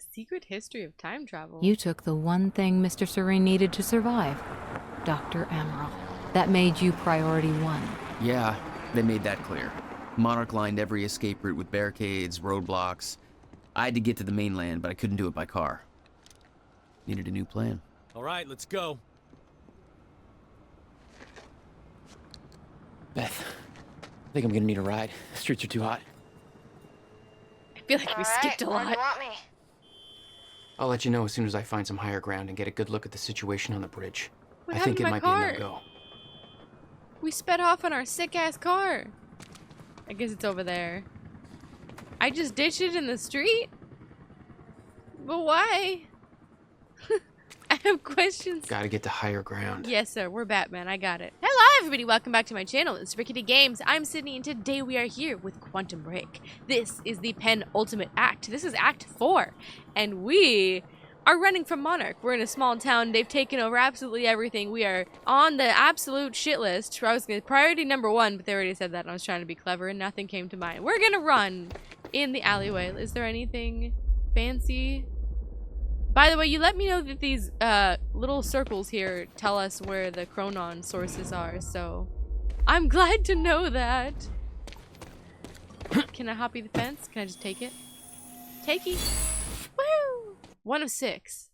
secret history of time travel. You took the one thing Mr. Serene needed to survive, Dr. Amaral. That made you priority one. Yeah, they made that clear. Monarch lined every escape route with barricades, roadblocks. I had to get to the mainland, but I couldn't do it by car. Needed a new plan. All right, let's go. Beth, I think I'm gonna need a ride. The streets are too hot. I feel like we skipped a lot. Where do you want me? I'll let you know as soon as I find some higher ground and get a good look at the situation on the bridge. What I happened think to it my might car? be a no-go. We sped off on our sick-ass car. I guess it's over there. I just ditched it in the street? But why? I have questions. Gotta get to higher ground. Yes, sir. We're Batman. I got it. Hello, everybody. Welcome back to my channel. It's RicketyGames. I'm Sydney, and today we are here with Quantum Break. This is the penultimate act. This is Act 4, and we are running from Monarch. We're in a small town. They've taken over absolutely everything. We are on the absolute shit list. I was gonna priority number 1, but they already said that, and I was trying to be clever, and nothing came to mind. We're gonna run in the alleyway. Is there anything fancy? By the way, you let me know that these little circles here tell us where the Chronon sources are, so I'm glad to know that. Can I hoppy the fence? Can I just take it? Takey. Woo! 1 of 6.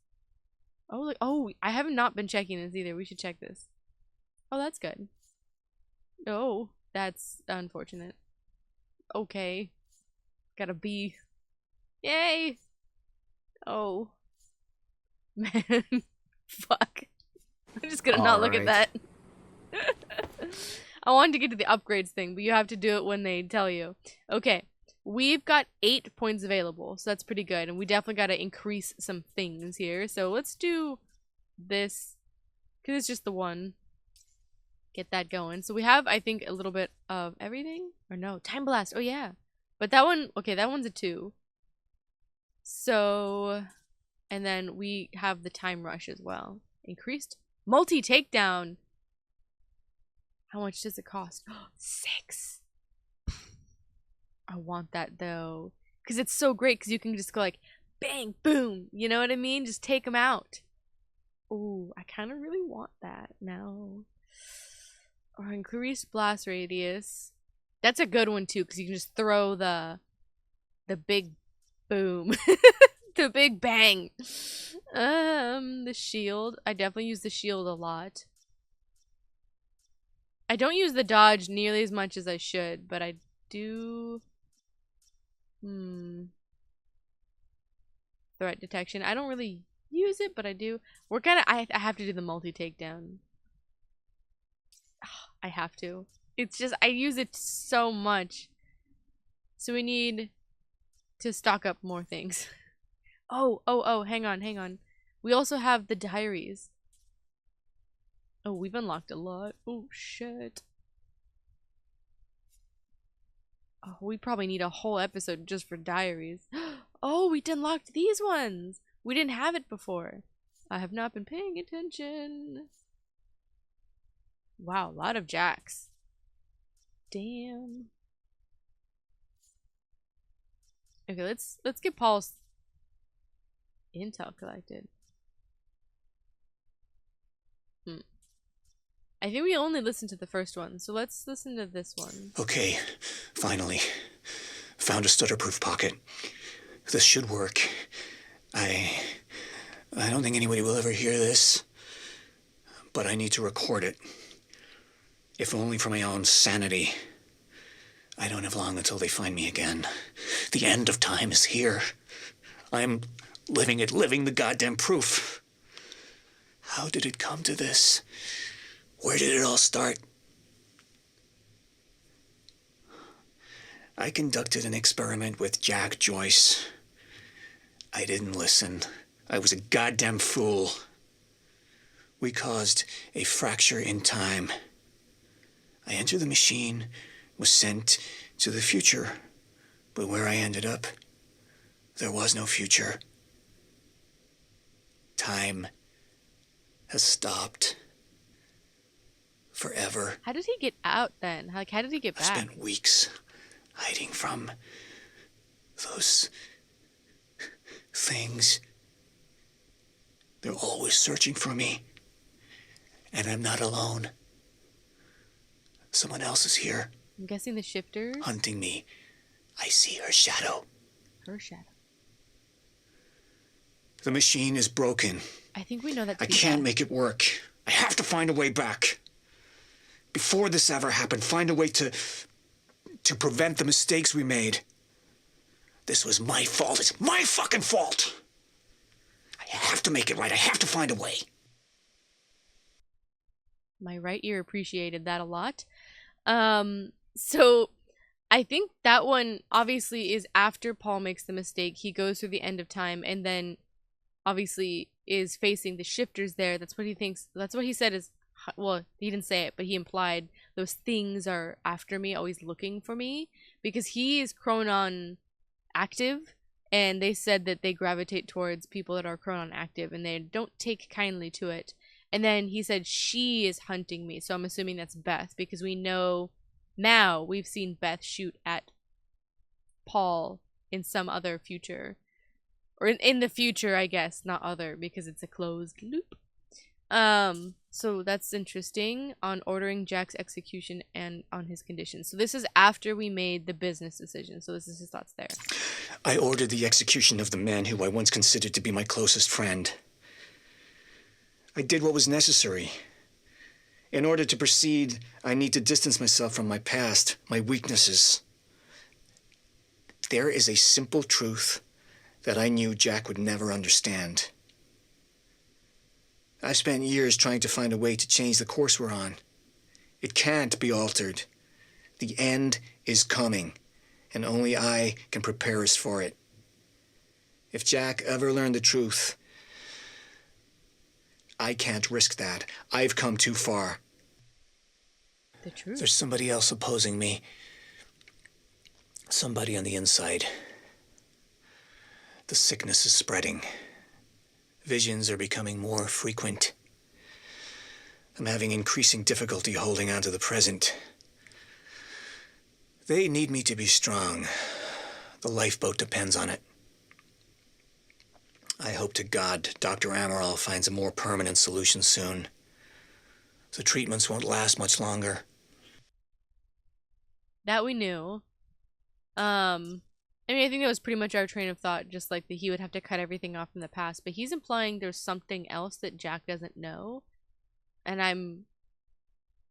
Oh, look. Oh, I have not been checking this either. We should check this. Oh, that's good. Oh, that's unfortunate. Okay. Got a B. Yay! Oh. Man, fuck. I'm just gonna not look at that. I wanted to get to the upgrades thing, but you have to do it when they tell you. Okay, we've got 8 points available, so that's pretty good, and we definitely gotta increase some things here. So let's do this, because it's just the one. Get that going. So we have, I think, a little bit of everything. Or no, Time Blast. Oh, yeah. But that one, okay, that one's a 2. So... and then we have the time rush as well. Increased multi-takedown. How much does it cost? 6. I want that though. Because it's so great because you can just go like, bang, boom. You know what I mean? Just take them out. Ooh, I kind of really want that now. Or increased blast radius. That's a good one too because you can just throw the big boom. The big bang. The shield. I definitely use the shield a lot. I don't use the dodge nearly as much as I should, but I do. Threat detection. I don't really use it, but I do. We're gonna. I have to do the multi takedown. I have to. It's just I use it so much. So we need to stock up more things. Oh, hang on. We also have the diaries. Oh, we've unlocked a lot. Oh, shit. Oh, we probably need a whole episode just for diaries. Oh, we unlocked these ones. We didn't have it before. I have not been paying attention. Wow, a lot of jacks. Damn. Okay, let's get Paul's intel collected. I think we only listened to the first one, so let's listen to this one. Okay, finally. Found a stutter-proof pocket. This should work. I don't think anybody will ever hear this, but I need to record it. If only for my own sanity. I don't have long until they find me again. The end of time is here. I'm living the goddamn proof. How did it come to this? Where did it all start? I conducted an experiment with Jack Joyce. I didn't listen. I was a goddamn fool. We caused a fracture in time. I entered the machine, was sent to the future, but where I ended up, there was no future. Time has stopped. Forever. How did he get out then? Like, how did he get back? I spent weeks hiding from things. They're always searching for me. And I'm not alone. Someone else is here, I'm guessing the shifters. hunting me. I see her shadow. Her shadow. The machine is broken. I think we know that. I can't make it work. I have to find a way back. Before this ever happened, find a way to prevent the mistakes we made. This was my fault. It's my fucking fault. I have to make it right. I have to find a way. My right ear appreciated that a lot. So I think that one obviously is after Paul makes the mistake. He goes through the end of time and then obviously is facing the shifters there. That's what he thinks. That's what he said is, well, he didn't say it, but he implied those things are after me, always looking for me, because he is Chronon active, and they said that they gravitate towards people that are Chronon active and they don't take kindly to it. And then he said she is hunting me, so I'm assuming that's Beth, because we know now we've seen Beth shoot at Paul in some other future, or in the future, I guess, not other, because it's a closed loop. So that's interesting on ordering Jack's execution and on his conditions. So this is after we made the business decision. So this is his thoughts there. I ordered the execution of the man who I once considered to be my closest friend. I did what was necessary. In order to proceed, I need to distance myself from my past, my weaknesses. There is a simple truth that I knew Jack would never understand. I've spent years trying to find a way to change the course we're on. It can't be altered. The end is coming, and only I can prepare us for it. If Jack ever learned the truth, I can't risk that. I've come too far. The truth. There's somebody else opposing me. Somebody on the inside. The sickness is spreading. Visions are becoming more frequent. I'm having increasing difficulty holding on to the present. They need me to be strong. The lifeboat depends on it. I hope to God Dr. Amaral finds a more permanent solution soon. The treatments won't last much longer. That we knew. I mean, I think that was pretty much our train of thought, just like that he would have to cut everything off from the past. But he's implying there's something else that Jack doesn't know. And I'm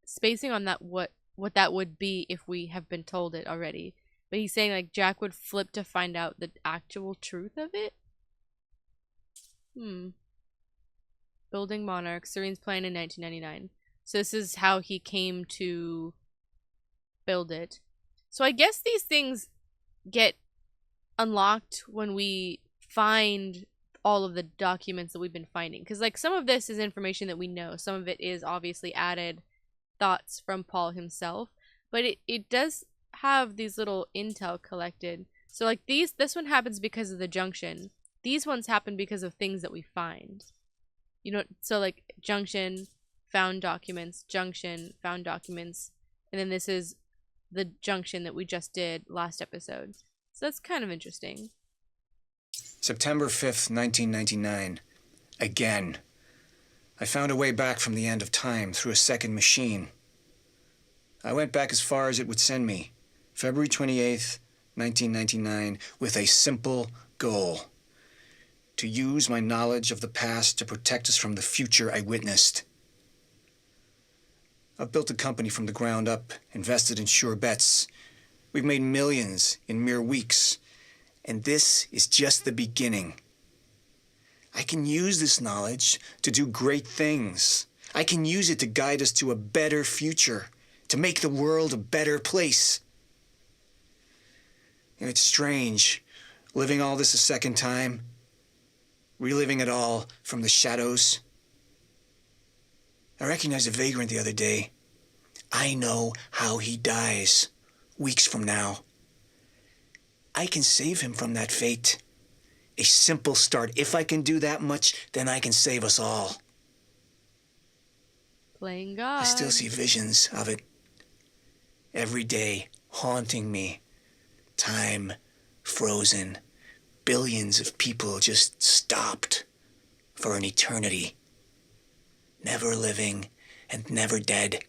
spacing on that what that would be if we have been told it already. But he's saying, like, Jack would flip to find out the actual truth of it? Building Monarch. Serene's plan in 1999. So this is how he came to build it. So I guess these things get unlocked when we find all of the documents that we've been finding, because like some of this is information that we know, some of it is obviously added thoughts from Paul himself, but it does have these little intel collected. So like this one happens because of the junction, these ones happen because of things that we find, you know. So like junction, found documents, junction, found documents, and then this is the junction that we just did last episode. So that's kind of interesting. September 5th, 1999. Again. I found a way back from the end of time through a second machine. I went back as far as it would send me. February 28th, 1999, with a simple goal. To use my knowledge of the past to protect us from the future I witnessed. I've built a company from the ground up, invested in sure bets. We've made millions in mere weeks, and this is just the beginning. I can use this knowledge to do great things. I can use it to guide us to a better future, to make the world a better place. And it's strange, living all this a second time, reliving it all from the shadows. I recognized a vagrant the other day. I know how he dies. Weeks from now. I can save him from that fate. A simple start. If I can do that much, then I can save us all. Playing God. I still see visions of it. Every day, haunting me. Time frozen. billions of people just stopped for an eternity. Never living and never dead.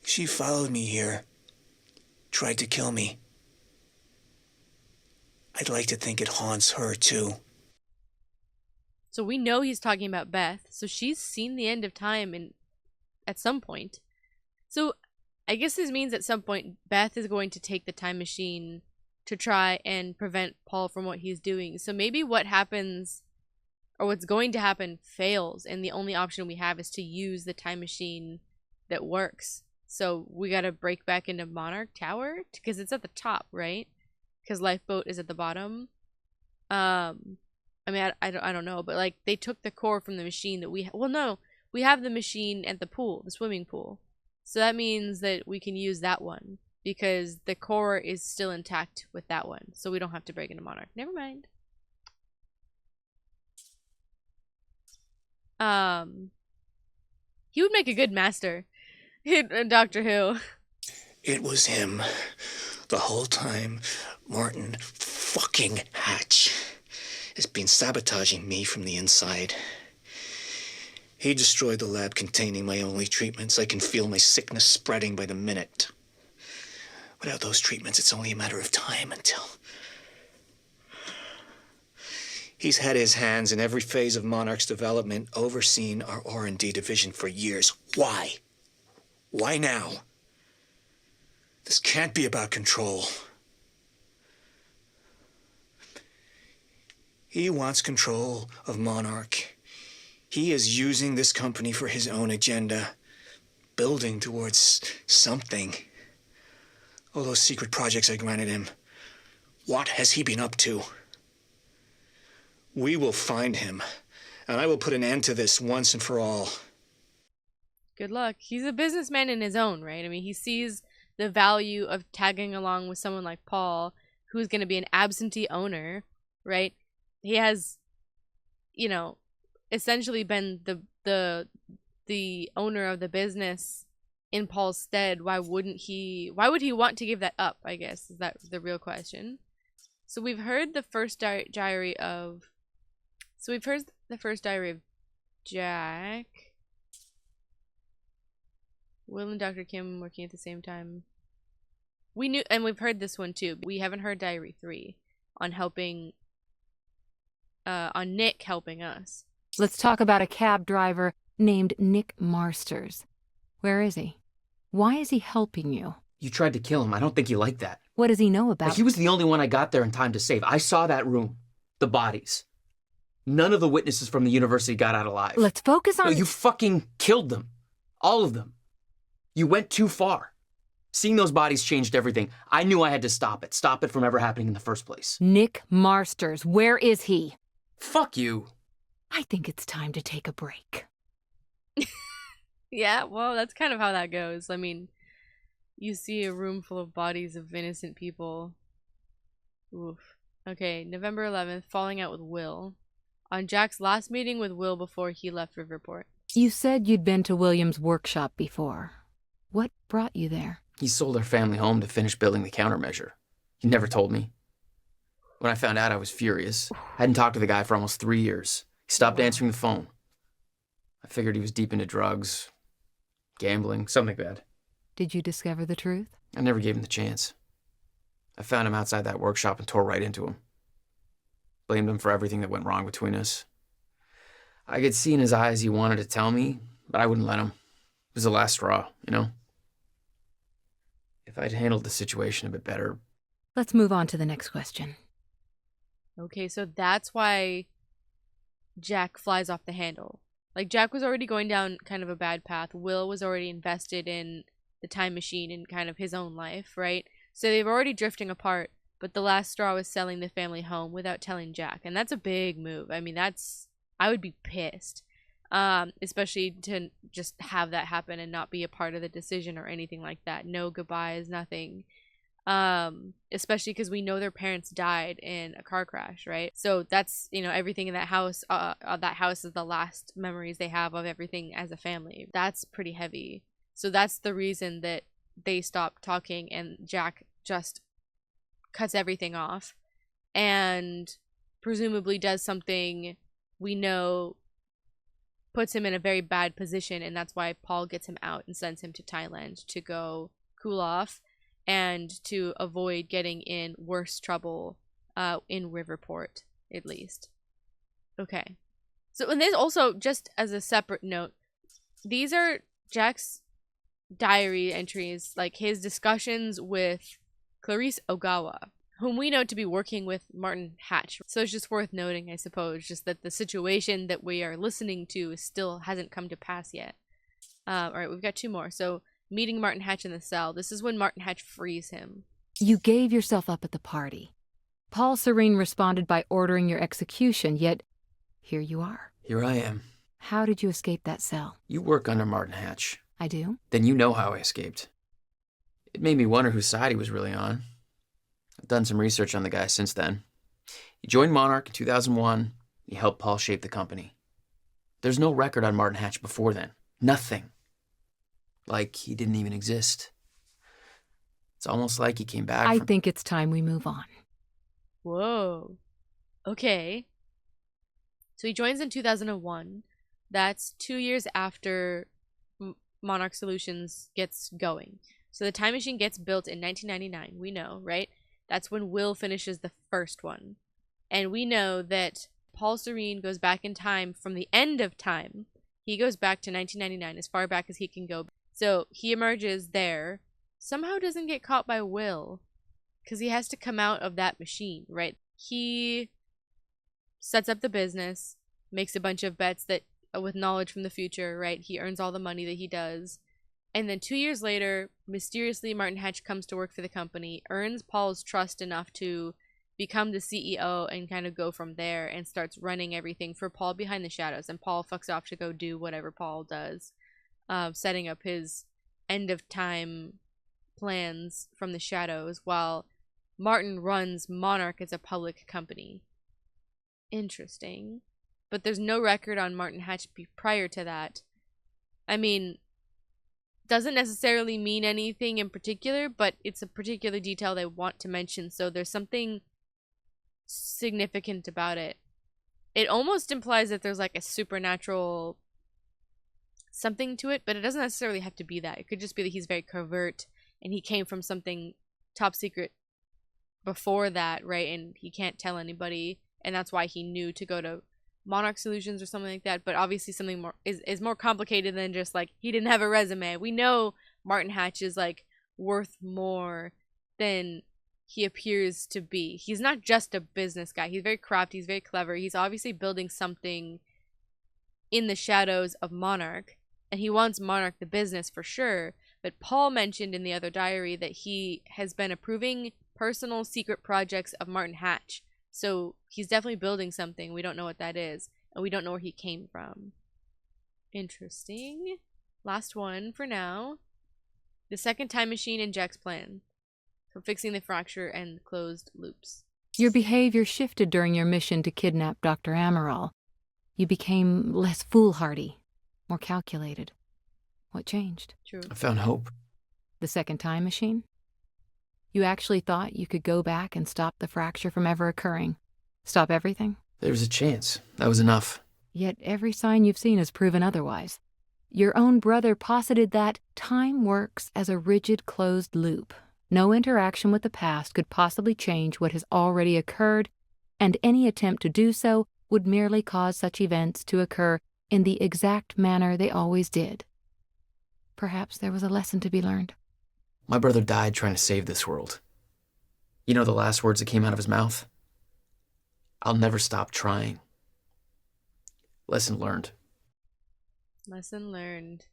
She followed me here, tried to kill me. I'd like to think it haunts her too. So we know he's talking about Beth. So she's seen the end of time at some point. So I guess this means at some point Beth is going to take the time machine to try and prevent Paul from what he's doing. So maybe what happens, or what's going to happen, fails, and the only option we have is to use the time machine that works. So we gotta break back into Monarch Tower because it's at the top, right? Because Lifeboat is at the bottom. I mean, I don't know, but like they took the core from the machine that we well, no, we have the machine at the pool, the swimming pool. So that means that we can use that one because the core is still intact with that one. So we don't have to break into Monarch. Never mind. He would make a good master in Doctor Who. It was him. The whole time, Martin fucking Hatch has been sabotaging me from the inside. He destroyed the lab containing my only treatments. I can feel my sickness spreading by the minute. Without those treatments, it's only a matter of time until... He's had his hands in every phase of Monarch's development, overseen our R&D division for years. Why? Why now? This can't be about control. He wants control of Monarch. He is using this company for his own agenda, building towards something. All those secret projects I granted him. What has he been up to? We will find him, and I will put an end to this once and for all. Good luck. He's a businessman in his own right. I mean, he sees the value of tagging along with someone like Paul, who's going to be an absentee owner, right? He has, you know, essentially been the owner of the business in Paul's stead. Why would he want to give that up, I guess, is that the real question. So we've heard the first diary of Jack. Will and Dr. Kim working at the same time. We knew, and we've heard this one too. We haven't heard Diary 3 on helping, on Nick helping us. Let's talk about a cab driver named Nick Marsters. Where is he? Why is he helping you? You tried to kill him. I don't think you like that. What does he know about... He was the only one I got there in time to save. I saw that room. The bodies. None of the witnesses from the university got out alive. Let's focus on... No, you fucking killed them. All of them. You went too far. Seeing those bodies changed everything. I knew I had to stop it. Stop it from ever happening in the first place. Nick Marsters, where is he? Fuck you. I think it's time to take a break. Yeah, well, that's kind of how that goes. I mean, you see a room full of bodies of innocent people. Oof. Okay, November 11th, falling out with Will. On Jack's last meeting with Will before he left Riverport. You said you'd been to William's workshop before. What brought you there? He sold our family home to finish building the countermeasure. He never told me. When I found out, I was furious. I hadn't talked to the guy for almost 3 years. He stopped answering the phone. I figured he was deep into drugs, gambling, something bad. Did you discover the truth? I never gave him the chance. I found him outside that workshop and tore right into him. Blamed him for everything that went wrong between us. I could see in his eyes he wanted to tell me, but I wouldn't let him. It was the last straw, you know? If I'd handled the situation a bit better... Let's move on to the next question. Okay, so that's why Jack flies off the handle. Like, Jack was already going down kind of a bad path. Will was already invested in the time machine and kind of his own life, right? So they were already drifting apart, but the last straw was selling the family home without telling Jack. And that's a big move. I mean, I would be pissed. Especially to just have that happen and not be a part of the decision or anything like that. No goodbyes, nothing. Especially because we know their parents died in a car crash, right? So that's, you know, everything in that house is the last memories they have of everything as a family. That's pretty heavy. So that's the reason that they stopped talking and Jack just cuts everything off and presumably does something we know puts him in a very bad position, and that's why Paul gets him out and sends him to Thailand to go cool off and to avoid getting in worse trouble in Riverport, at least. Okay. So, and there's also, just as a separate note, these are Jack's diary entries, like his discussions with Clarice Ogawa, whom we know to be working with Martin Hatch. So it's just worth noting, I suppose, just that the situation that we are listening to still hasn't come to pass yet. Alright, we've got 2 more. So, meeting Martin Hatch in the cell. This is when Martin Hatch frees him. You gave yourself up at the party. Paul Serene responded by ordering your execution, yet here you are. Here I am. How did you escape that cell? You work under Martin Hatch. I do? Then you know how I escaped. It made me wonder whose side he was really on. I've done some research on the guy since then. He joined Monarch in 2001. He helped Paul shape the company. There's no record on Martin Hatch before then. Nothing. Like he didn't even exist. It's almost like he came back I from... think it's time we move on. Whoa. Okay. So he joins in 2001. That's 2 years after Monarch Solutions gets going. So the time machine gets built in 1999, we know, right? That's when Will finishes the first one. And we know that Paul Serene goes back in time from the end of time. He goes back to 1999, as far back as he can go. So he emerges there. Somehow doesn't get caught by Will, because he has to come out of that machine, right? He sets up the business, makes a bunch of bets that with knowledge from the future, right? He earns all the money that he does. And then 2 years later, mysteriously, Martin Hatch comes to work for the company, earns Paul's trust enough to become the CEO and kind of go from there, and starts running everything for Paul behind the shadows. And Paul fucks off to go do whatever Paul does, setting up his end of time plans from the shadows, while Martin runs Monarch as a public company. Interesting. But there's no record on Martin Hatch prior to that. I mean, doesn't necessarily mean anything in particular, but it's a particular detail they want to mention, so there's something significant about it. It almost implies that there's like a supernatural something to it, but it doesn't necessarily have to be that. It could just be that he's very covert and he came from something top secret before that, right? And he can't tell anybody, and that's why he knew to go to Monarch Solutions or something like that. But obviously something more is more complicated than just like he didn't have a resume. We know Martin Hatch is like worth more than he appears to be. He's not just a business guy. He's very crafty, he's very clever. He's obviously building something in the shadows of Monarch, and he wants Monarch the business for sure. But Paul mentioned in the other diary that he has been approving personal secret projects of Martin Hatch. So he's definitely building something. We don't know what that is, and we don't know where he came from. Interesting. Last one for now. The second time machine and Jack's plan. So fixing the fracture and closed loops. Your behavior shifted during your mission to kidnap Dr. Amaral. You became less foolhardy, more calculated. What changed? True. I found hope. The second time machine? You actually thought you could go back and stop the fracture from ever occurring? Stop everything? There was a chance. That was enough. Yet every sign you've seen has proven otherwise. Your own brother posited that time works as a rigid closed loop. No interaction with the past could possibly change what has already occurred, and any attempt to do so would merely cause such events to occur in the exact manner they always did. Perhaps there was a lesson to be learned. My brother died trying to save this world. You know the last words that came out of his mouth? I'll never stop trying. Lesson learned. Lesson learned.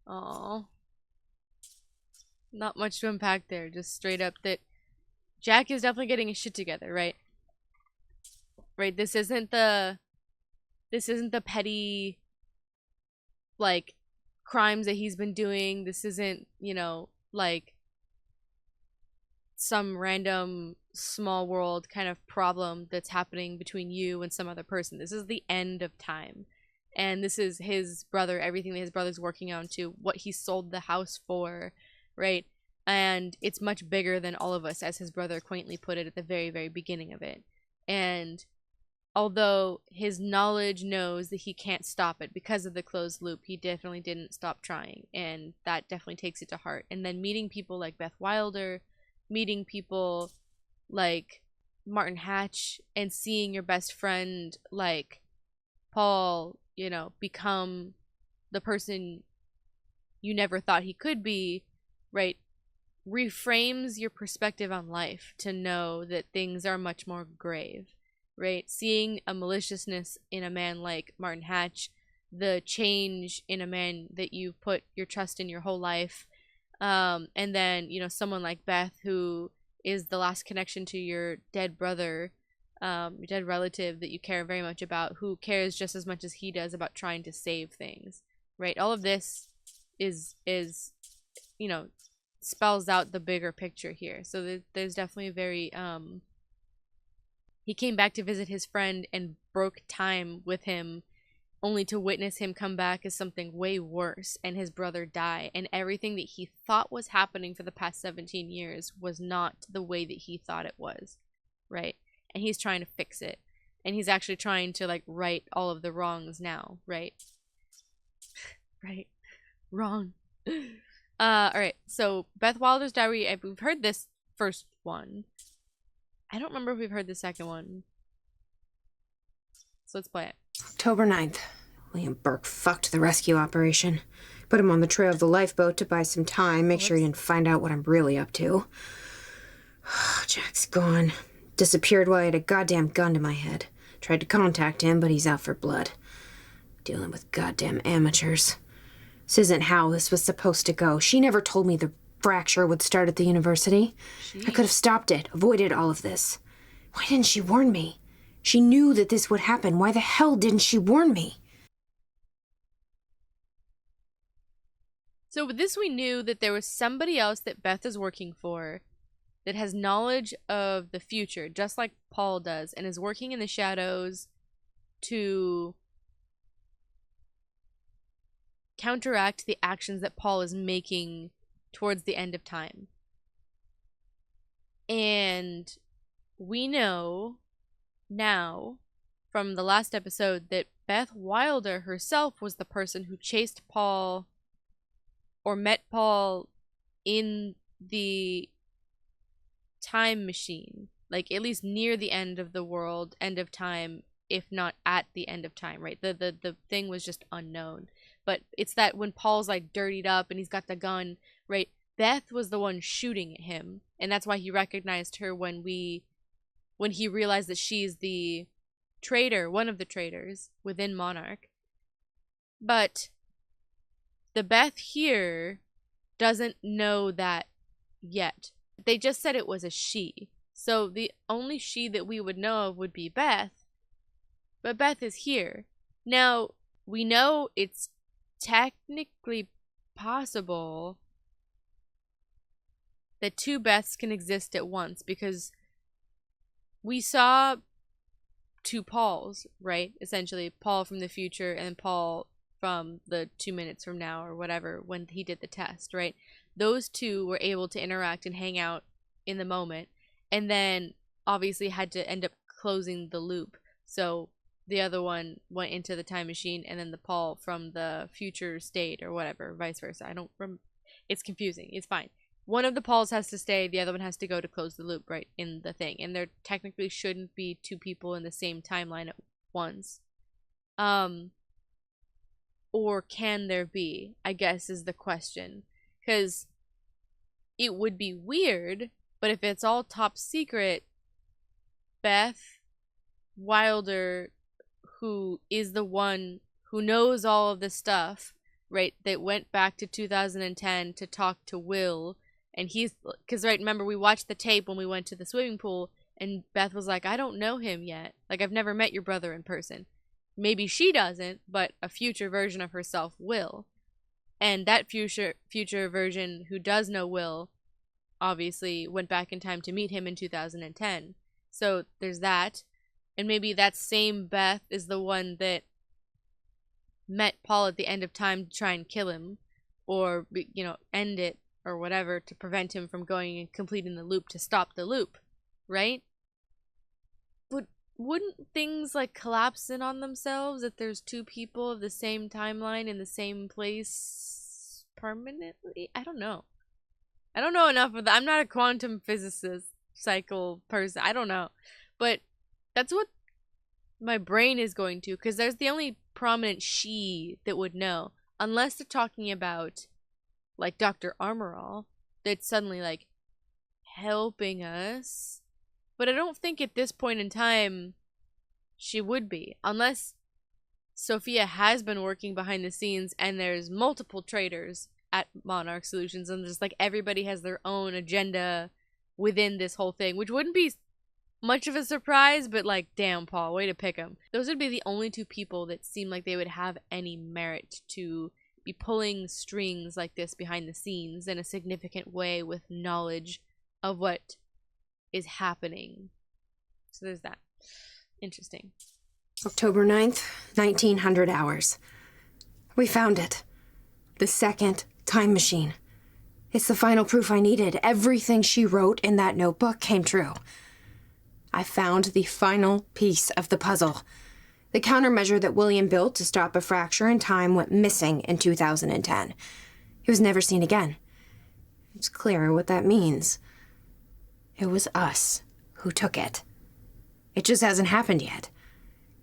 Aww. Not much to unpack there. Just straight up that Jack is definitely getting his shit together, right? Right, this isn't the petty, like, crimes that he's been doing. This isn't, you know, like some random small world kind of problem that's happening between you and some other person. This is the end of time. And this is his brother, everything that his brother's working on to, what he sold the house for, right? and it's much bigger than all of us, as his brother quaintly put it at the very, very beginning of it. And although his knowledge knows that he can't stop it because of the closed loop, he definitely didn't stop trying, and that definitely takes it to heart. And then meeting people like Beth Wilder, meeting people like Martin Hatch, and seeing your best friend like Paul, you know, become the person you never thought he could be, right, reframes your perspective on life to know that things are much more grave, right? Seeing a maliciousness in a man like Martin Hatch, the change in a man that you've put your trust in your whole life, and then, you know, someone like Beth, who is the last connection to your dead brother, your dead relative that you care very much about, who cares just as much as he does about trying to save things, right? All of this is you know, spells out the bigger picture here. So there's definitely a very he came back to visit his friend and broke time with him, only to witness him come back as something way worse and his brother die, and everything that he thought was happening for the past 17 years was not the way that he thought it was, right? And he's trying to fix it, and he's actually trying to like right all of the wrongs now, right? Right. Wrong. All right, so Beth Wilder's Diary, we've heard this first one. I don't remember if we've heard the second one. So let's play it. October 9th. Liam Burke fucked the rescue operation. Put him on the trail of the lifeboat to buy some time, make sure he didn't find out what I'm really up to. Jack's gone. Disappeared while I had a goddamn gun to my head. Tried to contact him, but he's out for blood. Dealing with goddamn amateurs. This isn't how this was supposed to go. She never told me the fracture would start at the university. I could have stopped it, avoided all of this. Why didn't she warn me? She knew that this would happen. Why the hell didn't she warn me? So with this, we knew that there was somebody else that Beth is working for that has knowledge of the future, just like Paul does, and is working in the shadows to counteract the actions that Paul is making towards the end of time. And we know now from the last episode that Beth Wilder herself was the person who chased Paul or met Paul in the time machine, like at least near the end of the world, end of time, if not at the end of time, right? The thing was just unknown. But it's that when Paul's like dirtied up and he's got the gun, right? Beth was the one shooting at him, and that's why he recognized her when he realized that she's the traitor, one of the traitors within Monarch. But the Beth here doesn't know that yet. They just said it was a she. So the only she that we would know of would be Beth. But Beth is here. Now, we know it's technically possible that two Beths can exist at once, because we saw two Pauls, right? Essentially, Paul from the future and Paul from the 2 minutes from now or whatever when he did the test, right? Those two were able to interact and hang out in the moment, and then obviously had to end up closing the loop. So the other one went into the time machine, and then the Paul from the future stayed, or whatever, vice versa. I don't remember. It's confusing. It's fine. One of the Pauls has to stay, the other one has to go to close the loop, right, in the thing. And there technically shouldn't be two people in the same timeline at once. Or can there be, I guess, is the question. Because it would be weird, but if it's all top secret, Beth Wilder, who is the one who knows all of this stuff, right, that went back to 2010 to talk to Will, and he's, because, right, remember, we watched the tape when we went to the swimming pool, and Beth was like, I don't know him yet. Like, I've never met your brother in person. Maybe she doesn't, but a future version of herself will. And that future version who does know Will obviously went back in time to meet him in 2010. So there's that. And maybe that same Beth is the one that met Paul at the end of time to try and kill him, or, you know, end it or whatever to prevent him from going and completing the loop to stop the loop, right? But wouldn't things like collapse in on themselves if there's two people of the same timeline in the same place permanently? I don't know. I don't know enough of that. I'm not a quantum physicist, cycle person. I don't know. But that's what my brain is going to, because there's the only prominent she that would know. Unless they're talking about, like, Dr. Armorall, that's suddenly, like, helping us. But I don't think at this point in time she would be. Unless Sophia has been working behind the scenes and there's multiple traders at Monarch Solutions and just, like, everybody has their own agenda within this whole thing, which wouldn't be much of a surprise, but, like, damn, Paul, way to pick them. Those would be the only two people that seem like they would have any merit to be pulling strings like this behind the scenes in a significant way with knowledge of what is happening. So there's that. Interesting. October 9th, 1900 hours. We found it. The second time machine. It's the final proof I needed. Everything she wrote in that notebook came true. I found the final piece of the puzzle. The countermeasure that William built to stop a fracture in time went missing in 2010. It was never seen again. It's clear what that means. It was us who took it. It just hasn't happened yet.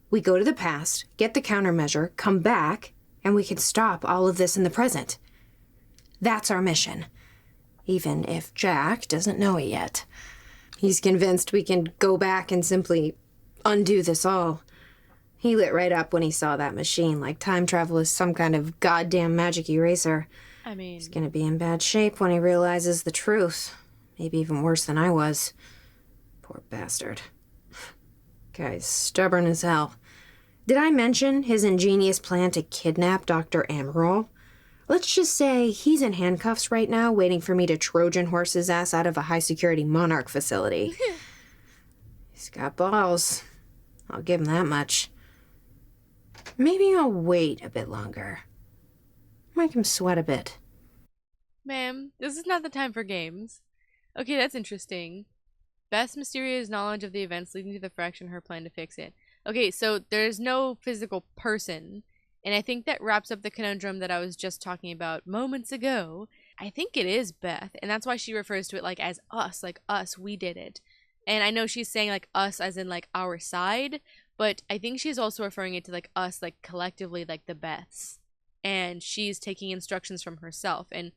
We go to the past, get the countermeasure, come back, and we can stop all of this in the present. That's our mission. Even if Jack doesn't know it yet. He's convinced we can go back and simply undo this all. He lit right up when he saw that machine, like time travel is some kind of goddamn magic eraser. I mean, He's gonna be in bad shape when he realizes the truth. Maybe even worse than I was. Poor bastard. Guy's stubborn as hell. Did I mention his ingenious plan to kidnap Dr. Amaral? Let's just say he's in handcuffs right now, waiting for me to Trojan horse his ass out of a high-security Monarch facility. He's got balls. I'll give him that much. Maybe I'll wait a bit longer. Make him sweat a bit. ma'am, this is not the time for games. Okay, that's interesting. Best mysterious knowledge of the events leading to the fracture and her plan to fix it. Okay, so there's no physical person. And I think that wraps up the conundrum that I was just talking about moments ago. I think it is Beth, and that's why she refers to it like as us, we did it. And I know she's saying like us as in like our side, but I think she's also referring it to like us, like collectively, like the Beths. And she's taking instructions from herself. And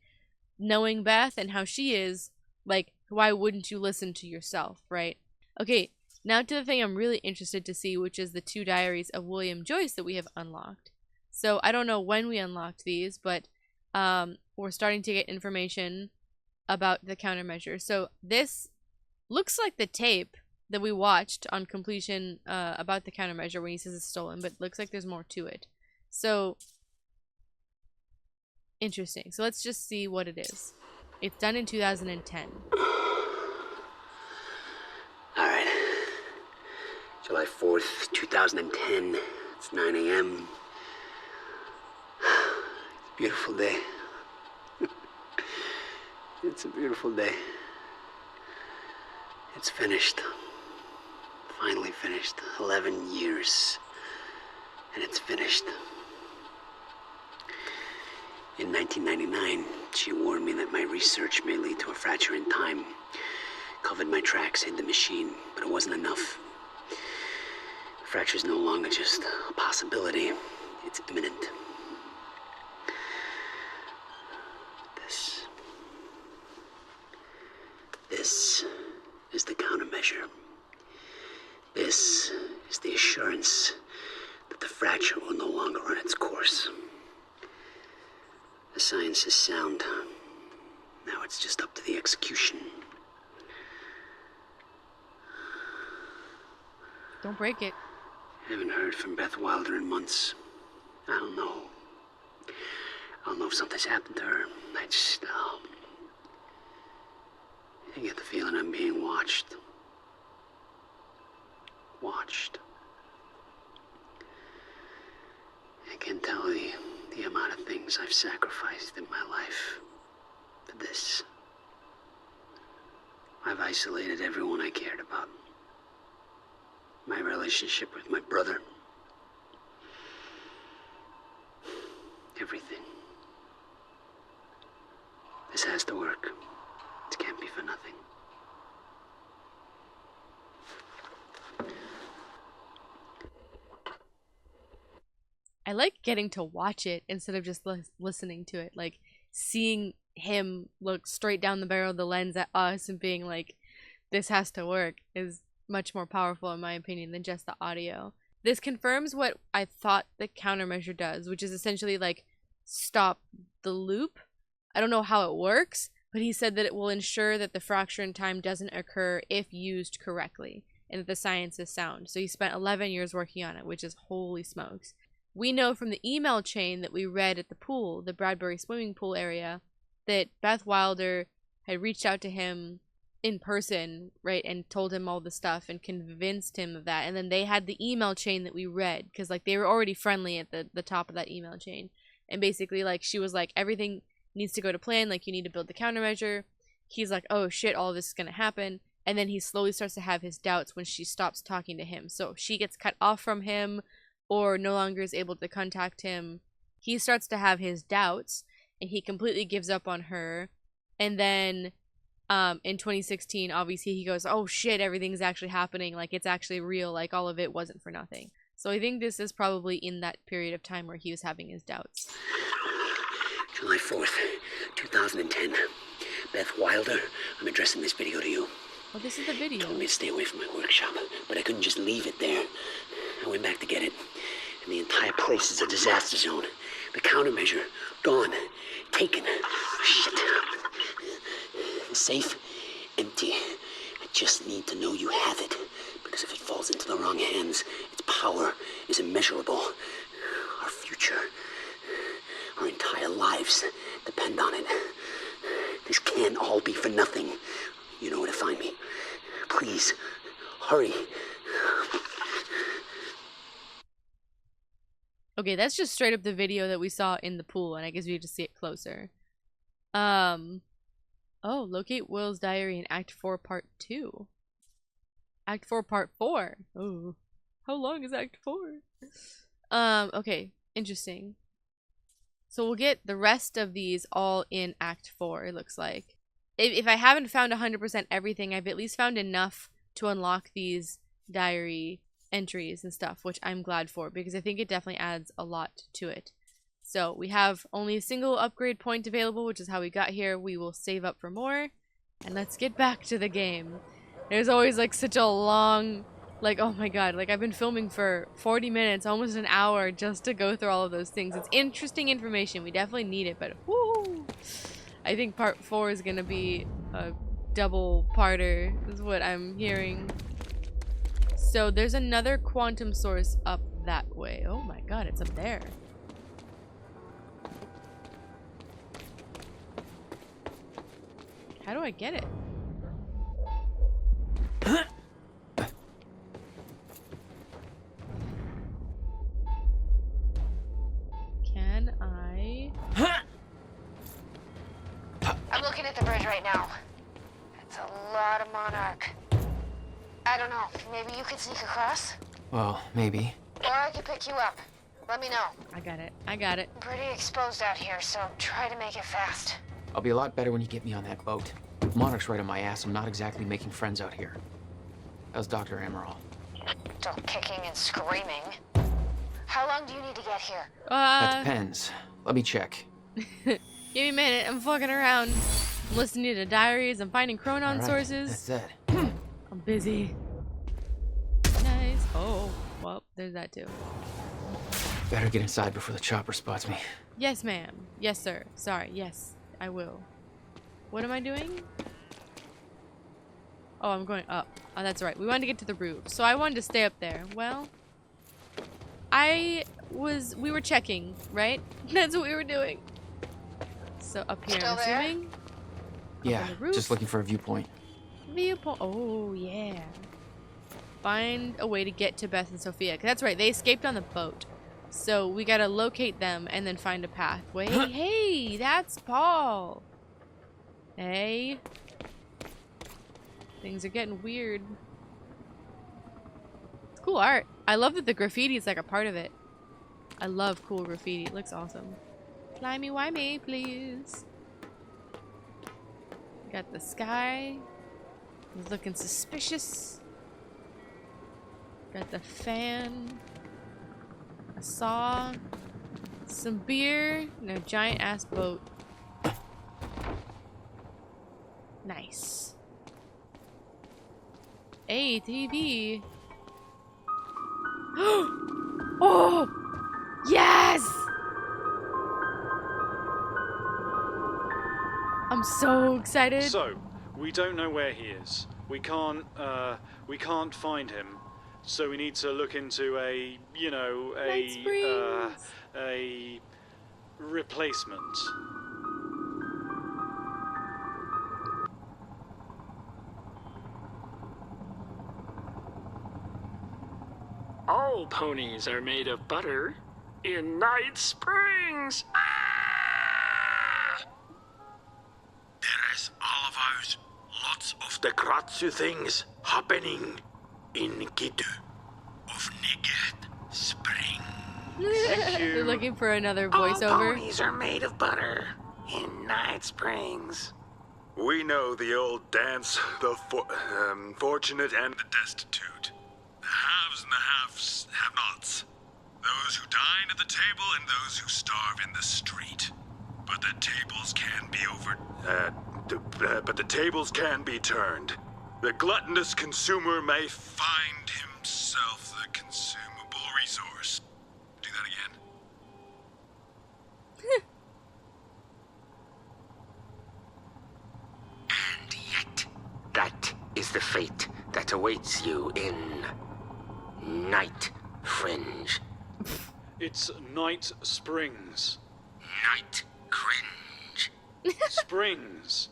knowing Beth and how she is, like, why wouldn't you listen to yourself, right? Okay, now to the thing I'm really interested to see, which is the 2 diaries of William Joyce that we have unlocked. So I don't know when we unlocked these, but we're starting to get information about the countermeasure. So this looks like the tape that we watched on completion about the countermeasure when he says it's stolen, but looks like there's more to it. So interesting. So let's just see what it is. It's done in 2010. All right. July 4th, 2010. It's 9 a.m. Beautiful day. It's a beautiful day. It's finished. Finally finished. 11 years. And it's finished. In 1999, she warned me that my research may lead to a fracture in time. Covered my tracks, hid the machine, but it wasn't enough. The fracture's no longer just a possibility. It's imminent. This is the countermeasure. This is the assurance that the fracture will no longer run its course. The science is sound. Now it's just up to the execution. Don't break it. Haven't heard from Beth Wilder in months. I don't know. I don't know if something's happened to her. I get the feeling I'm being watched. Watched. I can't tell the amount of things I've sacrificed in my life After this, I've isolated everyone I cared about. My relationship with my brother. Everything. This has to work. It can't be for nothing. I like getting to watch it instead of just listening to it. Like, seeing him look straight down the barrel of the lens at us and being like, this has to work, is much more powerful in my opinion than just the audio. This confirms what I thought the countermeasure does, which is essentially like stop the loop. I don't know how it works, but he said that it will ensure that the fracture in time doesn't occur if used correctly, and that the science is sound. So he spent 11 years working on it, which is holy smokes. We know from the email chain that we read at the pool, the Bradbury swimming pool area, that Beth Wilder had reached out to him in person, right, and told him all the stuff and convinced him of that. And then they had the email chain that we read, because like they were already friendly at the top of that email chain. And basically like she was like, everything needs to go to plan, like you need to build the countermeasure. He's like, oh shit, all this is gonna happen. And then he slowly starts to have his doubts when she stops talking to him. So she gets cut off from him or no longer is able to contact him. He starts to have his doubts and he completely gives up on her. And then in 2016, obviously he goes, oh shit, everything's actually happening, like it's actually real, like all of it wasn't for nothing. So I think this is probably in that period of time where he was having his doubts. July 4th, 2010. Beth Wilder, I'm addressing this video to you. Oh, this is the video. Told me to stay away from my workshop, but I couldn't just leave it there. I went back to get it, and the entire place is a disaster zone. The countermeasure, gone, taken. Shit. The safe, empty. I just need to know you have it, because if it falls into the wrong hands, its power is immeasurable. Our future, our entire lives depend on it. This can't all be for nothing. You know where to find me. Please, hurry. Okay, that's just straight up the video that we saw in the pool, and I guess we have to see it closer. Oh, locate Will's diary in Act 4, Part 2. Act 4, Part 4. Oh, how long is Act 4? Okay, interesting. So we'll get the rest of these all in Act 4, it looks like. If I haven't found 100% everything, I've at least found enough to unlock these diary entries and stuff, which I'm glad for, because I think it definitely adds a lot to it. So we have only a single upgrade point available, which is how we got here. We will save up for more, and let's get back to the game. There's always like such a long, like, oh my god, like I've been filming for 40 minutes, almost an hour, just to go through all of those things. It's interesting information, we definitely need it, but whoo! I think part 4 is gonna be a double parter, is what I'm hearing. So there's another quantum source up that way. Oh my god, it's up there. How do I get it? Can I? I'm looking at the bridge right now. It's a lot of Monarch. I don't know. Maybe you could sneak across? Well, maybe. Or I could pick you up. Let me know. I got it. I got it. I'm pretty exposed out here, so try to make it fast. I'll be a lot better when you get me on that boat. With Monarch's right on my ass, I'm not exactly making friends out here. How's Dr. Amaral? Still kicking and screaming. How long do you need to get here? That depends. Let me check. Give me a minute. I'm fucking around. I'm listening to diaries. I'm finding chronon All right, sources. That's it. I'm busy. Nice. Oh, well, there's that too. Better get inside before the chopper spots me. Yes, ma'am. Yes, sir. Sorry. Yes, I will. What am I doing? Oh, I'm going up. Oh, that's right. We wanted to get to the roof. So I wanted to stay up there. Well, we were checking, right? That's what we were doing. So up here, Still I'm there? assuming. Yeah, on the roof. just looking for a viewpoint. Viewpoint. Oh, yeah. Find a way to get to Beth and Sophia. 'Cause that's right. They escaped on the boat. So we gotta locate them and then find a pathway. Hey, that's Paul. Hey. Things are getting weird. It's cool art. I love that the graffiti is like a part of it. I love cool graffiti. It looks awesome. Timey-wimey, please. Got the sky. It's looking suspicious. Got the fan. A saw. Some beer. And a giant ass boat. Nice. Hey, TV. Oh! Yes! I'm so excited. So, we don't know where he is. We can't find him. So we need to look into a replacement. All ponies are made of butter in Night Springs. Ah! There is all of ours. Lots of the Kratzu things happening in Gitu of Night Springs. Thank you. You're looking for another All voiceover. ponies are made of butter in Night Springs. We know the old dance, the fortunate and the destitute. The haves and the have-nots. Those who dine at the table and those who starve in the street. But the tables can be but the tables can be turned. The gluttonous consumer may find himself the consumable resource. Do that again. And yet, that is the fate that awaits you in Night Fringe. It's Night Springs. Night Cringe. Springs.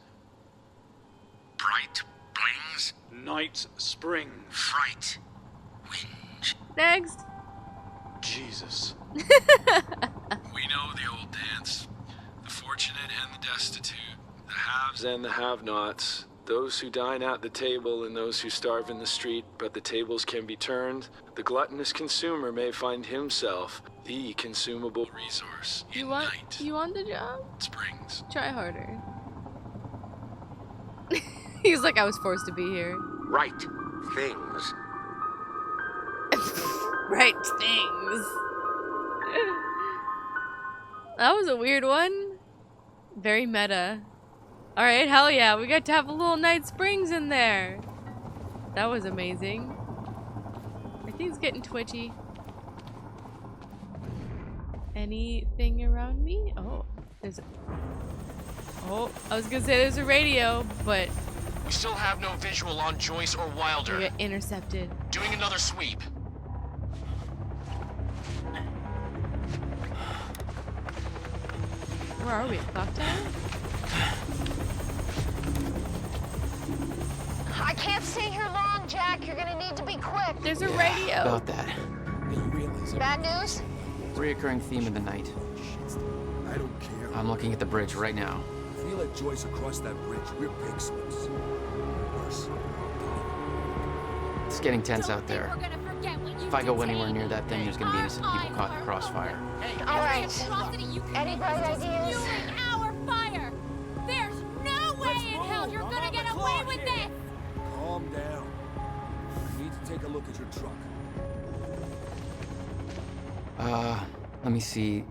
Bright Blings. Night Springs. Fright. Whinge. Next. Jesus. We know the old dance. The fortunate and the destitute. The haves and the have-nots. Those who dine at the table and those who starve in the street, but the tables can be turned. The gluttonous consumer may find himself the consumable resource in Night You want the job? Springs. Try harder. He's like, I was forced to be here. Right things. Right things. That was a weird one. Very meta. Alright, hell yeah, we got to have a little Night Springs in there. That was amazing. I think it's getting twitchy. Anything around me? Oh, there's a... Oh, I was gonna say there's a radio, but... We still have no visual on Joyce or Wilder. We got intercepted. Doing another sweep. Where are we? Clock tower? I can't stay here long, Jack. You're gonna need to be quick. There's a radio. About that. Bad news? Reoccurring theme of the night. I don't care. I'm looking at the bridge right now. If you let Joyce across that bridge, we're pig slips. Worse. It's getting tense out there. If I go anywhere near that thing, there's gonna be innocent people caught in the crossfire. All right. Any bright ideas? Our fire. There's no way in hell you're gonna get away with this. Calm down. I need to take a look at your truck. Let me see.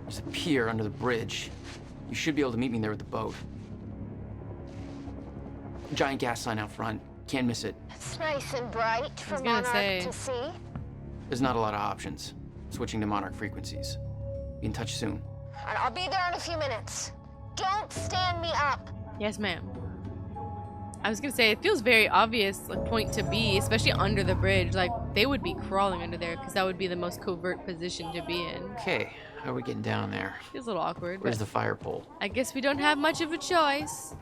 There's a pier under the bridge. You should be able to meet me there with the boat. Giant gas sign out front. Can't miss it. It's nice and bright for Monarch to see. There's not a lot of options. Switching to Monarch frequencies. Be in touch soon. And I'll be there in a few minutes. Don't stand me up. Yes, ma'am. I was gonna say, it feels very obvious, like, point to be, especially under the bridge. Like, they would be crawling under there, because that would be the most covert position to be in. Okay, how are we getting down there? Feels a little awkward. Where's the fire pole? I guess we don't have much of a choice.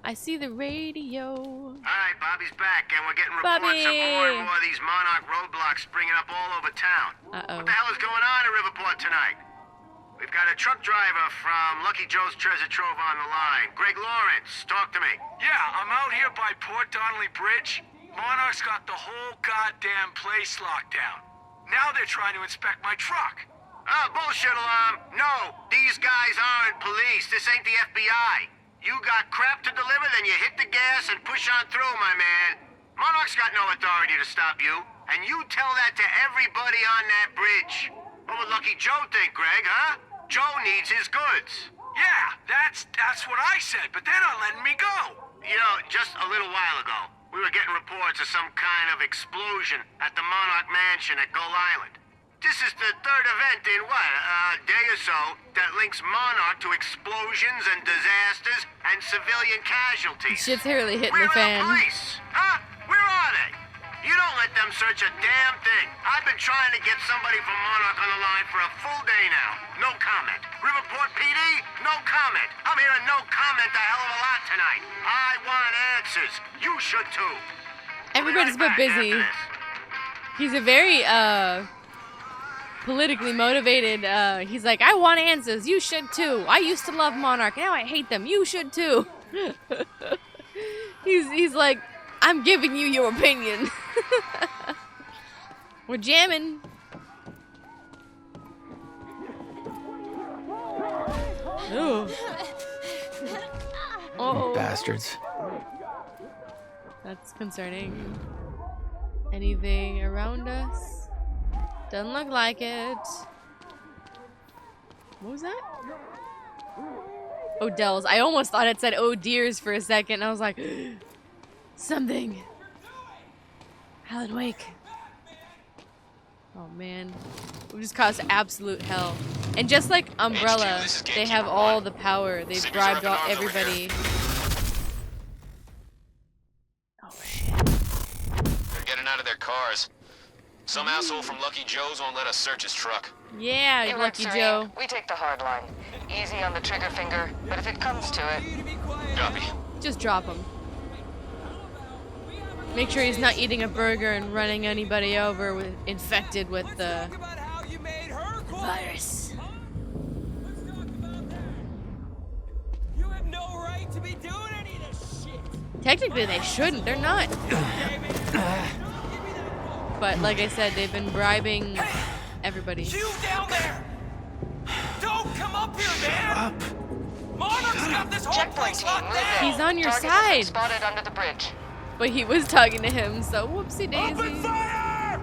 I see the radio. Alright, Bobby's back, and we're getting reports of more and more of these Monarch roadblocks springing up all over town. Uh-oh. What the hell is going on in Riverport tonight? We've got a truck driver from Lucky Joe's Treasure Trove on the line. Greg Lawrence, talk to me. Yeah, I'm out here by Port Donnelly Bridge. Monarch's got the whole goddamn place locked down. Now they're trying to inspect my truck. Bullshit alarm. No, these guys aren't police. This ain't the FBI. You got crap to deliver, then you hit the gas and push on through, my man. Monarch's got no authority to stop you, and you tell that to everybody on that bridge. What would Lucky Joe think, Greg, huh? Joe needs his goods. Yeah, that's what I said, but they're not letting me go. You know, just a little while ago, we were getting reports of some kind of explosion at the Monarch Mansion at Gull Island. This is the third event in, a day or so that links Monarch to explosions and disasters and civilian casualties. Shit's really hitting Where the fan. are the police? Huh? Where are they? You don't let them search a damn thing. I've been trying to get somebody from Monarch on the line for a full day now. No comment. Riverport PD? No comment. I'm hearing no comment a hell of a lot tonight. I want answers. You should too. Everybody's a bit busy. He's a very, politically motivated, he's like, I want answers. You should too. I used to love Monarch. Now I hate them. You should too. He's like, I'm giving you your opinion. We're jamming. Ooh. Oh. Bastards. That's concerning. Anything around us? Doesn't look like it. What was that? Odell's. I almost thought it said oh dears for a second. I was like, something. Alan Wake. Oh man. We just caused absolute hell. And just like Umbrella, they have all the power. They've bribed everybody. Oh shit. They're getting out of their cars. Some asshole from Lucky Joe's won't let us search his truck. Yeah, It Lucky works, Joe. Serene. We take the hard line. Easy on the trigger finger, but if it comes to it... Copy. Just drop him. Make sure he's not eating a burger and running anybody over with infected with the virus. You have no right to be doing any of this shit. Technically, they shouldn't. They're not. But like I said, they've been bribing everybody. You down there! Don't come up here, man! Monarch's got this whole place locked down! He's on your Target has been side. spotted under the bridge. But he was talking to him, so whoopsie daisy. Open fire!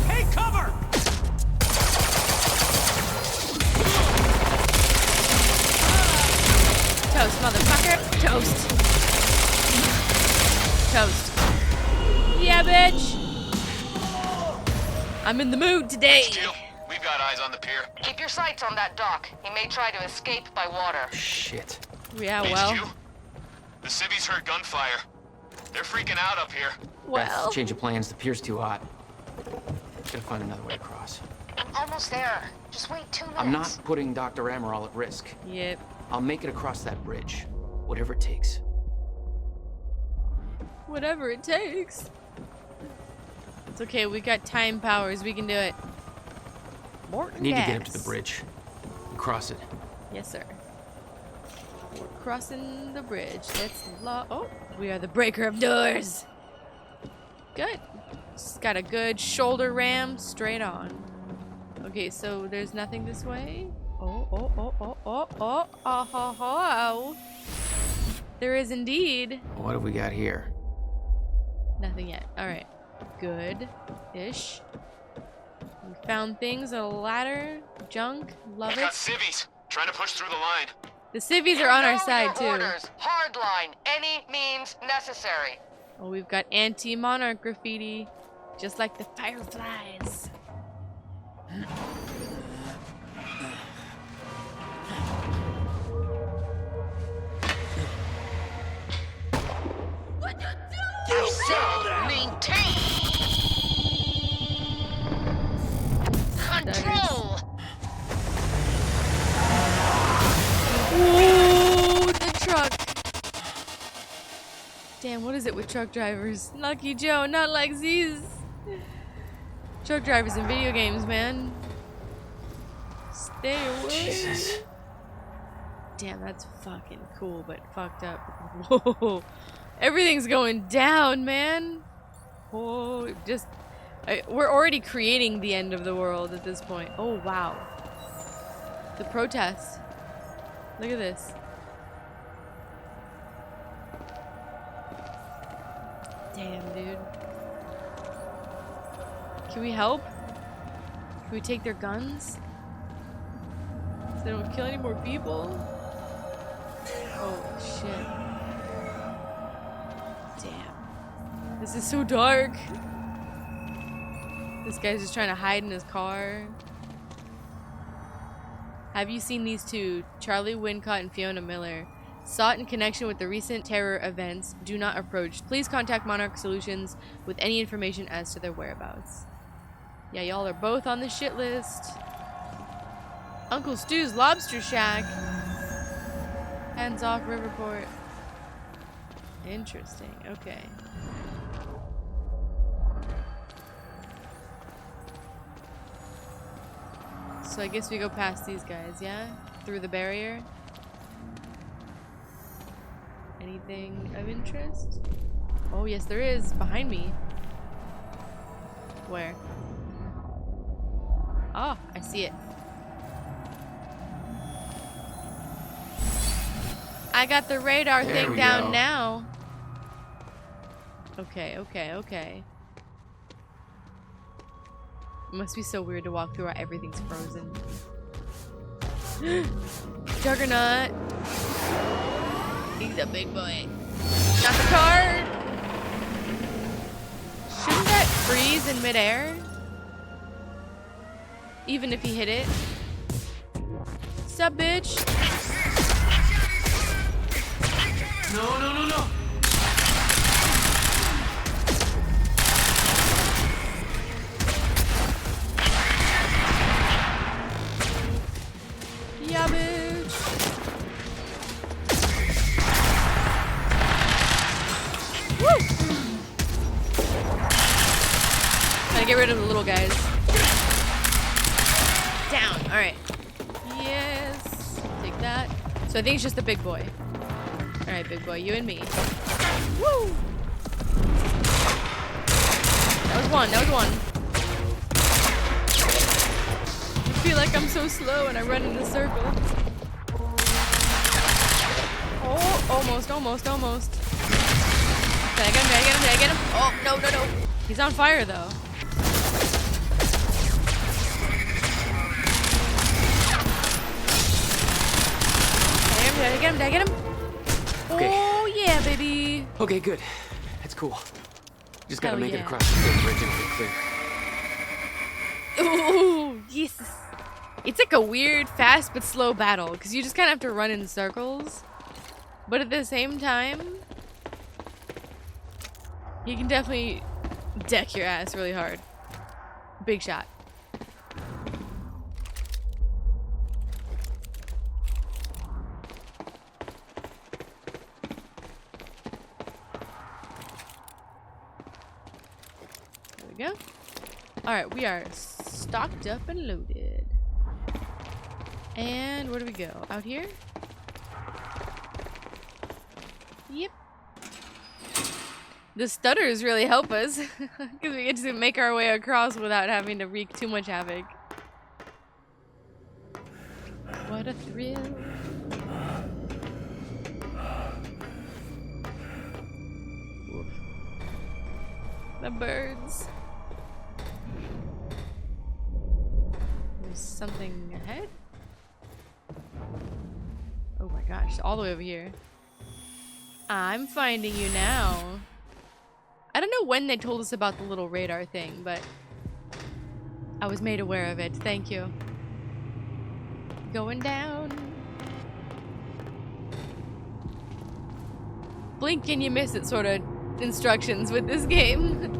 Hey, cover! Toast, motherfucker. Toast. Toast. Yeah, bitch. I'm in the mood today. Steele, we've got eyes on the pier. Keep your sights on that dock. He may try to escape by water. Shit. Yeah, HQ, well. the civvies heard gunfire. They're freaking out up here. Well. Change of plans. The pier's too hot. Gotta find another way across. I'm almost there. Just wait 2 minutes. I'm not putting Dr. Amaral at risk. Yep. I'll make it across that bridge. Whatever it takes. Whatever it takes. It's okay, we got time powers. We can do it. I need to get up to the bridge. And cross it. Yes, sir. We're crossing the bridge. Let's oh, we are the breaker of doors. Good. Just got a good shoulder ram straight on. Okay, so there's nothing this way. Oh. There is indeed. What have we got here? Nothing yet. Alright. Good-ish. We found things, a ladder, junk, love We got it. civvies trying to push through the line. The civvies are on our side too. Orders. Hard line. Any means necessary. Oh, we've got anti-monarch graffiti, just like the fireflies. I said maintain control. Ooh, the truck. Damn, what is it with truck drivers? Lucky Joe, not like these. Truck drivers in video games, man. Stay away. Jesus. Damn, that's fucking cool, but fucked up. Whoa. Everything's going down, man. Whoa. We're already creating the end of the world at this point. Oh, wow. The protest. Look at this. Damn, dude. Can we help? Can we take their guns? So they don't kill any more people? Oh, shit. Damn. This is so dark. This guy's just trying to hide in his car. Have you seen these two? Charlie Wincott and Fiona Miller. Sought in connection with the recent terror events. Do not approach. Please contact Monarch Solutions with any information as to their whereabouts. Yeah, y'all are both on the shit list. Uncle Stu's Lobster Shack. Hands off Riverport. Interesting. Okay. So I guess we go past these guys, yeah? Through the barrier. Anything of interest? Oh, yes, there is. Behind me. Where? Oh, I see it. I got the radar thing down now. Okay, okay, okay. It must be so weird to walk through where everything's frozen. Juggernaut. He's a big boy. Not the card. Shouldn't that freeze in midair? Even if he hit it. Sup, bitch? No, no, no, no. Yeah, bitch. Woo! Gotta get rid of the little guys. Down. All right. Yes. Take that. So I think it's just the big boy. All right, big boy, you and me. Woo! That was one. That was one. I feel like I'm so slow and I run in a circle. Oh, almost, almost, almost. Did I get him? Did I get him? Did I get him? Oh, no, no, no. He's on fire, though. Did I get him? Did I get him? Okay. Oh, yeah, baby. Okay, good. That's cool. Just gotta Hell make yeah. it across the bridge and we're clear. Ooh, yes. It's like a weird, fast but slow battle because you just kind of have to run in circles. But at the same time, you can definitely deck your ass really hard. Big shot. There we go. Alright, we are stocked up and loaded. And where do we go? Out here? Yep. The stutters really help us because we get to make our way across without having to wreak too much havoc. What a thrill. Oof. The birds. There's something ahead? Oh my gosh, all the way over here. I'm finding you now. I don't know when they told us about the little radar thing, but I was made aware of it. Thank you. Going down. Blink and you miss it sort of instructions with this game.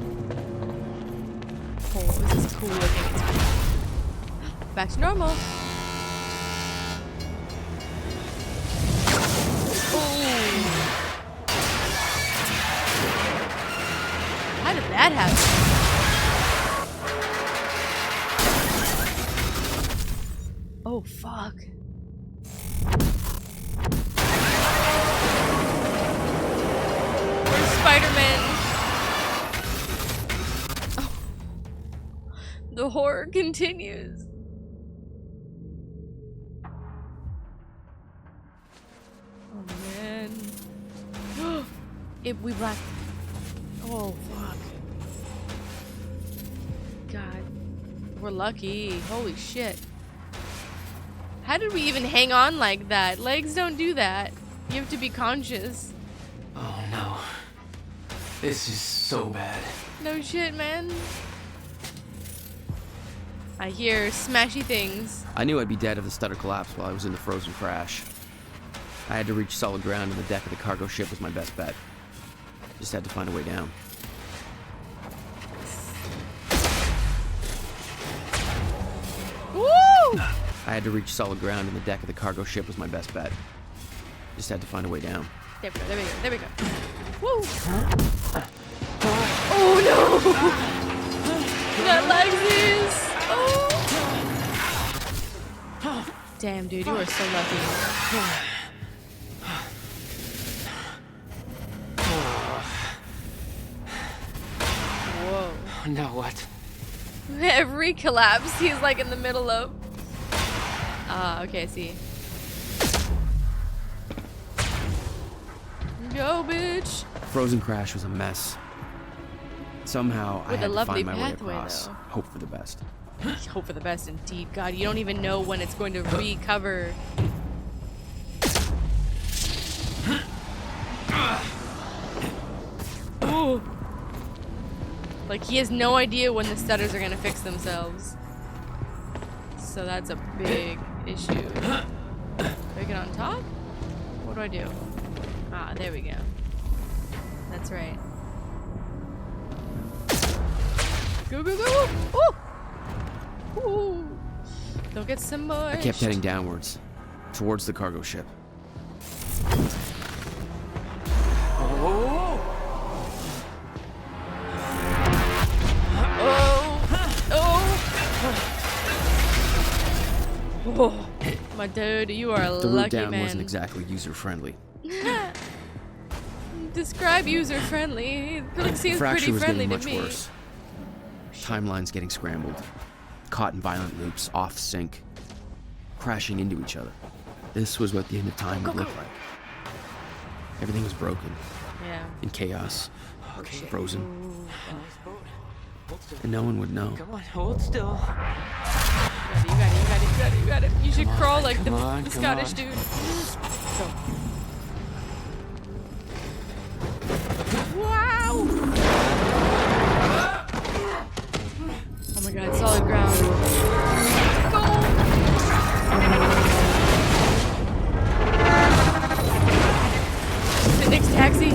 Oh, this is cool looking. It's cool. Back to normal. How did that happen? man. Oh. The horror continues. Oh man. We blacked. Oh fuck. God. We're lucky. Holy shit. How did we even hang on like that? Legs don't do that. You have to be conscious. Oh no. This is so bad. No shit, man. I hear smashy things. I knew I'd be dead if the stutter collapsed while I was in the frozen crash. I had to reach solid ground, and the deck of the cargo ship was my best bet. Just had to find a way down. Woo! I had to reach solid ground, and the deck of the cargo ship was my best bet. Just had to find a way down. There we go, there we go, there we go. Woo! Oh no! That Lexus! Oh! Damn, dude, you are so lucky. Whoa. Now what? Every collapse he's like in the middle of. Ah, okay, I see. Go, bitch! Frozen crash was a mess. Somehow I With had a to lovely find my way pathway, across. though. Hope for the best. Hope for the best indeed. God, you don't even know when it's going to recover. Ooh. Like, he has no idea when the stutters are gonna fix themselves. So that's a big issue. Do I get on top? What do I do? Ah, there we go. That's right. Go, go, go! Ooh! Ooh! Don't get submerged. I kept heading downwards, towards the cargo ship. Oh! Oh, my dude, you are a The route lucky down man. wasn't exactly user-friendly. Describe user-friendly. It really seems Fracture pretty was friendly getting to much me. worse. Timelines getting scrambled, caught in violent loops, off sync, crashing into each other. This was what the end of time would look like. Everything was broken. Yeah. In chaos. Okay. Frozen. Hold still. And no one would know. Come on, hold still. You got it, you got it, you got it, you got it. You should Come crawl on, like the come on, come Scottish on. dude. Go. Wow! Oh my god, solid ground. Go! The next taxi.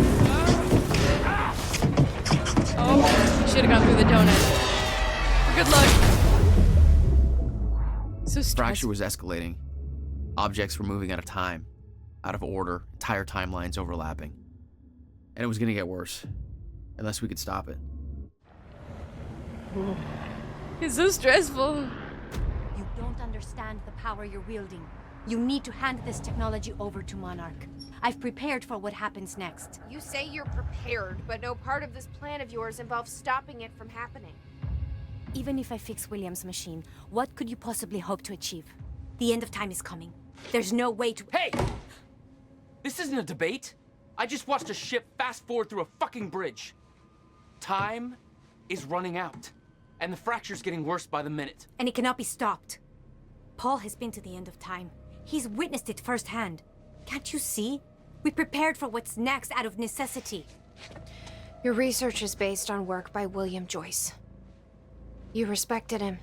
Oh, should have gone through the donut. Good luck. So Fracture was escalating. Objects were moving out of time, out of order, entire timelines overlapping. And it was gonna get worse, unless we could stop it. It's so stressful. You don't understand the power you're wielding. You need to hand this technology over to Monarch. I've prepared for what happens next. You say you're prepared, but no part of this plan of yours involves stopping it from happening. Even if I fix William's machine, what could you possibly hope to achieve? The end of time is coming. There's no way to— Hey! This isn't a debate. I just watched a ship fast forward through a fucking bridge. Time is running out, and the fracture's getting worse by the minute. And it cannot be stopped. Paul has been to the end of time. He's witnessed it firsthand. Can't you see? We prepared for what's next out of necessity. Your research is based on work by William Joyce. You respected him.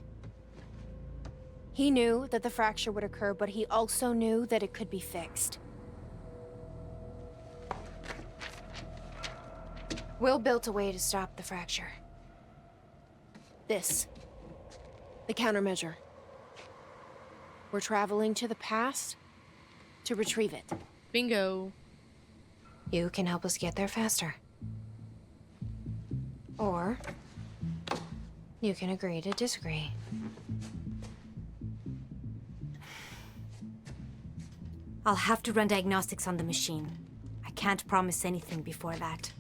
He knew that the fracture would occur, but he also knew that it could be fixed. Will built a way to stop the fracture. This. The countermeasure. We're traveling to the past to retrieve it. Bingo. You can help us get there faster. Or you can agree to disagree. I'll have to run diagnostics on the machine. I can't promise anything before that.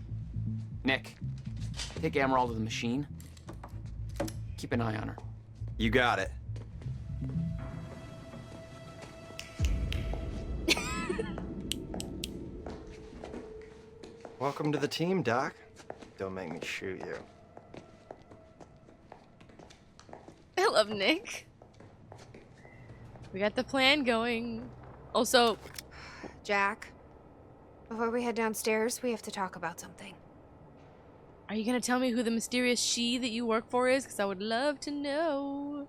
Nick, take Emerald to the machine. Keep an eye on her. You got it. Welcome to the team, Doc. Don't make me shoot you. I love Nick. We got the plan going. Also, Jack, before we head downstairs, we have to talk about something. are you gonna tell me who the mysterious she that you work for is? Because I would love to know.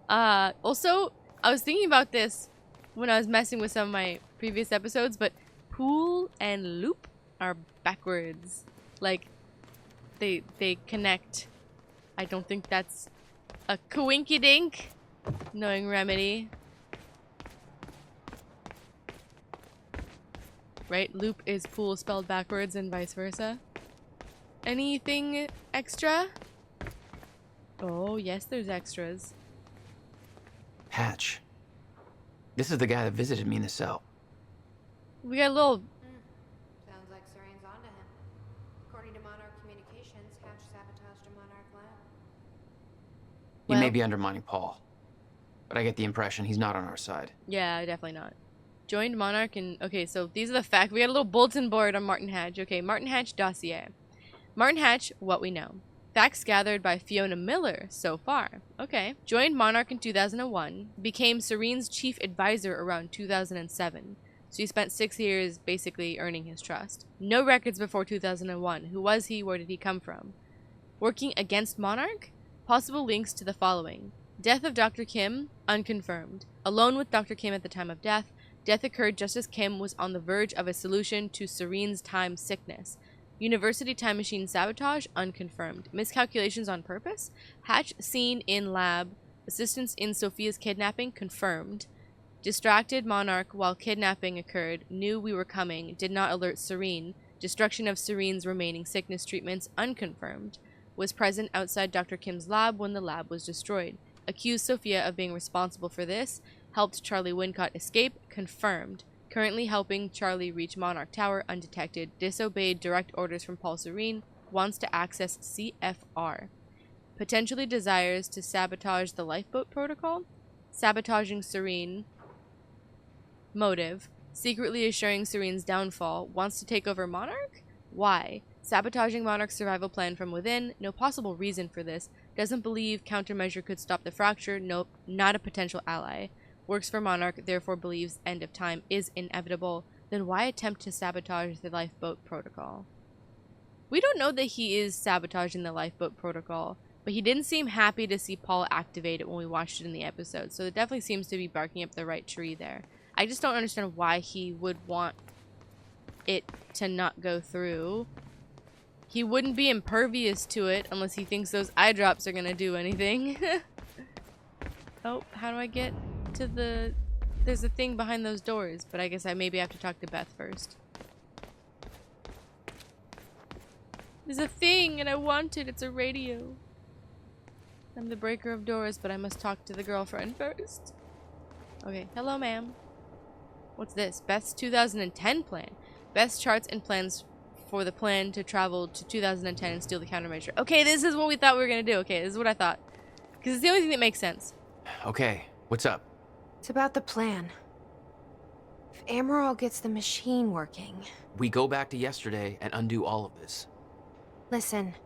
Also, I was thinking about this when I was messing with some of my previous episodes, but pool and loop are backwards. Like, they connect. I don't think that's a coinky-dink, knowing Remedy. Right? Loop is pool spelled backwards and vice versa. Anything extra? Oh, yes, there's extras. Hatch. This is the guy that visited me in the cell. We got a little... Sounds like Serene's onto him. According to Monarch Communications, Hatch sabotaged a Monarch lab. He may be undermining Paul, but I get the impression he's not on our side. Yeah, definitely not. Joined Monarch and... Okay, so these are the facts. We got a little bulletin board on Martin Hatch. Okay, Martin Hatch dossier. Martin Hatch, what we know. Facts gathered by Fiona Miller so far. Okay. Joined Monarch in 2001. Became Serene's chief advisor around 2007. So he spent 6 years basically earning his trust. No records before 2001. Who was he? Where did he come from? Working against Monarch? Possible links to the following. Death of Dr. Kim? Unconfirmed. Alone with Dr. Kim at the time of death. Death occurred just as Kim was on the verge of a solution to Serene's time sickness. University time machine sabotage? Unconfirmed. Miscalculations on purpose? Hatch seen in lab. Assistance in Sophia's kidnapping? Confirmed. Distracted Monarch while kidnapping occurred. Knew we were coming. Did not alert Serene. Destruction of Serene's remaining sickness treatments? Unconfirmed. Was present outside Dr. Kim's lab when the lab was destroyed. Accused Sophia of being responsible for this. Helped Charlie Wincott escape? Confirmed. Currently helping Charlie reach Monarch Tower undetected. Disobeyed direct orders from Paul Serene. Wants to access CFR. Potentially desires to sabotage the lifeboat protocol. Sabotaging Serene. Motive. Secretly assuring Serene's downfall. Wants to take over Monarch? Why? Sabotaging Monarch's survival plan from within. No possible reason for this. Doesn't believe countermeasure could stop the fracture. Nope. Not a potential ally. Works for Monarch, therefore believes end of time is inevitable. Then why attempt to sabotage the lifeboat protocol? We don't know that he is sabotaging the lifeboat protocol, but he didn't seem happy to see Paul activate it when we watched it in the episode, so it definitely seems to be barking up the right tree there. I just don't understand why he would want it to not go through. He wouldn't be impervious to it unless he thinks those eye drops are gonna do anything. Oh, how do I get to the... There's a thing behind those doors, but I guess I maybe have to talk to Beth first. There's a thing and I want it. It's a radio. I'm the breaker of doors, but I must talk to the girlfriend first. Okay, hello ma'am. What's this? Beth's 2010 plan. Beth's charts and plans for the plan to travel to 2010 and steal the countermeasure. Okay, this is what we thought we were gonna do. Okay, this is what I thought. Because it's the only thing that makes sense. Okay, what's up? It's about the plan. If Emerald gets the machine working... We go back to yesterday and undo all of this. Listen.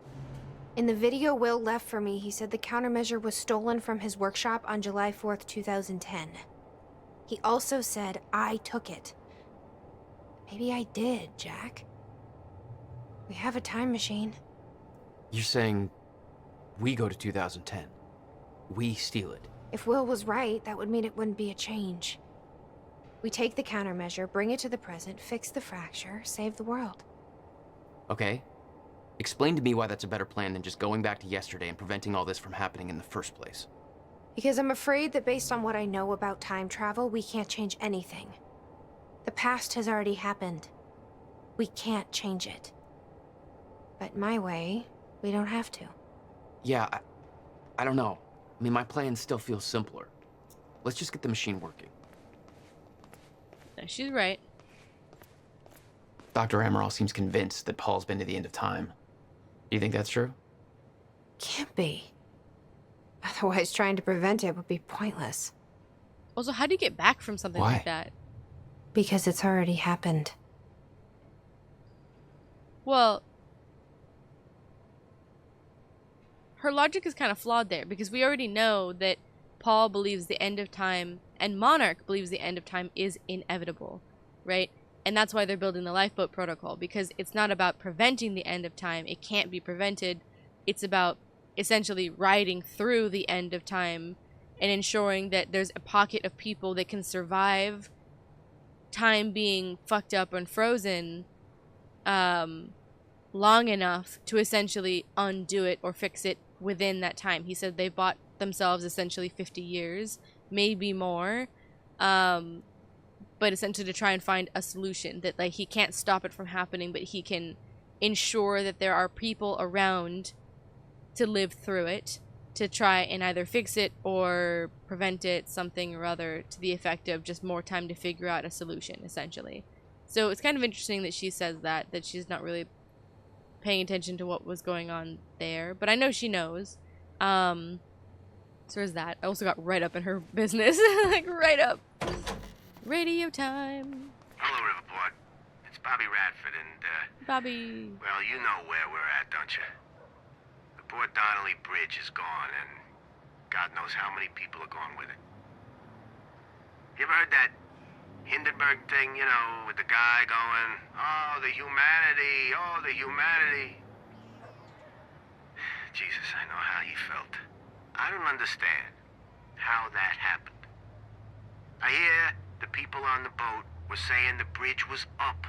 In the video Will left for me, he said the countermeasure was stolen from his workshop on July 4th, 2010. He also said I took it. Maybe I did, Jack. We have a time machine. You're saying we go to 2010. We steal it. If Will was right, that would mean it wouldn't be a change. We take the countermeasure, bring it to the present, fix the fracture, save the world. Okay. Explain to me why that's a better plan than just going back to yesterday and preventing all this from happening in the first place. Because I'm afraid that based on what I know about time travel, we can't change anything. The past has already happened. We can't change it. But my way, we don't have to. Yeah, I don't know. I mean, my plan still feels simpler. Let's just get the machine working. No, she's right. Dr. Amaral seems convinced that Paul's been to the end of time. You think that's true? Can't be. Otherwise, trying to prevent it would be pointless. Also, how do you get back from something like that? Because it's already happened. Well, her logic is kind of flawed there, because we already know that Paul believes the end of time and Monarch believes the end of time is inevitable, right? And that's why they're building the lifeboat protocol, because it's not about preventing the end of time. It can't be prevented. It's about essentially riding through the end of time and ensuring that there's a pocket of people that can survive time being fucked up and frozen long enough to essentially undo it or fix it within that time. He said they bought themselves essentially 50 years, maybe more, but essentially to try and find a solution that, like, he can't stop it from happening, but he can ensure that there are people around to live through it, to try and either fix it or prevent it, something or other, to the effect of just more time to figure out a solution, essentially. So it's kind of interesting that she says that she's not really paying attention to what was going on there, but I know she knows. So there's that. I also got right up in her business. Like, right up. Radio time. Hello, Riverport. It's Bobby Radford and, Bobby. Well, you know where we're at, don't you? The Port Donnelly Bridge is gone, and God knows how many people are gone with it. You ever heard that Hindenburg thing, you know, with the guy going, oh, the humanity, oh, the humanity. Jesus, I know how he felt. I don't understand how that happened. I hear the people on the boat were saying the bridge was up.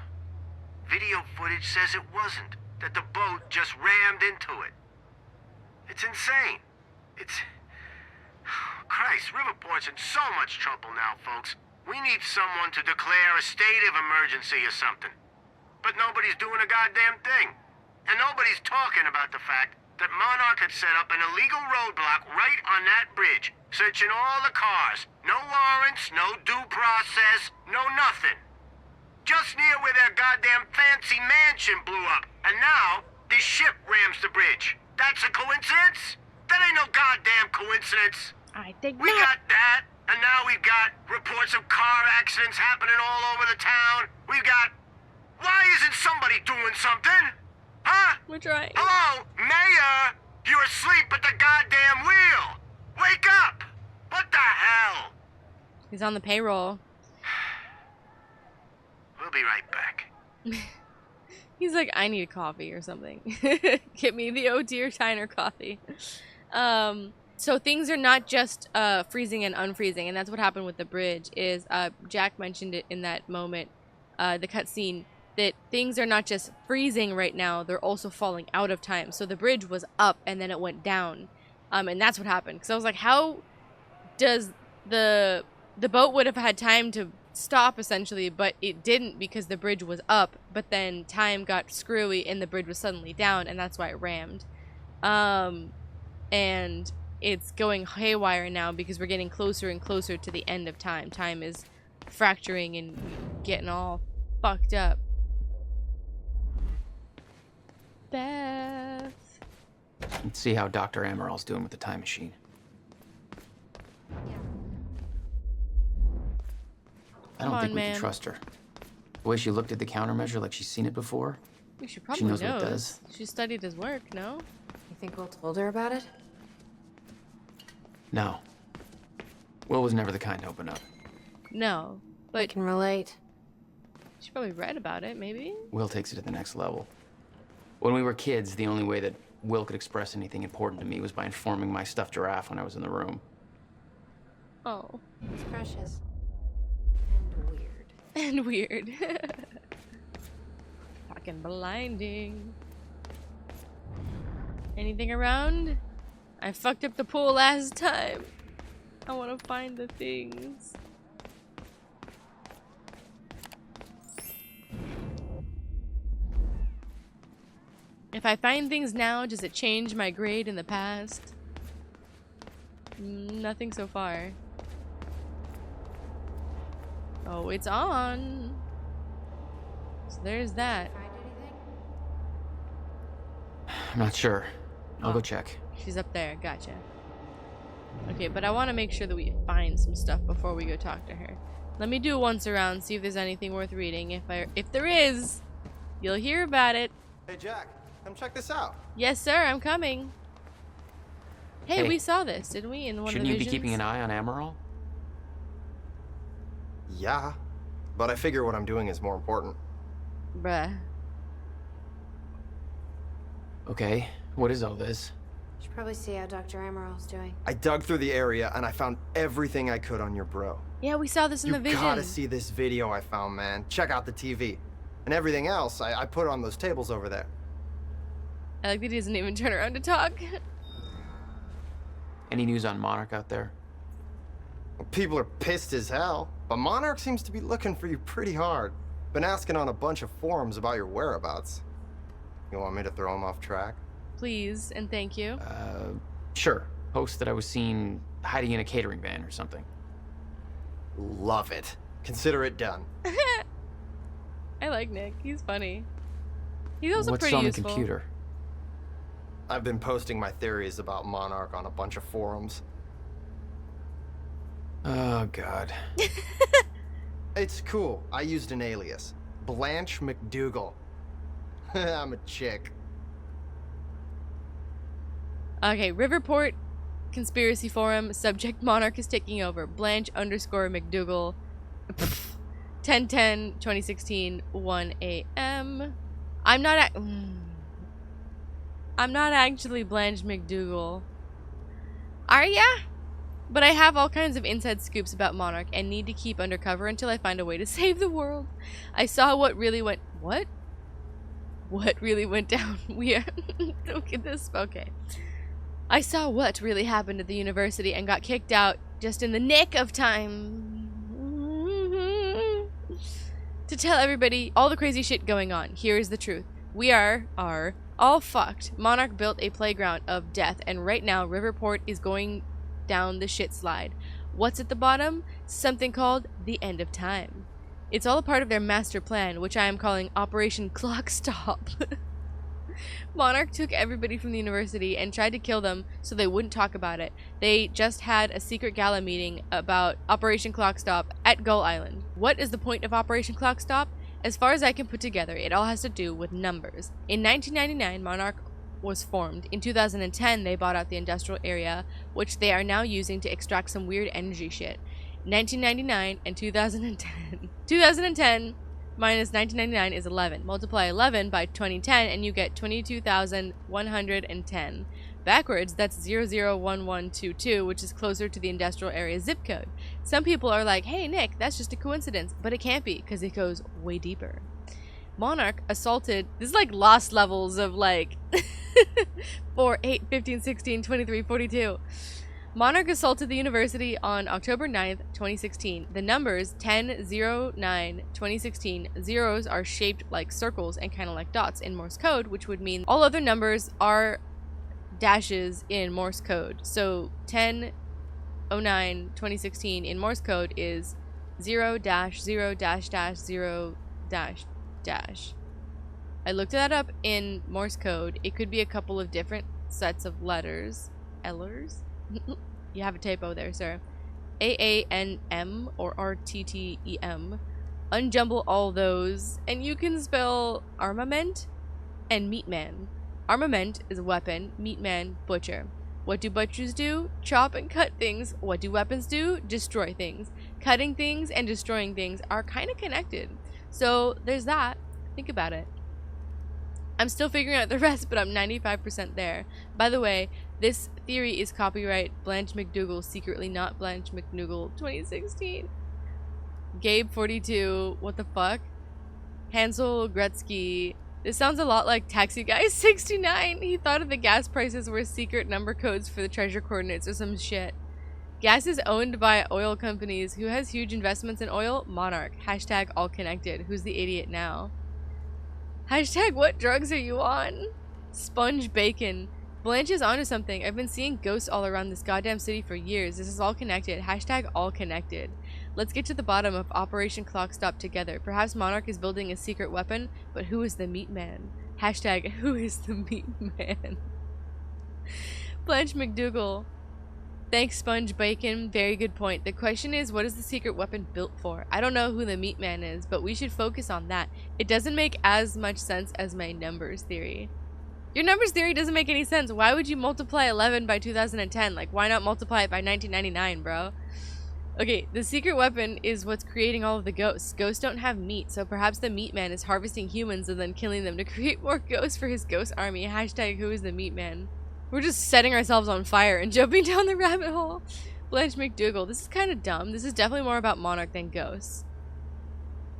Video footage says it wasn't, that the boat just rammed into it. It's insane. It's... Christ, Riverport's in so much trouble now, folks. We need someone to declare a state of emergency or something. But nobody's doing a goddamn thing. And nobody's talking about the fact that Monarch had set up an illegal roadblock right on that bridge, searching all the cars. No warrants, no due process, no nothing. Just near where their goddamn fancy mansion blew up. And now, this ship rams the bridge. That's a coincidence? That ain't no goddamn coincidence. I think we got that, and now we've got reports of car accidents happening all over the town. We've got... Why isn't somebody doing something? Huh? We're trying. Hello, Mayor! You're asleep at the goddamn wheel! Wake up! What the hell? He's on the payroll. We'll be right back. He's like, I need coffee or something. Get me the Oh Dear Tyner coffee. So things are not just freezing and unfreezing, and that's what happened with the bridge. Is Jack mentioned it in that moment, the cutscene, that things are not just freezing right now, they're also falling out of time. So the bridge was up and then it went down, and that's what happened. Because I was like, how does the boat would have had time to stop essentially, but it didn't because the bridge was up, but then time got screwy and the bridge was suddenly down, and that's why it rammed. And it's going haywire now because we're getting closer and closer to the end of time. Time is fracturing and getting all fucked up. Beth. Let's see how Dr. Amaril's doing with the time machine. I don't think we can trust her. The way she looked at the countermeasure like she's seen it before. She probably she knows what it does. She studied his work, no? You think Will told her about it? No. Will was never the kind to open up. No, but I can relate. She probably read about it, maybe? Will takes it to the next level. When we were kids, the only way that Will could express anything important to me was by informing my stuffed giraffe when I was in the room. Oh. It's precious. And weird. Fucking blinding. Anything around? I fucked up the pool last time. I want to find the things. If I find things now, does it change my grade in the past? Nothing so far. Oh, it's on. So there's that. I'm not sure. I'll go check. She's up there. Gotcha. Okay, but I want to make sure that we find some stuff before we go talk to her. Let me do a once around, see if there's anything worth reading. If there is, you'll hear about it. Hey, Jack, come check this out. Yes, sir. I'm coming. Hey, we saw this, didn't we? In one of the Shouldn't you be visions? keeping an eye on Amaral? Yeah, but I figure what I'm doing is more important. Bruh. Okay, what is all this? Should probably see how Dr. Amaral's doing. I dug through the area and I found everything I could on your bro. Yeah, we saw this in the vision. You gotta see this video I found, man. Check out the TV. And everything else, I put on those tables over there. I like that he doesn't even turn around to talk. Any news on Monarch out there? Well, people are pissed as hell, but Monarch seems to be looking for you pretty hard. Been asking on a bunch of forums about your whereabouts. You want me to throw him off track? Please, and thank you. Sure. Post that I was seen hiding in a catering van or something. Love it. Consider it done. I like Nick. He's funny. He's also What's pretty on useful. the computer? I've been posting my theories about Monarch on a bunch of forums. Oh, God. It's cool. I used an alias. Blanche McDougal. I'm a chick. Okay, Riverport Conspiracy Forum. Subject Monarch is taking over. Blanche_McDougal. 10/10/2016, 1 a.m. I'm not actually Blanche McDougal. Are ya? But I have all kinds of inside scoops about Monarch and need to keep undercover until I find a way to save the world. I saw what really went... What? What really went down? Look at this. Okay. I saw what really happened at the university and got kicked out just in the nick of time to tell everybody all the crazy shit going on. Here is the truth. We are all fucked. Monarch built a playground of death, and right now Riverport is going down the shit slide. What's at the bottom? Something called the end of time. It's all a part of their master plan, which I am calling Operation Clock Stop. Monarch took everybody from the university and tried to kill them so they wouldn't talk about it. They just had a secret gala meeting about Operation Clock Stop at Gull Island. What is the point of Operation Clock Stop? As far as I can put together, it all has to do with numbers. In 1999, Monarch was formed. In 2010, they bought out the industrial area, which they are now using to extract some weird energy shit. 1999 and 2010. 2010 minus 1999 is 11. Multiply 11 by 2010 and you get 22,110. Backwards, that's 001122, which is closer to the industrial area zip code. Some people are like, hey Nick, that's just a coincidence, but it can't be because it goes way deeper. Monarch assaulted, this is like lost levels of like 4, 8, 15, 16, 23, 42. Monarch assaulted the university on October 9th, 2016. The numbers 10, 0, 9, 2016, zeros are shaped like circles and kind of like dots in Morse code, which would mean all other numbers are dashes in Morse code. So 10, 09, 2016 in Morse code is 0 dash 0 dash dash 0 dash dash. I looked that up in Morse code. It could be a couple of different sets of letters. Ellers? You have a typo there, sir. AANM or RTTEM. Unjumble all those, and you can spell armament and meatman. Armament is a weapon, meatman, butcher. What do butchers do? Chop and cut things. What do weapons do? Destroy things. Cutting things and destroying things are kind of connected. So there's that. Think about it. I'm still figuring out the rest, but I'm 95% there. By the way, this theory is copyright Blanche McDougal, secretly not Blanche McDougal, 2016. Gabe42, what the fuck? Hansel Gretzky. This sounds a lot like Taxi Guy 69. He thought of the gas prices were secret number codes for the treasure coordinates or some shit. Gas is owned by oil companies. Who has huge investments in oil? Monarch. Hashtag all connected. Who's the idiot now? Hashtag what drugs are you on? Sponge bacon. Blanche is onto something. I've been seeing ghosts all around this goddamn city for years. This is all connected. Hashtag all connected. Let's get to the bottom of Operation Clock Stop together. Perhaps Monarch is building a secret weapon, but who is the meat man? Hashtag, who is the meat man? Blanche McDougal. Thanks, Sponge Bacon. Very good point. The question is, what is the secret weapon built for? I don't know who the meat man is, but we should focus on that. It doesn't make as much sense as my numbers theory. Your numbers theory doesn't make any sense. Why would you multiply 11 by 2010? Like, why not multiply it by 1999, bro? Okay, the secret weapon is what's creating all of the ghosts. Ghosts don't have meat, so perhaps the meat man is harvesting humans and then killing them to create more ghosts for his ghost army. Hashtag, who is the meat man? We're just setting ourselves on fire and jumping down the rabbit hole. Blanche McDougal. This is kind of dumb. This is definitely more about Monarch than ghosts.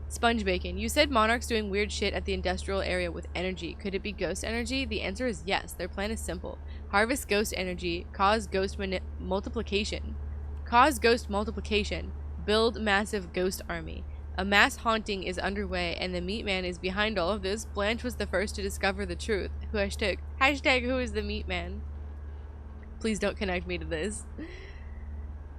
Sponge Bacon. You said Monarch's doing weird shit at the industrial area with energy. Could it be ghost energy? The answer is yes. Their plan is simple. Harvest ghost energy. Cause ghost multiplication. Cause ghost multiplication. Build massive ghost army. A mass haunting is underway, and the meat man is behind all of this. Blanche was the first to discover the truth. Hashtag who is the meat man? Please don't connect me to this.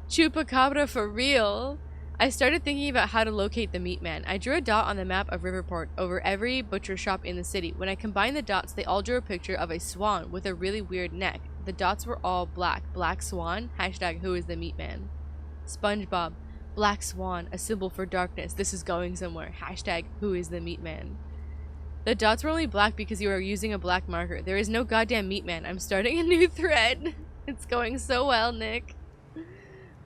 Chupacabra for real. I started thinking about how to locate the meat man. I drew a dot on the map of Riverport over every butcher shop in the city. When I combined the dots, they all drew a picture of a swan with a really weird neck. The dots were all black. Black swan? Hashtag who is the meat man? SpongeBob. Black swan, a symbol for darkness. This is going somewhere. Hashtag who is the meat man? The dots were only black because you are using a black marker. There is no goddamn meat man. I'm starting a new thread. It's going so well, Nick.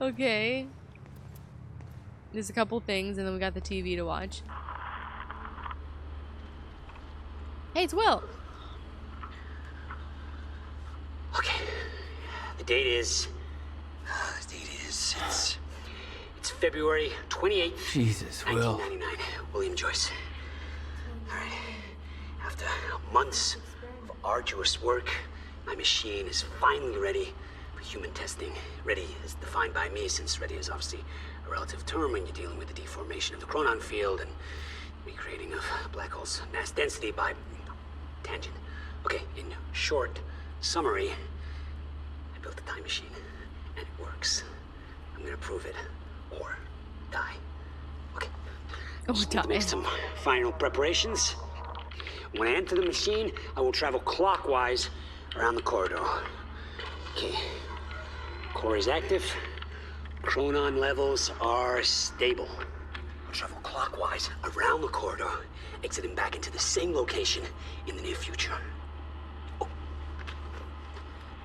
Okay. There's a couple things, and then we got the TV to watch. Hey, it's Will. Okay. The date is... It's February 28th, Jesus, Will. 1999. William Joyce. Alright. After months of arduous work, my machine is finally ready for human testing. Ready is defined by me, since ready is obviously a relative term when you're dealing with the deformation of the chronon field and recreating of black holes' mass density by tangent. Okay, in short summary, I built a time machine, and it works. I'm gonna prove it. Or die. Okay. Just need to make some final preparations. When I enter the machine, I will travel clockwise around the corridor. Okay. Core is active. Chronon levels are stable. I'll travel clockwise around the corridor, exiting back into the same location in the near future. Oh.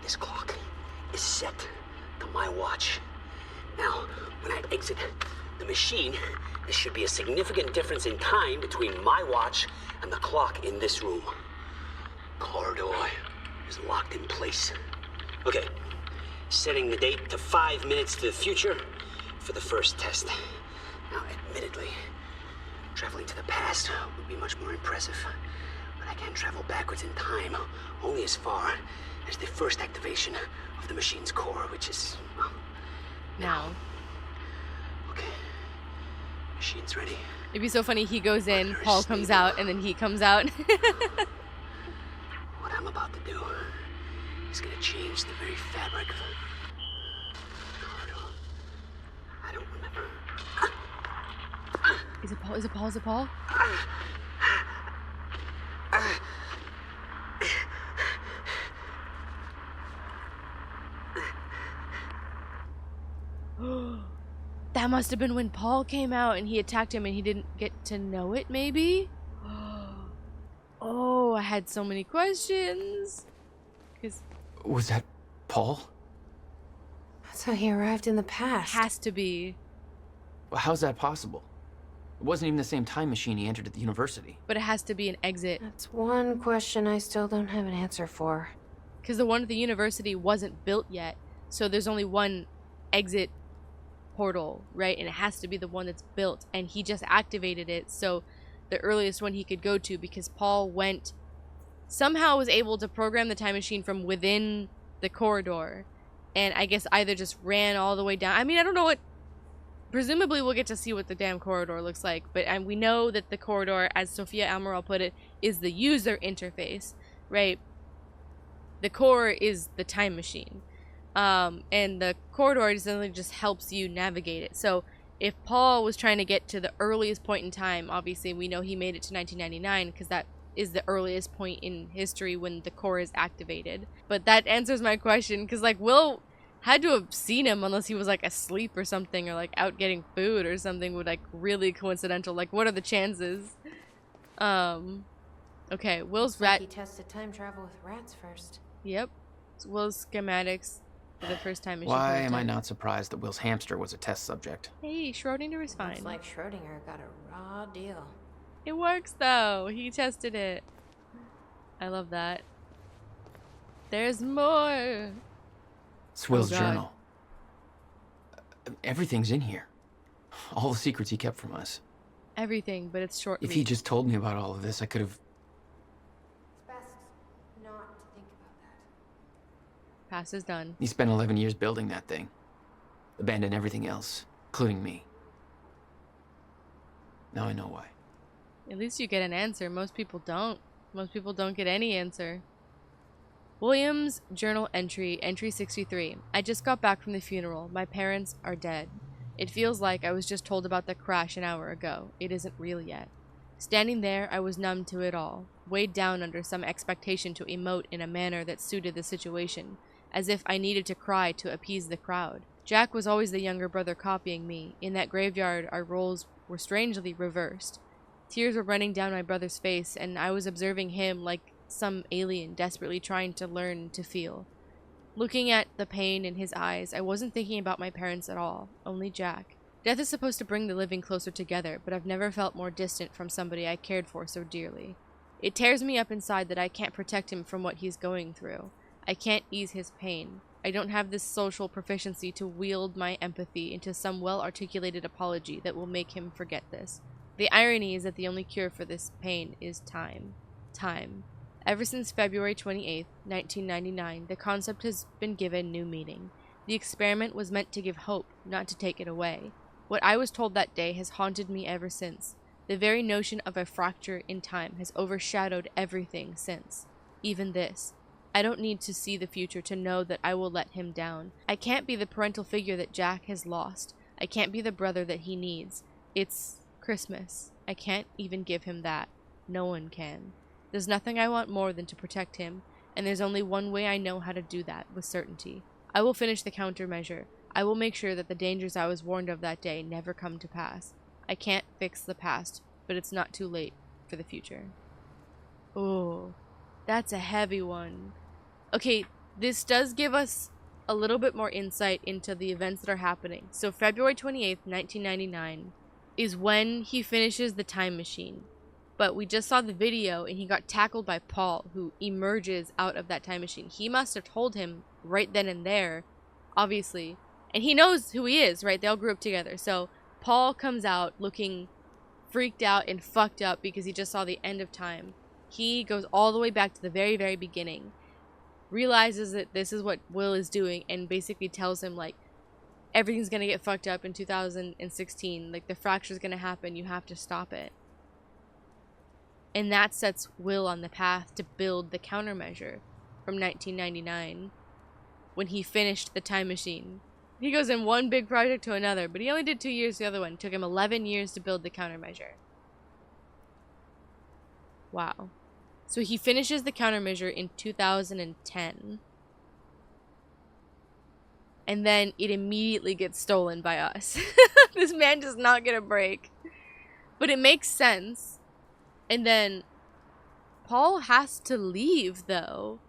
This clock is set to my watch. Now, when I exit the machine, there should be a significant difference in time between my watch and the clock in this room. Corridor is locked in place. Okay, setting the date to 5 minutes to the future for the first test. Now, admittedly, traveling to the past would be much more impressive, but I can travel backwards in time only as far as the first activation of the machine's core, which is, well, now. Okay. Machine's ready. It'd be so funny. He goes in, Paul comes out, and then he comes out. What I'm about to do is gonna change the very fabric of the corridor. I don't remember. Is it Paul? Is it Paul? Is it Paul? That must have been when Paul came out and he attacked him and he didn't get to know it, maybe? Oh, I had so many questions. Was that Paul? That's how he arrived in the past. Has to be. Well, how's that possible? It wasn't even the same time machine he entered at the university. But it has to be an exit. That's one question I still don't have an answer for. Because the one at the university wasn't built yet, so there's only one exit portal, right? And it has to be the one that's built, and he just activated it, so the earliest one he could go to, because Paul somehow was able to program the time machine from within the corridor, and I guess either just ran all the way down. I mean, I don't know what, presumably we'll get to see what the damn corridor looks like, but we know that the corridor, as Sophia Amaral put it, is the user interface, right? The core is the time machine. And the corridor essentially just helps you navigate it. So if Paul was trying to get to the earliest point in time, obviously we know he made it to 1999 because that is the earliest point in history when the core is activated. But that answers my question, because like Will had to have seen him unless he was like asleep or something, or like out getting food or something, would like really coincidental. Like, what are the chances? Okay, Will's Looks like rat. he tested time travel with rats first. Yep. It's Will's schematics for the first time. Why am I not surprised that Will's hamster was a test subject? Hey, Schrodinger is fine. Looks like Schrodinger got a raw deal. It works though. He tested it. I love that. There's more. It's Will's Oh, God. journal. Everything's in here. All the secrets he kept from us. Everything, but it's short. If he just told me about all of this, I could have... It's best not to think about that. Pass is done. He spent 11 years building that thing. Abandoned everything else, including me. Now I know why. At least you get an answer. Most people don't. Most people don't get any answer. William's journal entry 63. I just got back from the funeral. My parents are dead. It feels like I was just told about the crash an hour ago. It isn't real yet. Standing there, I was numb to it all, weighed down under some expectation to emote in a manner that suited the situation, as if I needed to cry to appease the crowd. Jack was always the younger brother copying me. In that graveyard, our roles were strangely reversed. Tears were running down my brother's face, and I was observing him like some alien desperately trying to learn to feel. Looking at the pain in his eyes, I wasn't thinking about my parents at all, only Jack. Death is supposed to bring the living closer together, but I've never felt more distant from somebody I cared for so dearly. It tears me up inside that I can't protect him from what he's going through. I can't ease his pain. I don't have this social proficiency to wield my empathy into some well-articulated apology that will make him forget this. The irony is that the only cure for this pain is time. Time. Ever since February 28th, 1999, the concept has been given new meaning. The experiment was meant to give hope, not to take it away. What I was told that day has haunted me ever since. The very notion of a fracture in time has overshadowed everything since. Even this. I don't need to see the future to know that I will let him down. I can't be the parental figure that Jack has lost. I can't be the brother that he needs. It's Christmas. I can't even give him that. No one can. There's nothing I want more than to protect him, and there's only one way I know how to do that with certainty. I will finish the countermeasure. I will make sure that the dangers I was warned of that day never come to pass. I can't fix the past, but it's not too late for the future. Oh, that's a heavy one. Okay, this does give us a little bit more insight into the events that are happening. So February 28th, 1999 is when he finishes the time machine. But we just saw the video and he got tackled by Paul, who emerges out of that time machine. He must have told him right then and there, obviously. And he knows who he is, right? They all grew up together. So Paul comes out looking freaked out and fucked up because he just saw the end of time. He goes all the way back to the very, very beginning. Realizes that this is what Will is doing and basically tells him, like, everything's gonna get fucked up in 2016. Like, the fracture's gonna happen. You have to stop it. And that sets Will on the path to build the countermeasure from 1999 when he finished the time machine. He goes in one big project to another, but he only did 2 years the other one. It took him 11 years to build the countermeasure. Wow. So he finishes the countermeasure in 2010. And then it immediately gets stolen by us. This man does not get a break. But it makes sense. And then Paul has to leave, though.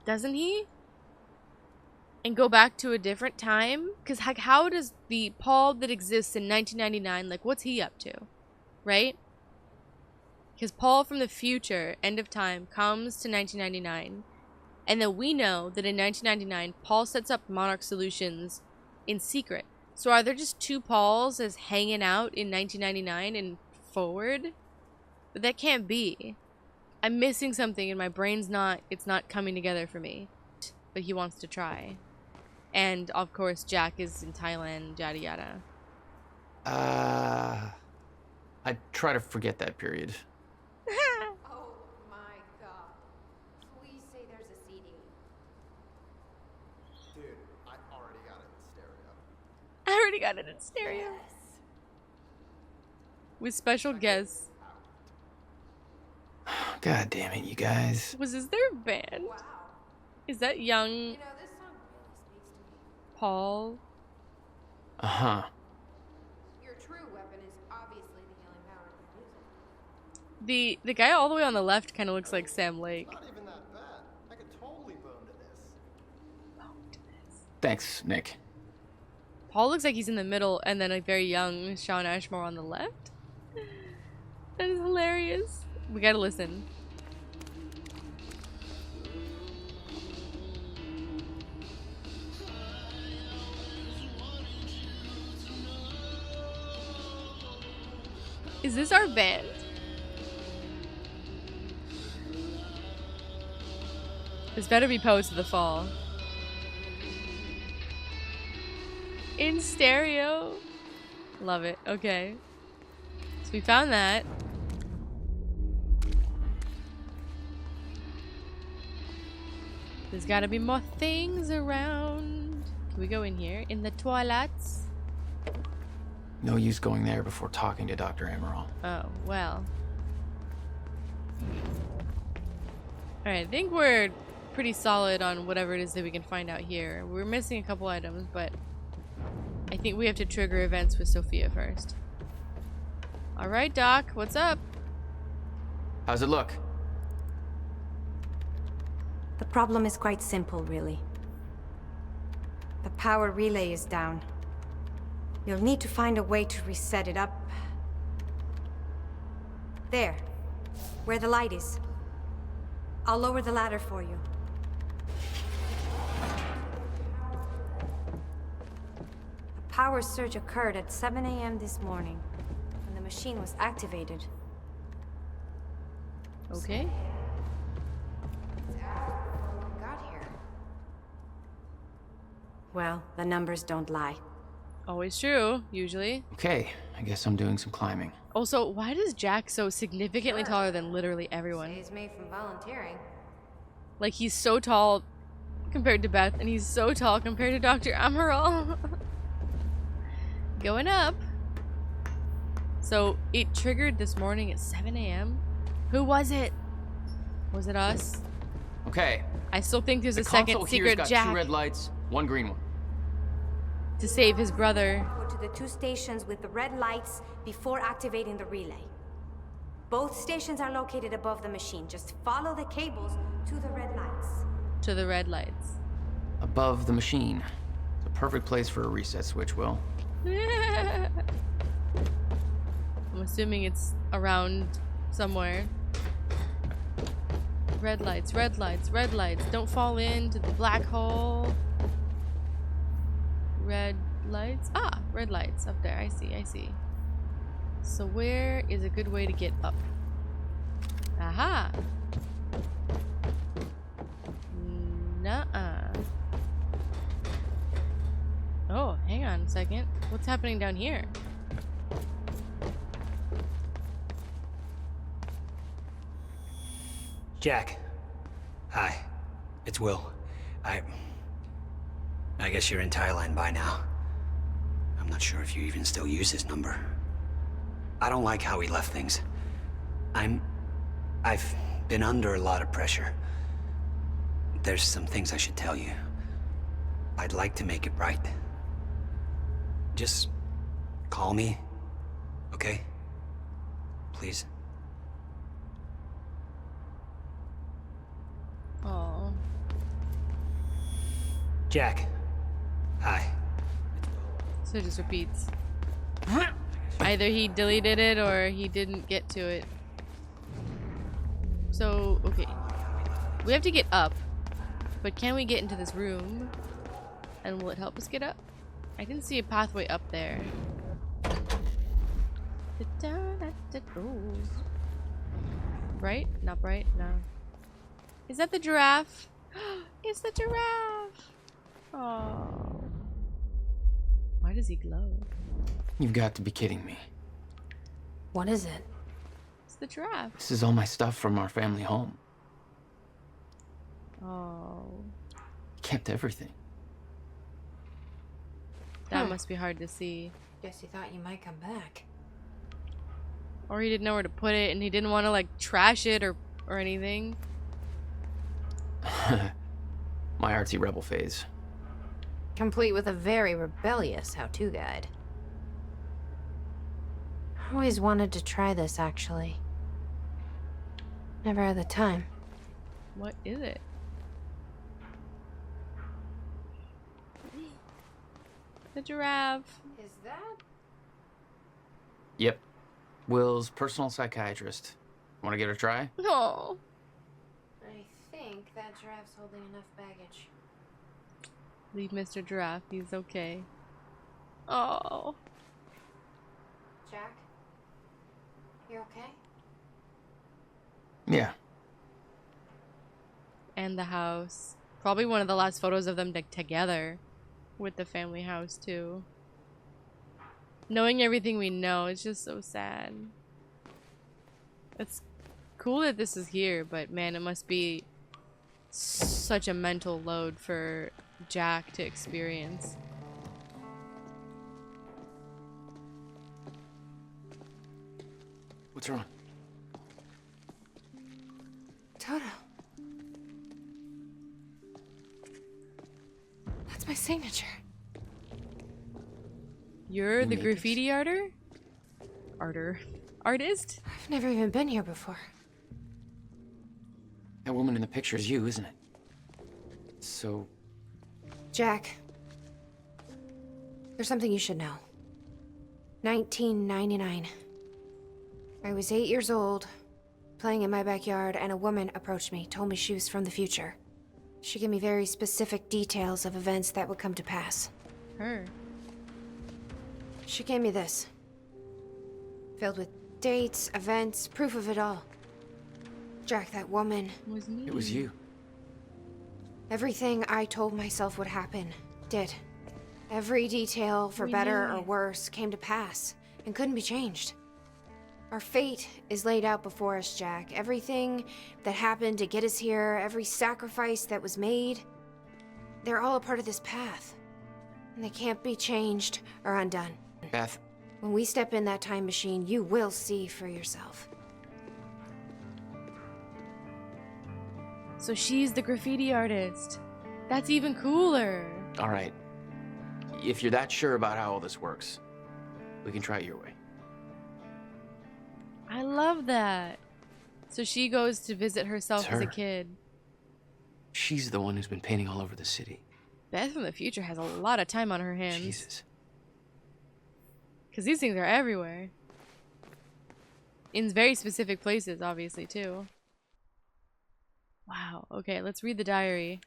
Doesn't he? And go back to a different time? Because how does the Paul that exists in 1999, like, what's he up to? Right? Because Paul from the future, end of time, comes to 1999. And then we know that in 1999, Paul sets up Monarch Solutions in secret. So are there just two Pauls as hanging out in 1999 and forward? But that can't be. I'm missing something and my brain's it's not coming together for me. But he wants to try. And of course Jack is in Thailand, yada yada. I try to forget that period. Oh my god. Please say there's a CD. Dude, I already got it in stereo. I already got it in stereo. Yes. With special guests. God damn it, you guys. Was this their band? Is that young Paul? Uh-huh. Your true weapon is obviously the healing power of the music. The guy all the way on the left kind of looks like Sam Lake. Not even that bad. I could totally bone to this. Thanks, Nick. Paul looks like he's in the middle, and then a very young Shawn Ashmore on the left. That is hilarious. We gotta listen. Is this our band? This better be Pose to the Fall. In stereo. Love it. Okay. So we found that. There's gotta be more things around. Can we go in here? In the toilets? No use going there before talking to Dr. Amaral. Oh, well. Alright, I think we're pretty solid on whatever it is that we can find out here. We're missing a couple items, but I think we have to trigger events with Sophia first. Alright, Doc, what's up? How's it look? The problem is quite simple, really. The power relay is down. You'll need to find a way to reset it up. There, where the light is. I'll lower the ladder for you. A power surge occurred at 7 a.m. this morning, when the machine was activated. Okay. Got here. Well, the numbers don't lie. Always true, usually. Okay, I guess I'm doing some climbing. Also, why does Jack so significantly taller than literally everyone? He's made from volunteering. Like, he's so tall compared to Beth, and he's so tall compared to Dr. Amaral. Going up. So, it triggered this morning at 7 a.m.? Who was it? Was it us? Okay. I still think there's the a second console secret here's got Jack 2 red lights, 1 green one. to save his brother. Go to the 2 stations with the red lights before activating the relay. Both stations are located above the machine. Just follow the cables to the red lights. To the red lights. Above the machine. It's a perfect place for a reset switch, Will. I'm assuming it's around somewhere. Red lights, red lights, red lights. Don't fall into the black hole. Red lights. Ah, red lights up there. I see, I see. So where is a good way to get up? Aha. Nuh-uh. Oh, hang on a second. What's happening down here? Jack. Hi. It's Will. I guess you're in Thailand by now. I'm not sure if you even still use his number. I don't like how he left things. I've been under a lot of pressure. There's some things I should tell you. I'd like to make it right. Just call me, okay? Please. Oh. Jack. Hi. So it just repeats. Either he deleted it or he didn't get to it. So, okay. We have to get up. But can we get into this room? And will it help us get up? I didn't see a pathway up there. Right? Not right? No. Is that the giraffe? It's the giraffe! Oh. Why does he glow? You've got to be kidding me. What is it? It's the giraffe. This is all my stuff from our family home. Oh. He kept everything. That must be hard to see. Guess he thought you might come back. Or he didn't know where to put it and he didn't want to like trash it or or anything. My artsy rebel phase. Complete with a very rebellious how-to guide. Always wanted to try this, actually. Never had the time. What is it? The giraffe. Is that? Yep. Will's personal psychiatrist. Want to give it a try? No. I think that giraffe's holding enough baggage. Leave Mr. Giraffe. He's okay. Oh. Jack? You okay? Yeah. And the house. Probably one of the last photos of them together. With the family house, too. Knowing everything we know, it's just so sad. It's cool that this is here, but man, it must be such a mental load for Jack to experience. What's wrong? Toto. That's my signature. You're the graffiti artist? I've never even been here before. That woman in the picture is you, isn't it? So... Jack. There's something you should know. 1999. I was 8 years old, playing in my backyard, and a woman approached me, told me she was from the future. She gave me very specific details of events that would come to pass. Her. She gave me this. Filled with dates, events, proof of it all. Jack, that woman... Was me. It was you. Everything I told myself would happen, did. Every detail, for better or worse, came to pass, and couldn't be changed. Our fate is laid out before us, Jack. Everything that happened to get us here, every sacrifice that was made, they're all a part of this path. And they can't be changed or undone. Beth. When we step in that time machine, you will see for yourself. So she's the graffiti artist. That's even cooler. Alright. If you're that sure about how all this works, we can try it your way. I love that. So she goes to visit herself as a kid. She's the one who's been painting all over the city. Beth from the future has a lot of time on her hands. Jesus. Because these things are everywhere. In very specific places, obviously, too. Wow. Okay, let's read the diary.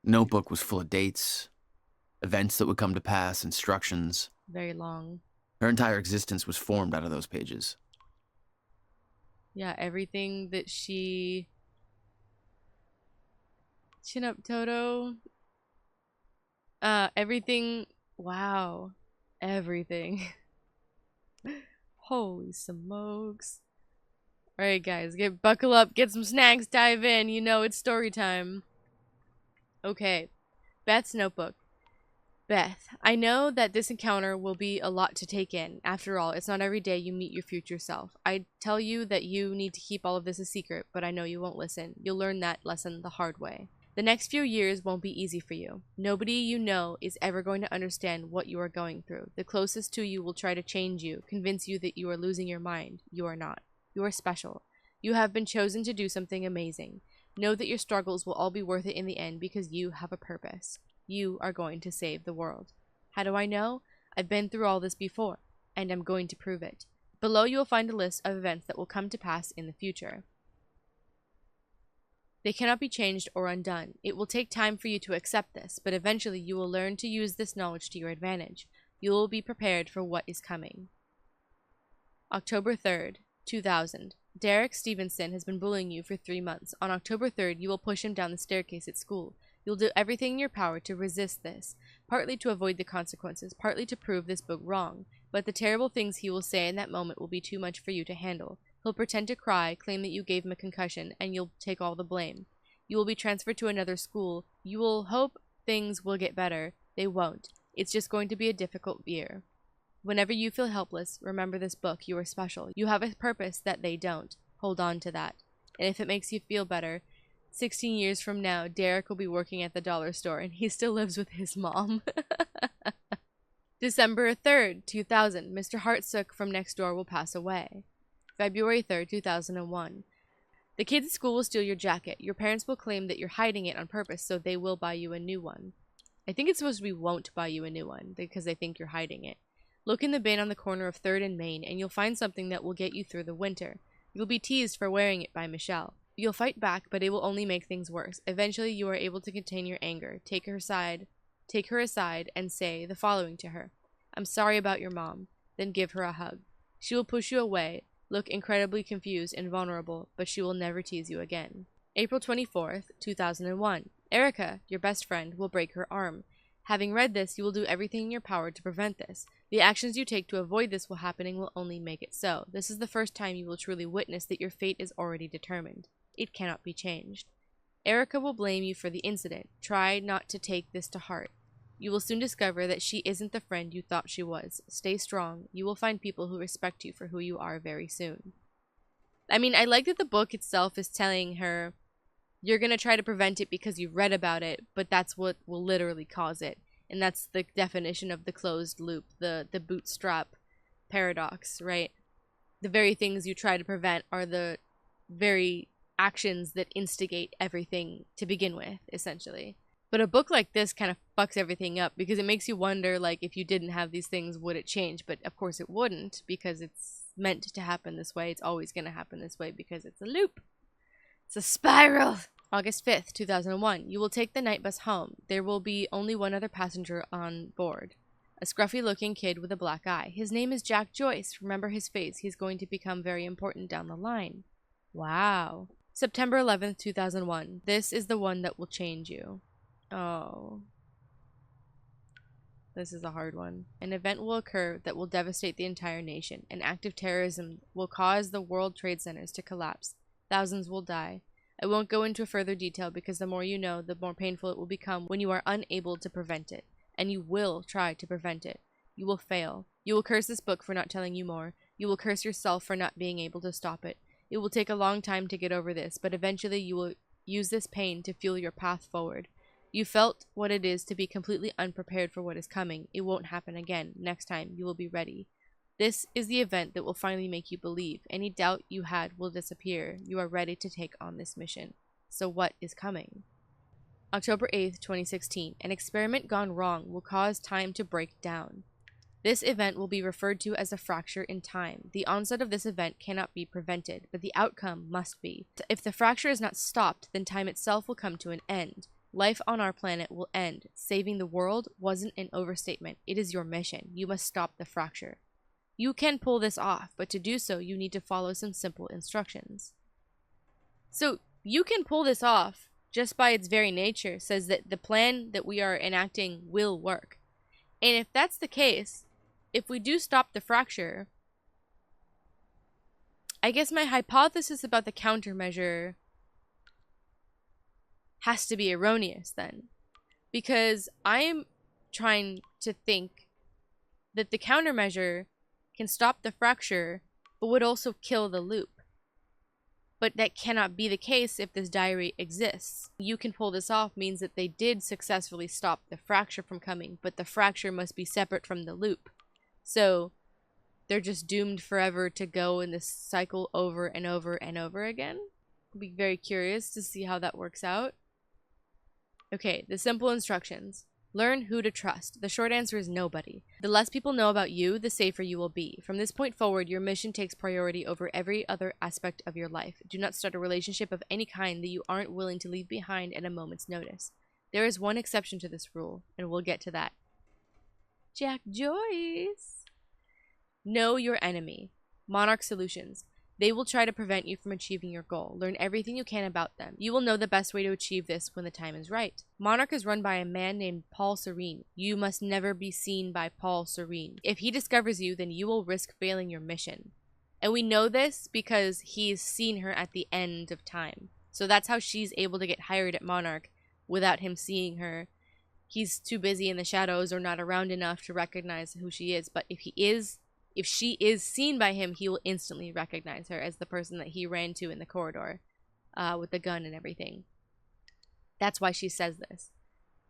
Notebook was full of dates, events that would come to pass, instructions. Very long. Her entire existence was formed out of those pages. Yeah, everything that she... Chin up, Toto. Everything... Wow. Everything. Holy smokes. Alright, guys. Buckle up, get some snacks, dive in. You know it's story time. Okay. Beth's notebook. Beth, I know that this encounter will be a lot to take in. After all, it's not every day you meet your future self. I tell you that you need to keep all of this a secret, but I know you won't listen. You'll learn that lesson the hard way. The next few years won't be easy for you. Nobody you know is ever going to understand what you are going through. The closest to you will try to change you, convince you that you are losing your mind. You are not. You are special. You have been chosen to do something amazing. Know that your struggles will all be worth it in the end because you have a purpose. You are going to save the world. How do I know? I've been through all this before, and I'm going to prove it. Below you will find a list of events that will come to pass in the future. They cannot be changed or undone. It will take time for you to accept this, but eventually you will learn to use this knowledge to your advantage. You will be prepared for what is coming. October 3rd, 2000. Derek Stevenson has been bullying you for 3 months. On October 3rd, you will push him down the staircase at school. You'll do everything in your power to resist this, partly to avoid the consequences, partly to prove this book wrong. But the terrible things he will say in that moment will be too much for you to handle. He'll pretend to cry, claim that you gave him a concussion, and you'll take all the blame. You will be transferred to another school. You will hope things will get better. They won't. It's just going to be a difficult year. Whenever you feel helpless, remember this book. You are special. You have a purpose that they don't. Hold on to that. And if it makes you feel better, 16 years from now, Derek will be working at the dollar store and he still lives with his mom. December 3rd, 2000, Mr. Hartsook from next door will pass away. February 3rd, 2001. The kids at school will steal your jacket. Your parents will claim that you're hiding it on purpose, so they will buy you a new one. I think it's supposed to be won't buy you a new one, because they think you're hiding it. Look in the bin on the corner of 3rd and Main, and you'll find something that will get you through the winter. You'll be teased for wearing it by Michelle. You'll fight back, but it will only make things worse. Eventually, you are able to contain your anger. Take her aside, and say the following to her. I'm sorry about your mom. Then give her a hug. She will push you away, look incredibly confused and vulnerable, but she will never tease you again. April 24th, 2001. Erica, your best friend, will break her arm. Having read this, you will do everything in your power to prevent this. The actions you take to avoid this happening will only make it so. This is the first time you will truly witness that your fate is already determined. It cannot be changed. Erica will blame you for the incident. Try not to take this to heart. You will soon discover that she isn't the friend you thought she was. Stay strong. You will find people who respect you for who you are very soon. I mean, I like that the book itself is telling her, you're going to try to prevent it because you read about it, but that's what will literally cause it. And that's the definition of the closed loop, the bootstrap paradox, right? The very things you try to prevent are the very actions that instigate everything to begin with, essentially. But a book like this kind of fucks everything up because it makes you wonder, like, if you didn't have these things, would it change? But of course it wouldn't, because it's meant to happen this way. It's always going to happen this way because it's a loop. It's a spiral. August 5th, 2001. You will take the night bus home. There will be only one other passenger on board. A scruffy-looking kid with a black eye. His name is Jack Joyce. Remember his face. He's going to become very important down the line. Wow. September 11th, 2001. This is the one that will change you. Oh. This is a hard one. An event will occur that will devastate the entire nation. An act of terrorism will cause the World Trade Centers to collapse. Thousands will die. I won't go into further detail because the more you know, the more painful it will become when you are unable to prevent it. And you will try to prevent it. You will fail. You will curse this book for not telling you more. You will curse yourself for not being able to stop it. It will take a long time to get over this, but eventually you will use this pain to fuel your path forward. You felt what it is to be completely unprepared for what is coming. It won't happen again. Next time, you will be ready. This is the event that will finally make you believe. Any doubt you had will disappear. You are ready to take on this mission. So what is coming? October 8th, 2016. An experiment gone wrong will cause time to break down. This event will be referred to as a fracture in time. The onset of this event cannot be prevented, but the outcome must be. If the fracture is not stopped, then time itself will come to an end. Life on our planet will end. Saving the world wasn't an overstatement. It is your mission. You must stop the fracture. You can pull this off, but to do so, you need to follow some simple instructions. So, you can pull this off, just by its very nature, says that the plan that we are enacting will work. And if that's the case, if we do stop the fracture, I guess my hypothesis about the countermeasure has to be erroneous then, because I'm trying to think that the countermeasure can stop the fracture but would also kill the loop. But that cannot be the case if this diary exists. You can pull this off means that they did successfully stop the fracture from coming, but the fracture must be separate from the loop. So they're just doomed forever to go in this cycle over and over and over again. I'll be very curious to see how that works out. Okay, the simple instructions. Learn who to trust. The short answer is nobody. The less people know about you, the safer you will be. From this point forward, your mission takes priority over every other aspect of your life. Do not start a relationship of any kind that you aren't willing to leave behind at a moment's notice. There is one exception to this rule, and we'll get to that. Jack Joyce! Know your enemy. Monarch Solutions. They will try to prevent you from achieving your goal. Learn everything you can about them. You will know the best way to achieve this when the time is right. Monarch is run by a man named Paul Serene. You must never be seen by Paul Serene. If he discovers you, then you will risk failing your mission. And we know this because he's seen her at the end of time. So that's how she's able to get hired at Monarch without him seeing her. He's too busy in the shadows or not around enough to recognize who she is. But if she is seen by him, he will instantly recognize her as the person that he ran to in the corridor. with the gun and everything. That's why she says this.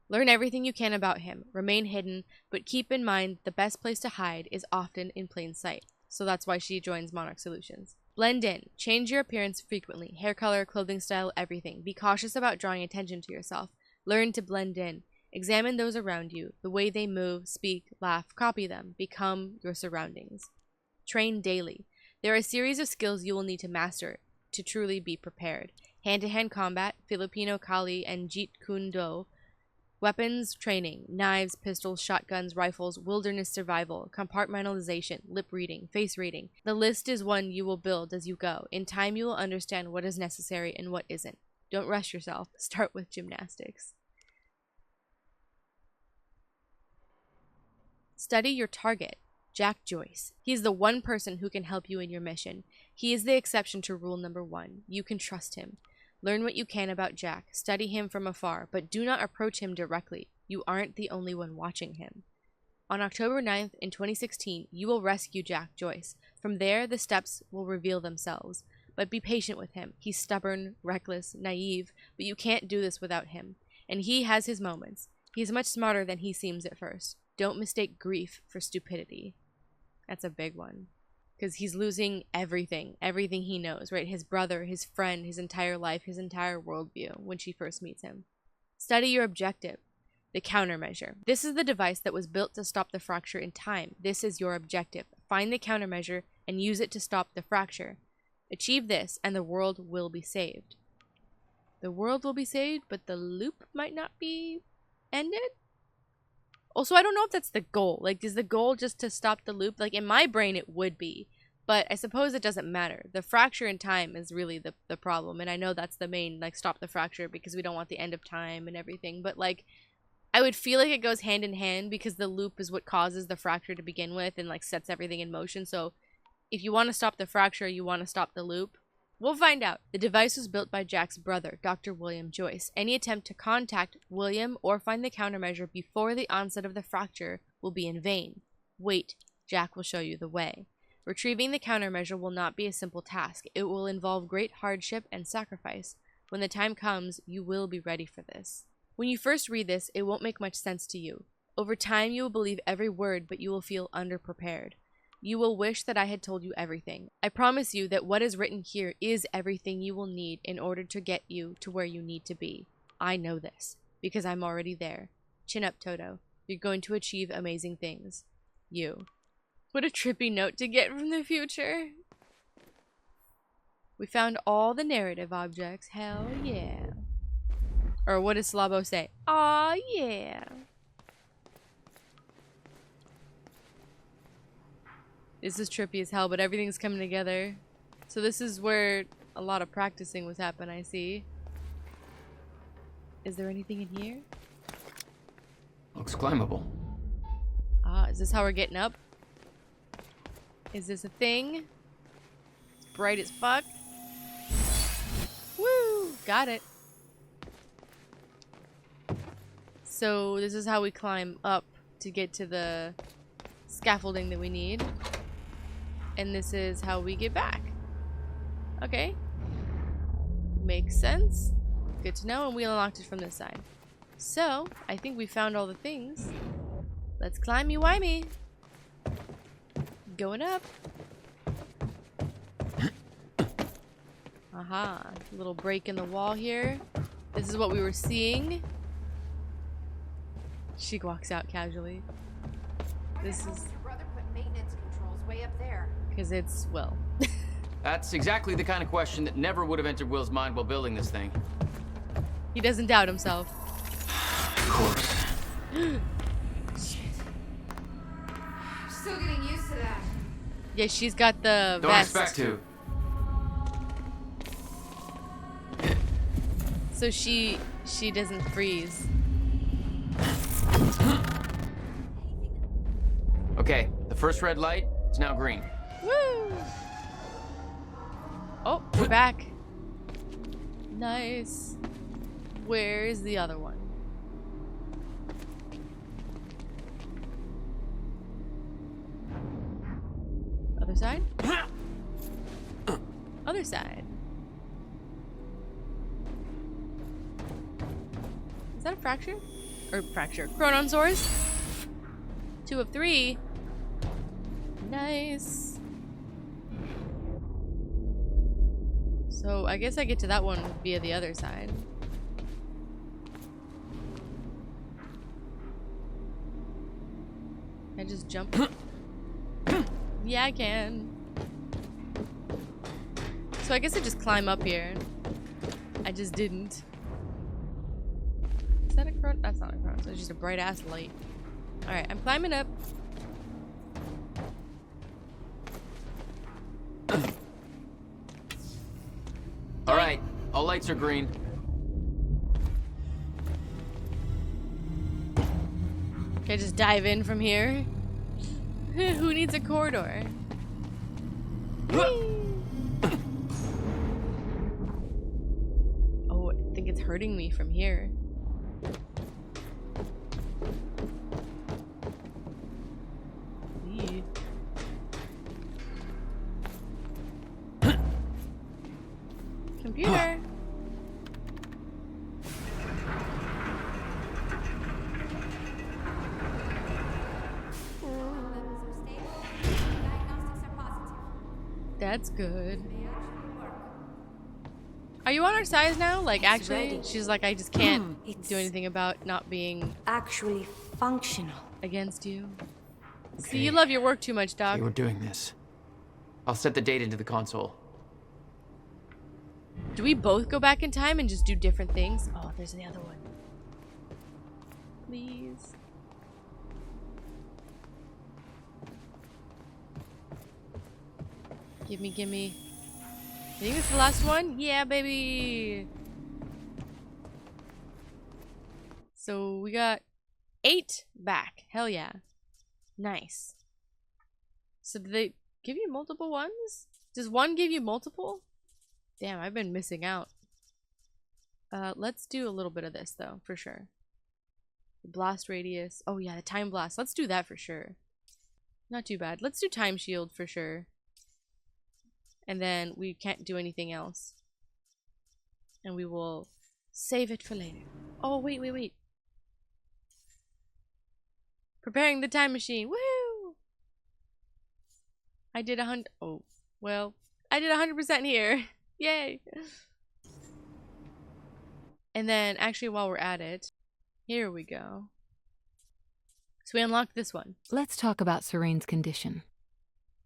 Learn everything you can about him. Remain hidden, but keep in mind the best place to hide is often in plain sight. So that's why she joins Monarch Solutions. Blend in. Change your appearance frequently. Hair color, clothing style, everything. Be cautious about drawing attention to yourself. Learn to blend in. Examine those around you. The way they move, speak, laugh, copy them. Become your surroundings. Train daily. There are a series of skills you will need to master to truly be prepared. Hand-to-hand combat, Filipino Kali and Jeet Kune Do. Weapons training, knives, pistols, shotguns, rifles, wilderness survival, compartmentalization, lip reading, face reading. The list is one you will build as you go. In time, you will understand what is necessary and what isn't. Don't rush yourself. Start with gymnastics. Study your target. Jack Joyce. He's the one person who can help you in your mission. He is the exception to rule number 1. You can trust him. Learn what you can about Jack. Study him from afar, but do not approach him directly. You aren't the only one watching him. On October 9th in 2016, you will rescue Jack Joyce. From there, the steps will reveal themselves. But be patient with him. He's stubborn, reckless, naive, but you can't do this without him. And he has his moments. He's much smarter than he seems at first. Don't mistake grief for stupidity. That's a big one. Because he's losing everything he knows, right? His brother, his friend, his entire life, his entire worldview when she first meets him. Study your objective, the countermeasure. This is the device that was built to stop the fracture in time. This is your objective. Find the countermeasure and use it to stop the fracture. Achieve this and the world will be saved. The world will be saved, but the loop might not be ended? Also, I don't know if that's the goal. Like, is the goal just to stop the loop? Like, in my brain, it would be. But I suppose it doesn't matter. The fracture in time is really the problem. And I know that's the main, like, stop the fracture because we don't want the end of time and everything. But, like, I would feel like it goes hand in hand because the loop is what causes the fracture to begin with and, like, sets everything in motion. So, if you want to stop the fracture, you want to stop the loop. We'll find out. The device was built by Jack's brother, Dr. William Joyce. Any attempt to contact William or find the countermeasure before the onset of the fracture will be in vain. Wait, Jack will show you the way. Retrieving the countermeasure will not be a simple task. It will involve great hardship and sacrifice. When the time comes, you will be ready for this. When you first read this, it won't make much sense to you. Over time, you will believe every word, but you will feel underprepared. You will wish that I had told you everything. I promise you that what is written here is everything you will need in order to get you to where you need to be. I know this, because I'm already there. Chin up, Toto. You're going to achieve amazing things. You. What a trippy note to get from the future. We found all the narrative objects. Hell yeah. Or what does Slabo say? Aw, yeah. This is trippy as hell, but everything's coming together. So this is where a lot of practicing was happening, I see. Is there anything in here? Looks climbable. Ah, is this how we're getting up? Is this a thing? It's bright as fuck. Woo! Got it. So this is how we climb up to get to the scaffolding that we need. And this is how we get back. Okay. Makes sense. Good to know, and we unlocked it from this side. So, I think we found all the things. Let's climb you wimey. Going up. Aha. Little break in the wall here. This is what we were seeing. She walks out casually. This is... Your brother put maintenance controls way up there. Because it's Will. That's exactly the kind of question that never would have entered Will's mind while building this thing. He doesn't doubt himself. Of course. Shit. Still getting used to that. Yeah, she's got the Don't vest. expect to. So she doesn't freeze. Okay, the first red light is now green. Woo! Oh, we're back. Nice. Where's the other one? Other side? Other side. fracture? Or fracture. Chrononsaurs. 2 of 3. Nice. So I guess I get to that one via the other side. I just jump. Yeah, I can. So I guess I just climb up here. I just didn't. Is that a chron? That's not a chron. So it's just a bright ass light. Alright, I'm climbing up. Alright, all lights are green. Can I just dive in from here? Who needs a corridor? Oh, I think it's hurting me from here. Eee. Computer. That's good. Are you on our side now? Like, actually, she's like, I just can't do anything about not being actually functional against you. Okay. See, you love your work too much, Doc. Okay, we're doing this. I'll set the date into the console. Do we both go back in time and just do different things? Oh, there's the other one. Please. Gimme, gimme. I think it's the last one? Yeah, baby! So we got 8 back. Hell yeah. Nice. So do they give you multiple ones? Does one give you multiple? Damn, I've been missing out. Let's do a little bit of this though, for sure. The blast radius. Oh yeah, the time blast. Let's do that for sure. Not too bad. Let's do time shield for sure. And then we can't do anything else. And we will save it for later. Oh, wait, wait, wait. Preparing the time machine. Woo! I did 100. Oh, well, I did 100% here. Yay! And then, actually, while we're at it, here we go. So we unlocked this one. Let's talk about Serene's condition.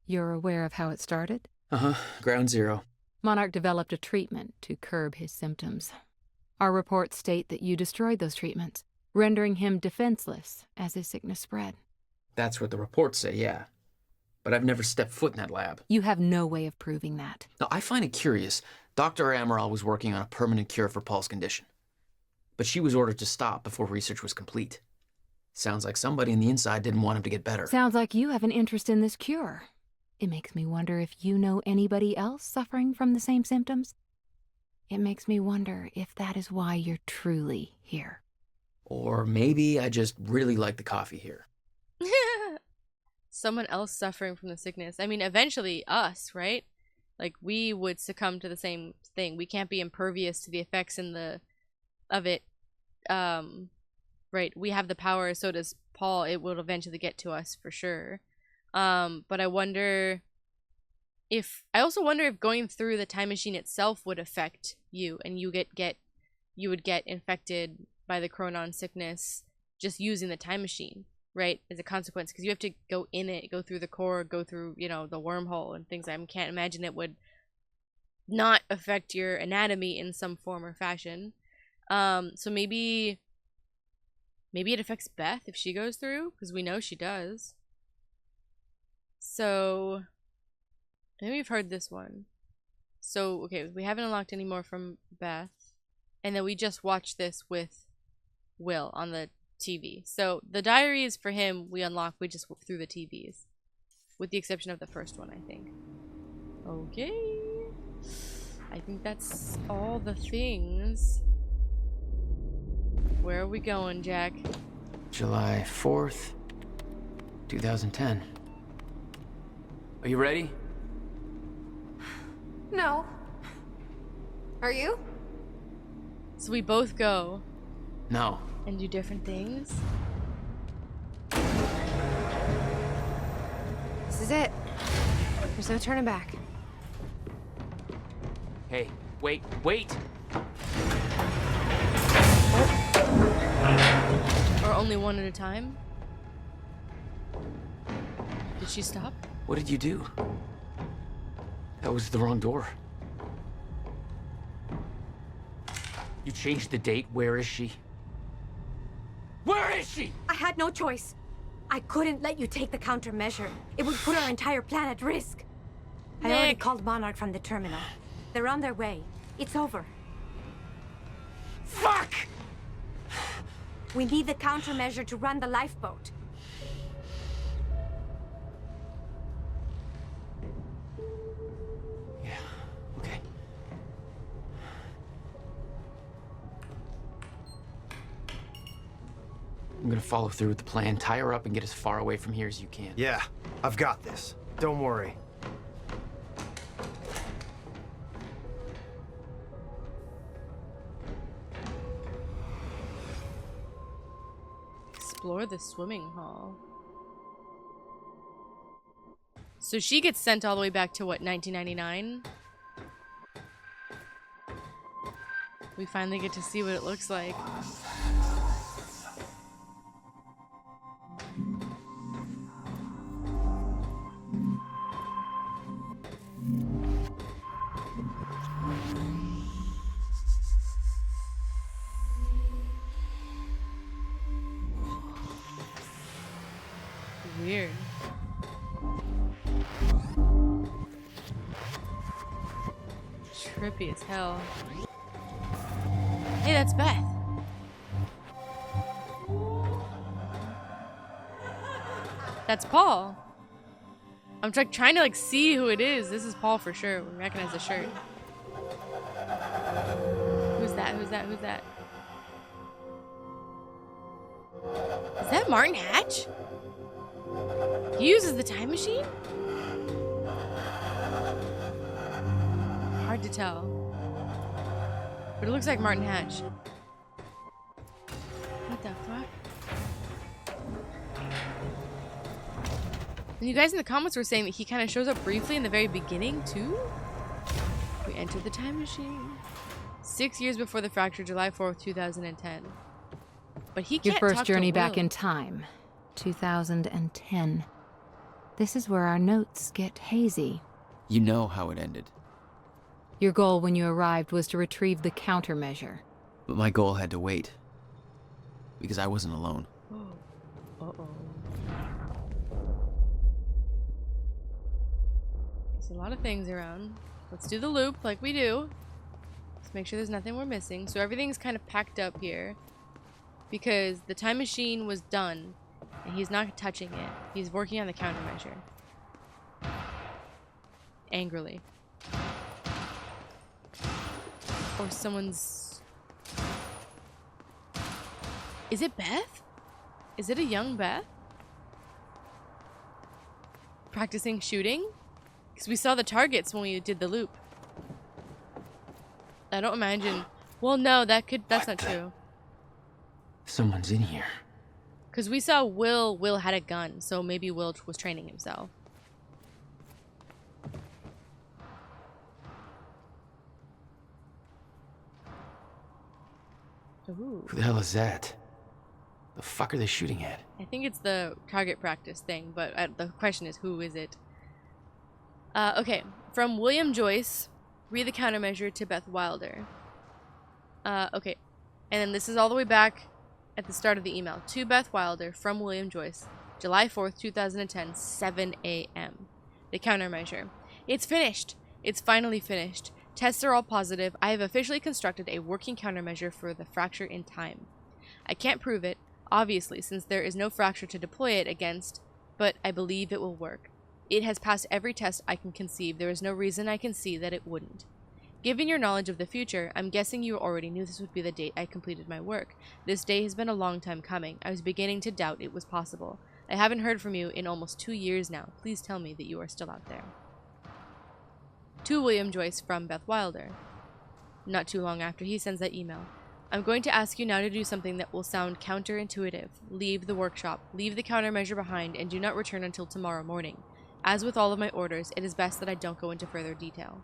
You're aware of how it started? Uh-huh. Ground zero. Monarch developed a treatment to curb his symptoms. Our reports state that you destroyed those treatments, rendering him defenseless as his sickness spread. That's what the reports say, yeah. But I've never stepped foot in that lab. You have no way of proving that. Now, I find it curious. Dr. Amaral was working on a permanent cure for Paul's condition. But she was ordered to stop before research was complete. Sounds like somebody on the inside didn't want him to get better. Sounds like you have an interest in this cure. It makes me wonder if you know anybody else suffering from the same symptoms. It makes me wonder if that is why you're truly here. Or maybe I just really like the coffee here. Someone else suffering from the sickness. I mean, eventually us, right? Like, we would succumb to the same thing. We can't be impervious to the effects of it. Right, we have the power, so does Paul. It will eventually get to us for sure. But I wonder if I also wonder if going through the time machine itself would affect you, and you would get infected by the Chronon sickness just using the time machine, right? As a consequence, because you have to go in it, go through the core, go through, you know, the wormhole and things. I can't imagine it would not affect your anatomy in some form or fashion. So maybe it affects Beth if she goes through, because we know she does. So, I think we've heard this one. So, okay, we haven't unlocked any more from Beth. And then we just watched this with Will on the TV. So, the diaries for him, we unlocked, we just through the TVs. With the exception of the first one, I think. Okay. I think that's all the things. Where are we going, Jack? July 4th, 2010. Are you ready? No. Are you? So we both go. No, And do different things. This is it. There's no turning back. Hey, wait, wait! Or only one at a time? Did she stop? What did you do? That was the wrong door. You changed the date. Where is she? Where is she? I had no choice. I couldn't let you take the countermeasure. It would put our entire plan at risk. I already called Monarch from the terminal. They're on their way. It's over. Fuck! We need the countermeasure to run the lifeboat. Yeah, okay. I'm gonna follow through with the plan. Tie her up and get as far away from here as you can. Yeah, I've got this. Don't worry. Explore the swimming hall. So she gets sent all the way back to what, 1999? We finally get to see what it looks like. Weird. Trippy as hell. Hey, that's Beth. That's Paul. I'm trying to like see who it is. This is Paul for sure. We recognize the shirt. Who's that? Who's that? Who's that? Is that Martin Hatch? He uses the time machine? Hard to tell. But it looks like Martin Hatch. What the fuck? And you guys in the comments were saying that he kind of shows up briefly in the very beginning, too? We entered the time machine. 6 years before the fracture, July 4th, 2010. But he can't Your first talk to journey back Will. in time. 2010. This is where our notes get hazy. You know how it ended. Your goal when you arrived was to retrieve the countermeasure. But my goal had to wait. Because I wasn't alone. Uh-oh. There's a lot of things around. Let's do the loop like we do. Let's make sure there's nothing we're missing. So everything's kind of packed up here. Because the time machine was done. And he's not touching it. He's working on the countermeasure. Angrily. Or someone's... Is it Beth? Is it a young Beth? Practicing shooting? Because we saw the targets when we did the loop. I don't imagine... Well, no, that's not true. Someone's in here. Because we saw Will had a gun, so maybe Will was training himself. Ooh. Who the hell is that? The fuck are they shooting at? I think it's the target practice thing, but the question is, who is it? Okay, from William Joyce, read the countermeasure to Beth Wilder. Okay, and then this is all the way back at the start of the email. To Beth Wilder, from William Joyce, July 4th, 2010, 7 a.m. The countermeasure. It's finished. It's finally finished. Tests are all positive. I have officially constructed a working countermeasure for the fracture in time. I can't prove it, obviously, since there is no fracture to deploy it against, but I believe it will work. It has passed every test I can conceive. There is no reason I can see that it wouldn't. Given your knowledge of the future, I'm guessing you already knew this would be the date I completed my work. This day has been a long time coming. I was beginning to doubt it was possible. I haven't heard from you in almost 2 years now. Please tell me that you are still out there. To William Joyce from Beth Wilder. Not too long after he sends that email. I'm going to ask you now to do something that will sound counterintuitive. Leave the workshop, leave the countermeasure behind, and do not return until tomorrow morning. As with all of my orders, it is best that I don't go into further detail.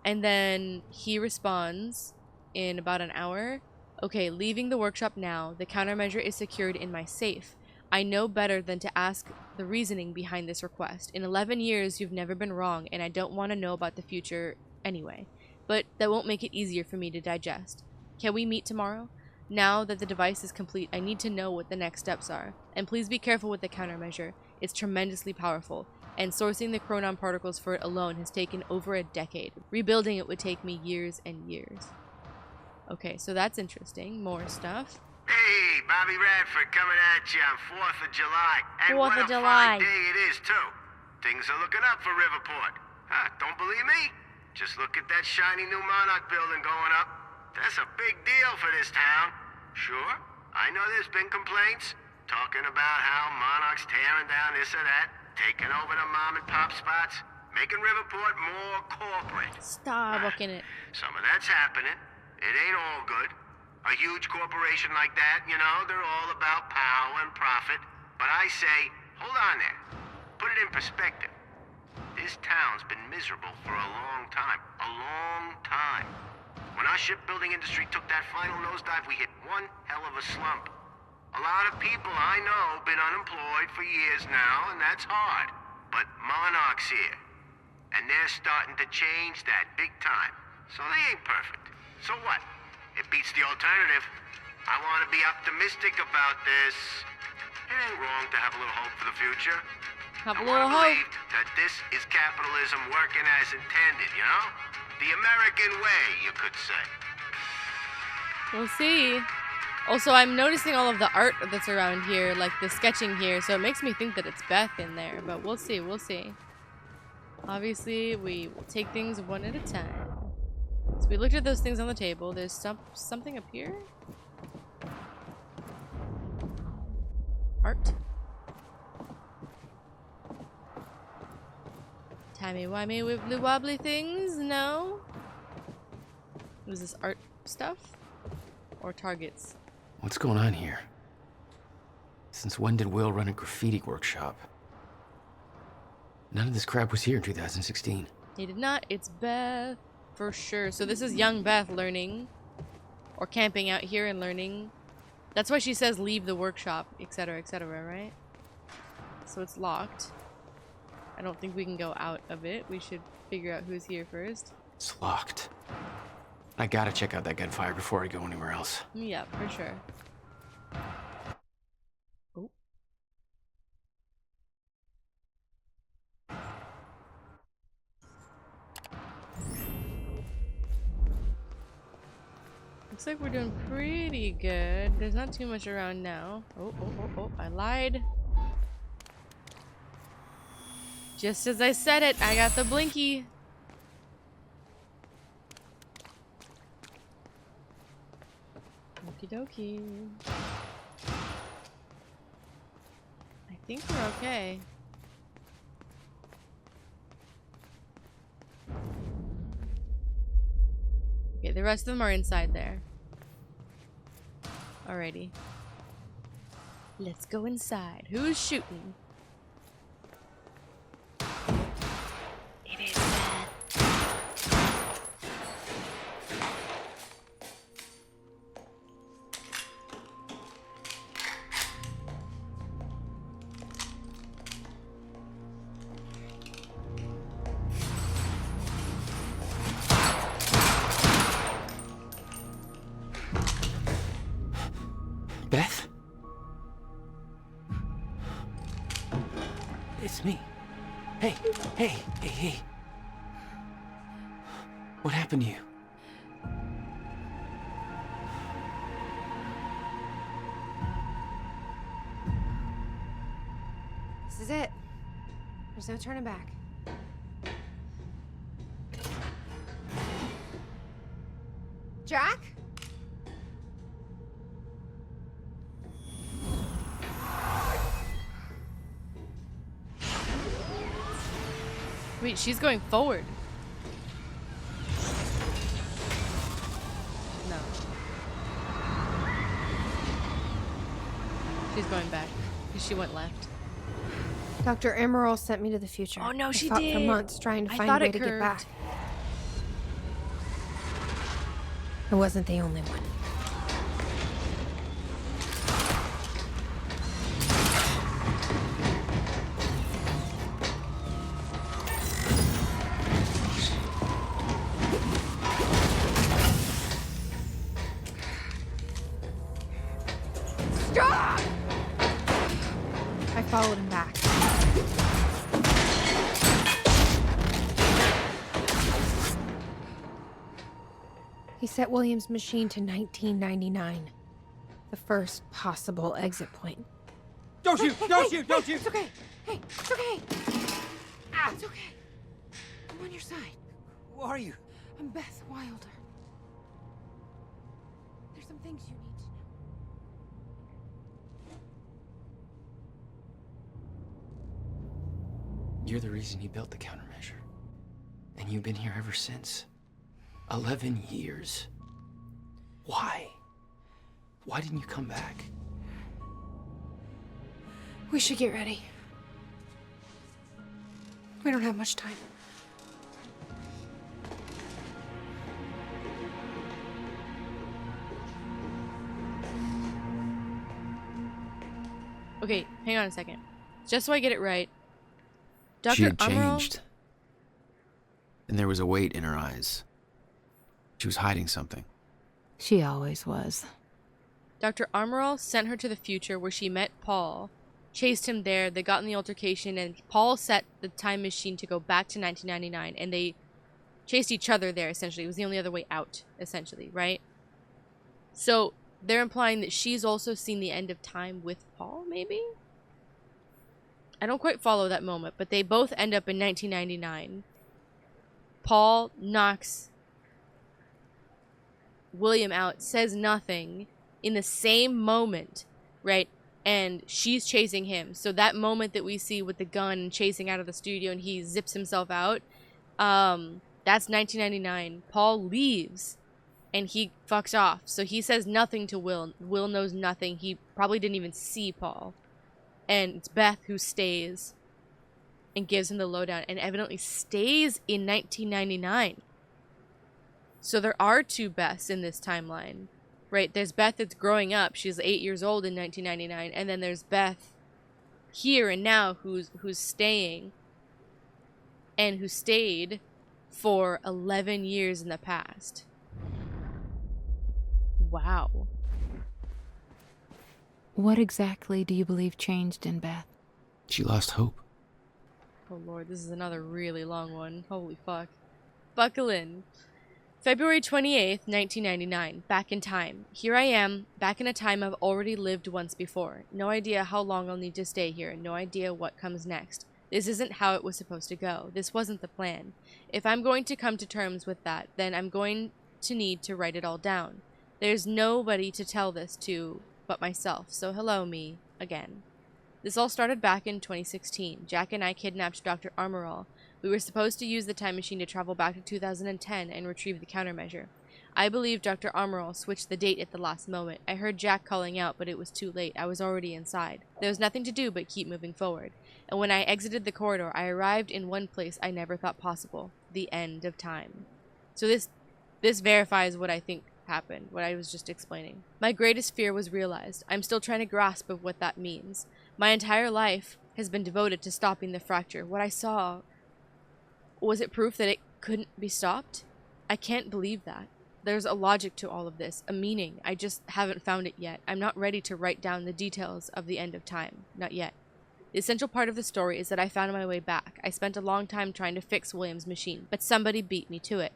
And then he responds in about an hour. Okay, leaving the workshop now. The countermeasure is secured in my safe. I know better than to ask the reasoning behind this request. In 11 years, you've never been wrong, and I don't want to know about the future anyway. But that won't make it easier for me to digest. Can we meet tomorrow? Now that the device is complete, I need to know what the next steps are. And please be careful with the countermeasure. It's tremendously powerful, and sourcing the chronon particles for it alone has taken over a decade. Rebuilding it would take me years and years. Okay, so that's interesting. More stuff. Hey, Bobby Radford coming at you on 4th of July. And 4th what of a July. fine day it is, too. Things are looking up for Riverport. Huh, don't believe me? Just look at that shiny new Monarch building going up. That's a big deal for this town. Sure, I know there's been complaints, talking about how Monarch's tearing down this or that, taking over the mom and pop spots, making Riverport more corporate. Stop looking at. Some of that's happening. It ain't all good. A huge corporation like that, you know, they're all about power and profit. But I say, hold on there. Put it in perspective. This town's been miserable for a long time. A long time. When our shipbuilding industry took that final nosedive, we hit one hell of a slump. A lot of people I know been unemployed for years now, and that's hard. But Monarch's here. And they're starting to change that big time. So they ain't perfect. So what? It beats the alternative. I want to be optimistic about this. It ain't wrong to have a little hope for the future. Have a I little want to hope. believe that this is capitalism working as intended, you know? The American way, you could say. We'll see. Also, I'm noticing all of the art that's around here, like the sketching here, so it makes me think that it's Beth in there, but we'll see, we'll see. Obviously, we will take things one at a time. So we looked at those things on the table. There's something up here? Art. Timey-wimey wibbly-wobbly things? No? Was this art stuff? Or targets? What's going on here? Since when did Will run a graffiti workshop? None of this crap was here in 2016. He did not. It's Beth. For sure. So this is young Beth learning. Or camping out here and learning. That's why she says leave the workshop, etc., right? So it's locked. I don't think we can go out of it. We should figure out who's here first. It's locked. I gotta check out that gunfire before I go anywhere else. Yeah, for sure. Oh. Looks like we're doing pretty good. There's not too much around now. Oh, I lied. Just as I said it, I got the blinky. Okie dokie. I think we're okay. Okay, the rest of them are inside there. Alrighty. Let's go inside. Who's shooting? It is Beth. Beth? It's me. Hey. What happened to you? This is it. There's no turning back. Jack? Wait, she's going forward. No. She's going back. Because she went left. Dr. Emerald sent me to the future. Oh, no, she I fought did. for months trying to I find thought a way it to get curved. back. I wasn't the only one. Stop! I followed him back. He set William's machine to 1999. The first possible exit point. Don't shoot! Don't shoot! Don't shoot! It's okay. Hey, it's okay. Ah, it's okay. I'm on your side. Who are you? I'm Beth Wilder. There's some things you need to know. You're the reason he built the countermeasure. And you've been here ever since. 11 years. Why? Why didn't you come back? We should get ready. We don't have much time. Okay, hang on a second. Just so I get it right. Dr. She had Emerald... changed. And there was a weight in her eyes. She was hiding something. She always was. Dr. Armorall sent her to the future where she met Paul, chased him there, they got in the altercation, and Paul set the time machine to go back to 1999, and they chased each other there, essentially. It was the only other way out, essentially, right? So, they're implying that she's also seen the end of time with Paul, maybe? I don't quite follow that moment, but they both end up in 1999. Paul knocks William out, says nothing in the same moment, right? And she's chasing him. So that moment that we see with the gun chasing out of the studio and he zips himself out, that's 1999. Paul leaves and he fucks off. So he says nothing to Will. Will knows nothing. He probably didn't even see Paul. And it's Beth who stays and gives him the lowdown and evidently stays in 1999. So there are two Beths in this timeline, right? There's Beth that's growing up. She's 8 years old in 1999. And then there's Beth here and now who's staying and who stayed for 11 years in the past. Wow. What exactly do you believe changed in Beth? She lost hope. Oh lord, this is another really long one. Holy fuck. Buckle in. February 28th, 1999. Back in time. Here I am, back in a time I've already lived once before. No idea how long I'll need to stay here. No idea what comes next. This isn't how it was supposed to go. This wasn't the plan. If I'm going to come to terms with that, then I'm going to need to write it all down. There's nobody to tell this to but myself. So hello, me, again. This all started back in 2016. Jack and I kidnapped Dr. Armorall. We were supposed to use the time machine to travel back to 2010 and retrieve the countermeasure. I believe Dr. Armorall switched the date at the last moment. I heard Jack calling out, but it was too late. I was already inside. There was nothing to do but keep moving forward. And when I exited the corridor, I arrived in one place I never thought possible. The end of time. So this verifies what I think happened, what I was just explaining. My greatest fear was realized. I'm still trying to grasp of what that means. My entire life has been devoted to stopping the fracture. What I saw... was it proof that it couldn't be stopped? I can't believe that. There's a logic to all of this, a meaning. I just haven't found it yet. I'm not ready to write down the details of the end of time. Not yet. The essential part of the story is that I found my way back. I spent a long time trying to fix William's machine, but somebody beat me to it.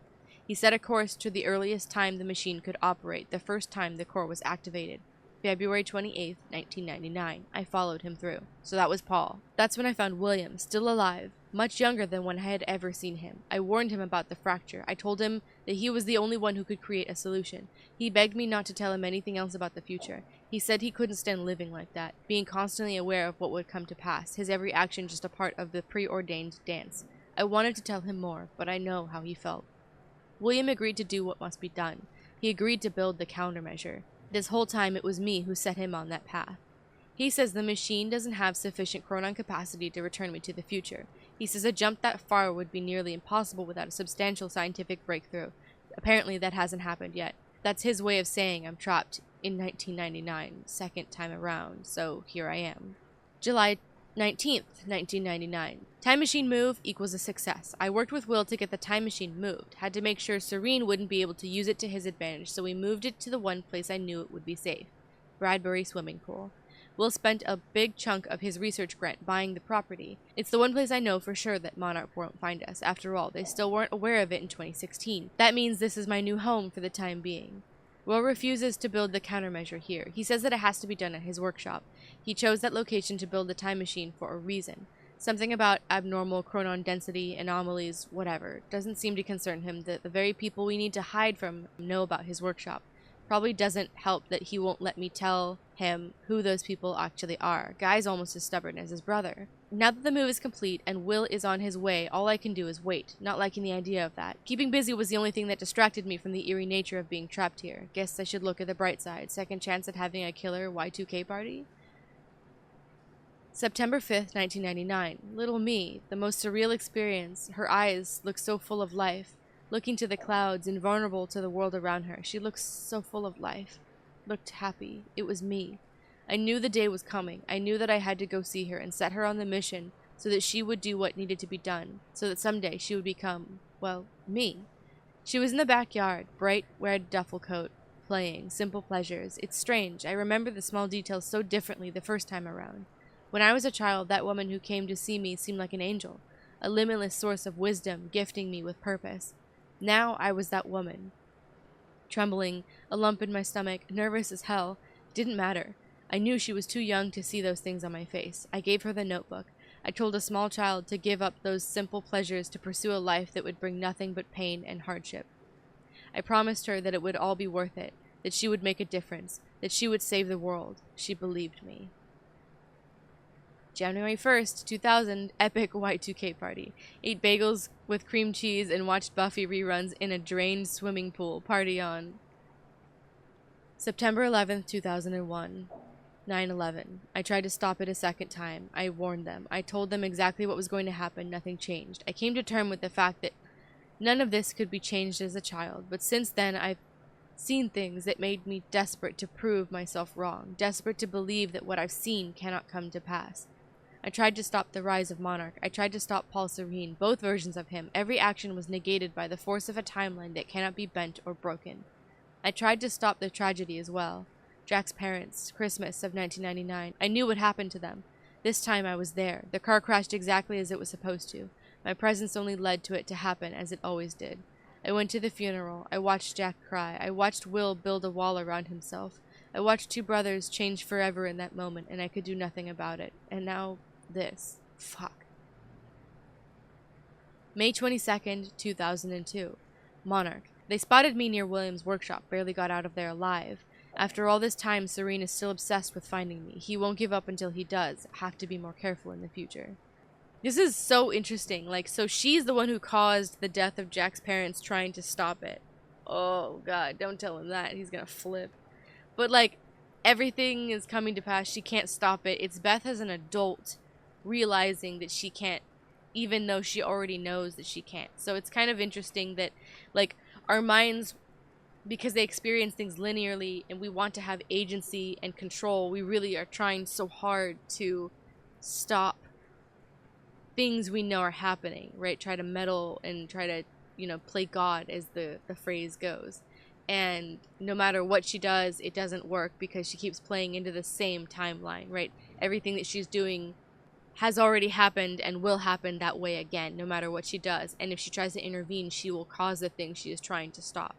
He set a course to the earliest time the machine could operate, the first time the core was activated. February 28th, 1999. I followed him through. So that was Paul. That's when I found William, still alive, much younger than when I had ever seen him. I warned him about the fracture. I told him that he was the only one who could create a solution. He begged me not to tell him anything else about the future. He said he couldn't stand living like that, being constantly aware of what would come to pass, his every action just a part of the preordained dance. I wanted to tell him more, but I know how he felt. William agreed to do what must be done. He agreed to build the countermeasure. This whole time it was me who set him on that path. He says the machine doesn't have sufficient chronon capacity to return me to the future. He says a jump that far would be nearly impossible without a substantial scientific breakthrough. Apparently that hasn't happened yet. That's his way of saying I'm trapped in 1999, second time around, so here I am. July 19th, 1999. Time machine move equals a success. I worked with Will to get the time machine moved. Had to make sure Serene wouldn't be able to use it to his advantage, so we moved it to the one place I knew it would be safe. Bradbury swimming pool. Will spent a big chunk of his research grant buying the property. It's the one place I know for sure that Monarch won't find us. After all, they still weren't aware of it in 2016. That means this is my new home for the time being. Will refuses to build the countermeasure here. He says that it has to be done at his workshop. He chose that location to build the time machine for a reason. Something about abnormal chronon density, anomalies, whatever. Doesn't seem to concern him that the very people we need to hide from know about his workshop. Probably doesn't help that he won't let me tell him who those people actually are. Guy's almost as stubborn as his brother. Now that the move is complete and Will is on his way, all I can do is wait, not liking the idea of that. Keeping busy was the only thing that distracted me from the eerie nature of being trapped here. Guess I should look at the bright side. Second chance at having a killer Y2K party? September 5th, 1999. Little me, the most surreal experience. Her eyes look so full of life. Looking to the clouds, invulnerable to the world around her. She looks so full of life. Looked happy. It was me. I knew the day was coming. I knew that I had to go see her and set her on the mission so that she would do what needed to be done, so that someday she would become, well, me. She was in the backyard, bright red duffel coat, playing, simple pleasures. It's strange. I remember the small details so differently the first time around. When I was a child, that woman who came to see me seemed like an angel, a limitless source of wisdom, gifting me with purpose. Now I was that woman. Trembling, a lump in my stomach, nervous as hell. Didn't matter. I knew she was too young to see those things on my face. I gave her the notebook. I told a small child to give up those simple pleasures to pursue a life that would bring nothing but pain and hardship. I promised her that it would all be worth it, that she would make a difference, that she would save the world. She believed me. January 1st, 2000, epic Y2K party. Ate bagels with cream cheese and watched Buffy reruns in a drained swimming pool. Party on. September 11th, 2001. 9/11. I tried to stop it a second time. I warned them. I told them exactly what was going to happen. Nothing changed. I came to terms with the fact that none of this could be changed as a child, but since then I've seen things that made me desperate to prove myself wrong, desperate to believe that what I've seen cannot come to pass. I tried to stop the rise of Monarch. I tried to stop Paul Serene, both versions of him. Every action was negated by the force of a timeline that cannot be bent or broken. I tried to stop the tragedy as well. Jack's parents, Christmas of 1999. I knew what happened to them. This time I was there. The car crashed exactly as it was supposed to. My presence only led to it to happen as it always did. I went to the funeral. I watched Jack cry. I watched Will build a wall around himself. I watched two brothers change forever in that moment, and I could do nothing about it. And now, this. Fuck. May 22nd, 2002. Monarch. They spotted me near William's workshop, barely got out of there alive. After all this time, Serene is still obsessed with finding me. He won't give up until he does. Have to be more careful in the future. This is so interesting. Like, so she's the one who caused the death of Jack's parents trying to stop it. Oh, God, don't tell him that. He's gonna flip. But, like, everything is coming to pass. She can't stop it. It's Beth as an adult realizing that she can't, even though she already knows that she can't. So it's kind of interesting that, like, our minds, because they experience things linearly and we want to have agency and control, we really are trying so hard to stop things we know are happening, right? Try to meddle and try to, you know, play God, as the phrase goes. And no matter what she does, it doesn't work because she keeps playing into the same timeline, right? Everything that she's doing has already happened and will happen that way again, no matter what she does. And if she tries to intervene, she will cause the thing she is trying to stop.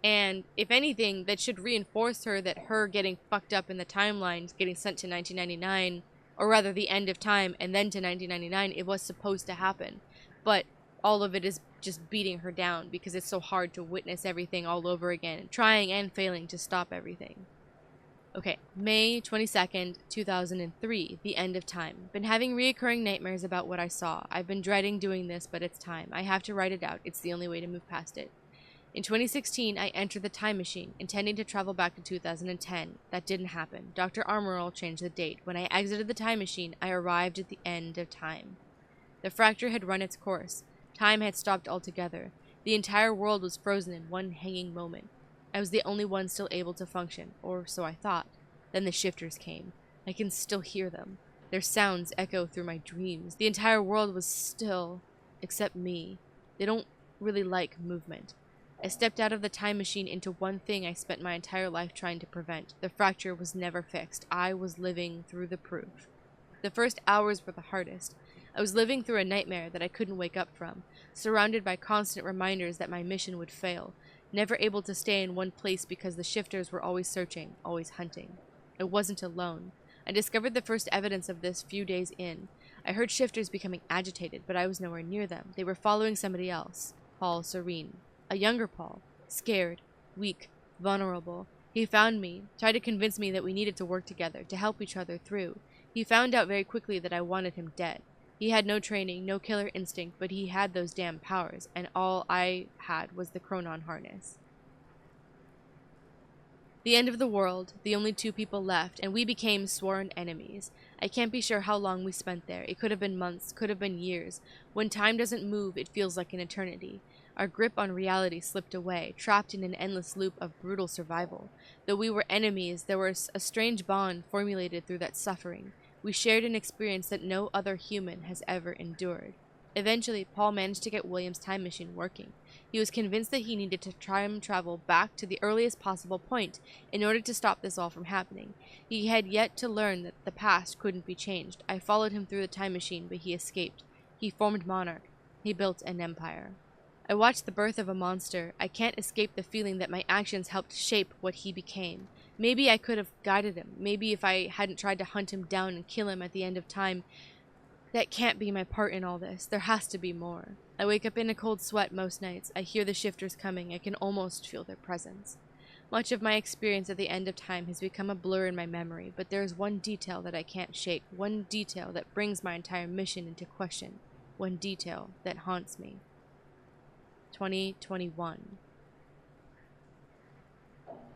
And if anything, that should reinforce her that her getting fucked up in the timeline, getting sent to 1999, or rather the end of time, and then to 1999, it was supposed to happen. But all of it is just beating her down because it's so hard to witness everything all over again, trying and failing to stop everything. Okay, May 22nd, 2003, the end of time. Been having reoccurring nightmares about what I saw. I've been dreading doing this, but it's time. I have to write it out. It's the only way to move past it. In 2016, I entered the time machine, intending to travel back to 2010. That didn't happen. Dr. Armorall changed the date. When I exited the time machine, I arrived at the end of time. The fracture had run its course. Time had stopped altogether. The entire world was frozen in one hanging moment. I was the only one still able to function, or so I thought. Then the shifters came. I can still hear them. Their sounds echo through my dreams. The entire world was still, except me. They don't really like movement. I stepped out of the time machine into one thing I spent my entire life trying to prevent. The fracture was never fixed. I was living through the proof. The first hours were the hardest. I was living through a nightmare that I couldn't wake up from, surrounded by constant reminders that my mission would fail, never able to stay in one place because the shifters were always searching, always hunting. I wasn't alone. I discovered the first evidence of this few days in. I heard shifters becoming agitated, but I was nowhere near them. They were following somebody else, Paul Serene. A younger Paul, scared, weak, vulnerable. He found me, tried to convince me that we needed to work together, to help each other through. He found out very quickly that I wanted him dead. He had no training, no killer instinct, but he had those damn powers, and all I had was the Chronon harness. The end of the world, the only two people left, and we became sworn enemies. I can't be sure how long we spent there. It could have been months, could have been years. When time doesn't move, it feels like an eternity. Our grip on reality slipped away, trapped in an endless loop of brutal survival. Though we were enemies, there was a strange bond formulated through that suffering. We shared an experience that no other human has ever endured. Eventually, Paul managed to get William's time machine working. He was convinced that he needed to time travel back to the earliest possible point in order to stop this all from happening. He had yet to learn that the past couldn't be changed. I followed him through the time machine, but he escaped. He formed Monarch. He built an empire. I watched the birth of a monster. I can't escape the feeling that my actions helped shape what he became. Maybe I could have guided him. Maybe if I hadn't tried to hunt him down and kill him at the end of time. That can't be my part in all this. There has to be more. I wake up in a cold sweat most nights. I hear the shifters coming. I can almost feel their presence. Much of my experience at the end of time has become a blur in my memory, but there is one detail that I can't shake, one detail that brings my entire mission into question, one detail that haunts me. 2021.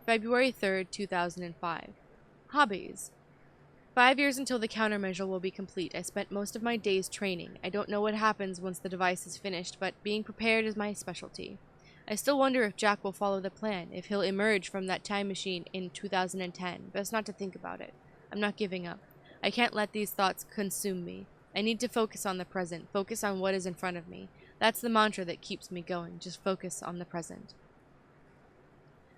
February 3rd, 2005. Hobbies. 5 years until the countermeasure will be complete. I spent most of my days training. I don't know what happens once the device is finished, but being prepared is my specialty. I still wonder if Jack will follow the plan, if he'll emerge from that time machine in 2010. Best not to think about it. I'm not giving up. I can't let these thoughts consume me. I need to focus on the present, focus on what is in front of me. That's the mantra that keeps me going. Just focus on the present.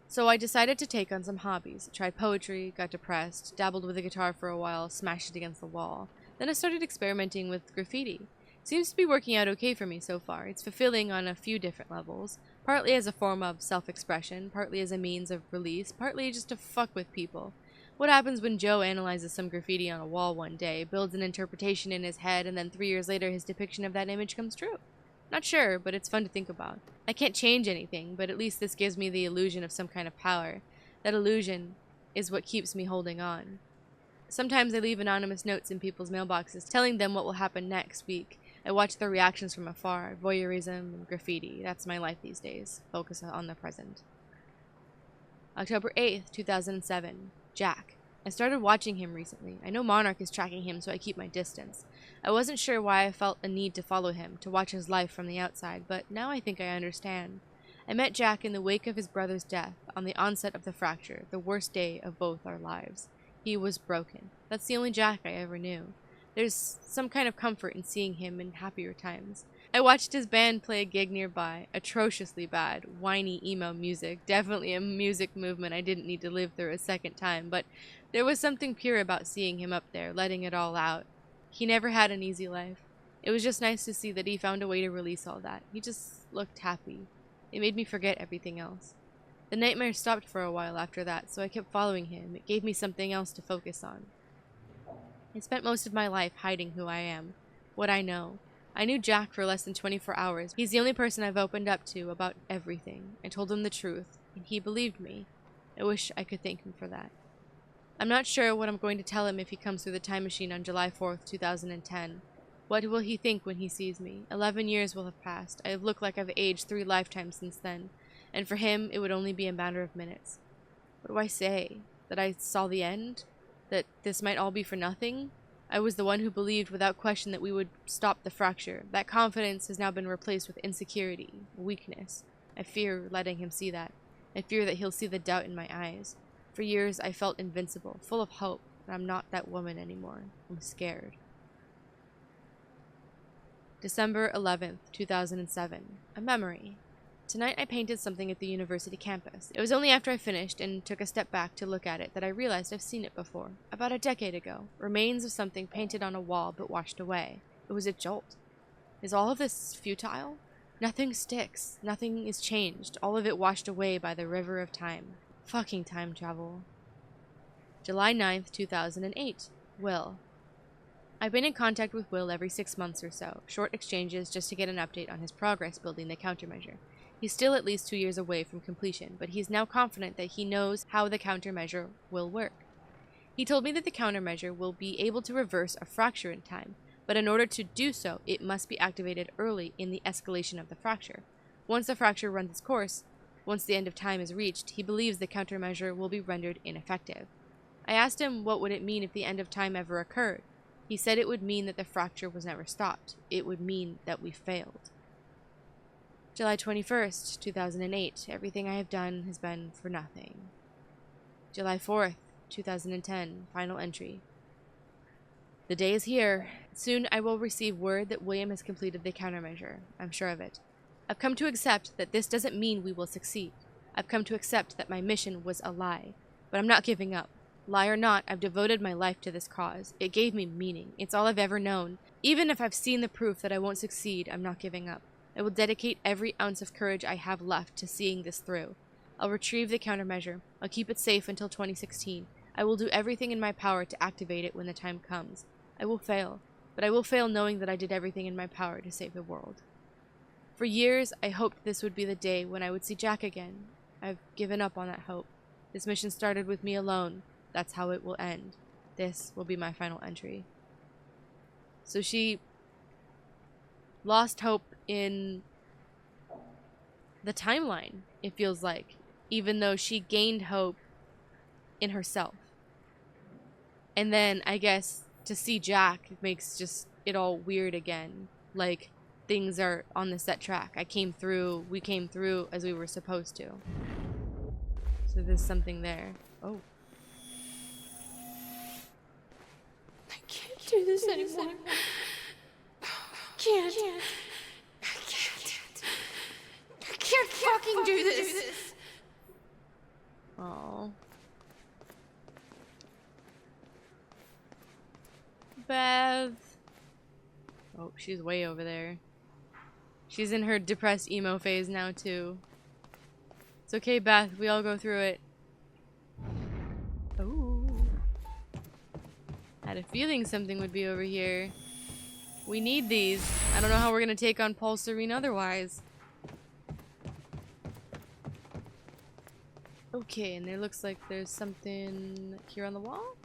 So I decided to take on some hobbies. Tried poetry, got depressed, dabbled with a guitar for a while, smashed it against the wall. Then I started experimenting with graffiti. Seems to be working out okay for me so far. It's fulfilling on a few different levels. Partly as a form of self-expression, partly as a means of release, partly just to fuck with people. What happens when Joe analyzes some graffiti on a wall one day, builds an interpretation in his head, and then 3 years later his depiction of that image comes true? Not sure, but it's fun to think about. I can't change anything, but at least this gives me the illusion of some kind of power. That illusion is what keeps me holding on. Sometimes I leave anonymous notes in people's mailboxes, telling them what will happen next week. I watch their reactions from afar. Voyeurism and graffiti. That's my life these days. Focus on the present. October 8th, 2007. Jack. I started watching him recently. I know Monarch is tracking him, so I keep my distance. I wasn't sure why I felt a need to follow him, to watch his life from the outside, but now I think I understand. I met Jack in the wake of his brother's death, on the onset of the fracture, the worst day of both our lives. He was broken. That's the only Jack I ever knew. There's some kind of comfort in seeing him in happier times. I watched his band play a gig nearby. Atrociously bad, whiny emo music. Definitely a music movement I didn't need to live through a second time, but there was something pure about seeing him up there, letting it all out. He never had an easy life. It was just nice to see that he found a way to release all that. He just looked happy. It made me forget everything else. The nightmare stopped for a while after that, so I kept following him. It gave me something else to focus on. I spent most of my life hiding who I am, what I know. I knew Jack for less than 24 hours. He's the only person I've opened up to about everything. I told him the truth, and he believed me. I wish I could thank him for that. I'm not sure what I'm going to tell him if he comes through the time machine on July 4th, 2010. What will he think when he sees me? 11 years will have passed. I have looked like I've aged 3 lifetimes since then. and for him it would only be a matter of minutes. What do I say? That I saw the end? That this might all be for nothing? I was the one who believed without question that we would stop the fracture. That confidence has now been replaced with insecurity, weakness. I fear letting him see that. I fear that he'll see the doubt in my eyes. For years I felt invincible, full of hope, but I'm not that woman anymore. I'm scared. December 11th, 2007. A memory. Tonight I painted something at the university campus. It was only after I finished and took a step back to look at it that I realized I've seen it before. About a decade ago. Remains of something painted on a wall but washed away. It was a jolt. Is all of this futile? Nothing sticks. Nothing is changed. All of it washed away by the river of time. Fucking time travel. July 9th, 2008. Will. I've been in contact with Will every 6 months or so. Short exchanges just to get an update on his progress building the countermeasure. He's still at least 2 years away from completion, but he's now confident that he knows how the countermeasure will work. He told me that the countermeasure will be able to reverse a fracture in time, but in order to do so, it must be activated early in the escalation of the fracture. Once the fracture runs its course, once the end of time is reached, he believes the countermeasure will be rendered ineffective. I asked him what would it mean if the end of time ever occurred. He said it would mean that the fracture was never stopped. It would mean that we failed. July 21st, 2008. Everything I have done has been for nothing. July 4th, 2010. Final entry. The day is here. Soon I will receive word that William has completed the countermeasure. I'm sure of it. I've come to accept that this doesn't mean we will succeed. I've come to accept that my mission was a lie. But I'm not giving up. Lie or not, I've devoted my life to this cause. It gave me meaning. It's all I've ever known. Even if I've seen the proof that I won't succeed, I'm not giving up. I will dedicate every ounce of courage I have left to seeing this through. I'll retrieve the countermeasure. I'll keep it safe until 2016. I will do everything in my power to activate it when the time comes. I will fail, but I will fail knowing that I did everything in my power to save the world. For years, I hoped this would be the day when I would see Jack again. I've given up on that hope. This mission started with me alone. That's how it will end. This will be my final entry. So she lost hope in the timeline, it feels like, even though she gained hope in herself. And then, I guess, to see Jack makes just it all weird again. Like, things are on the set track. We came through as we were supposed to. So there's something there. Oh. I can't do this anymore. I can't fucking do this. Oh. Beth. Oh, she's way over there. She's in her depressed emo phase now, too. It's okay, Beth. We all go through it. Ooh. I had a feeling something would be over here. We need these. I don't know how we're gonna take on Paul Serene otherwise. Okay, and it looks like there's something here on the wall?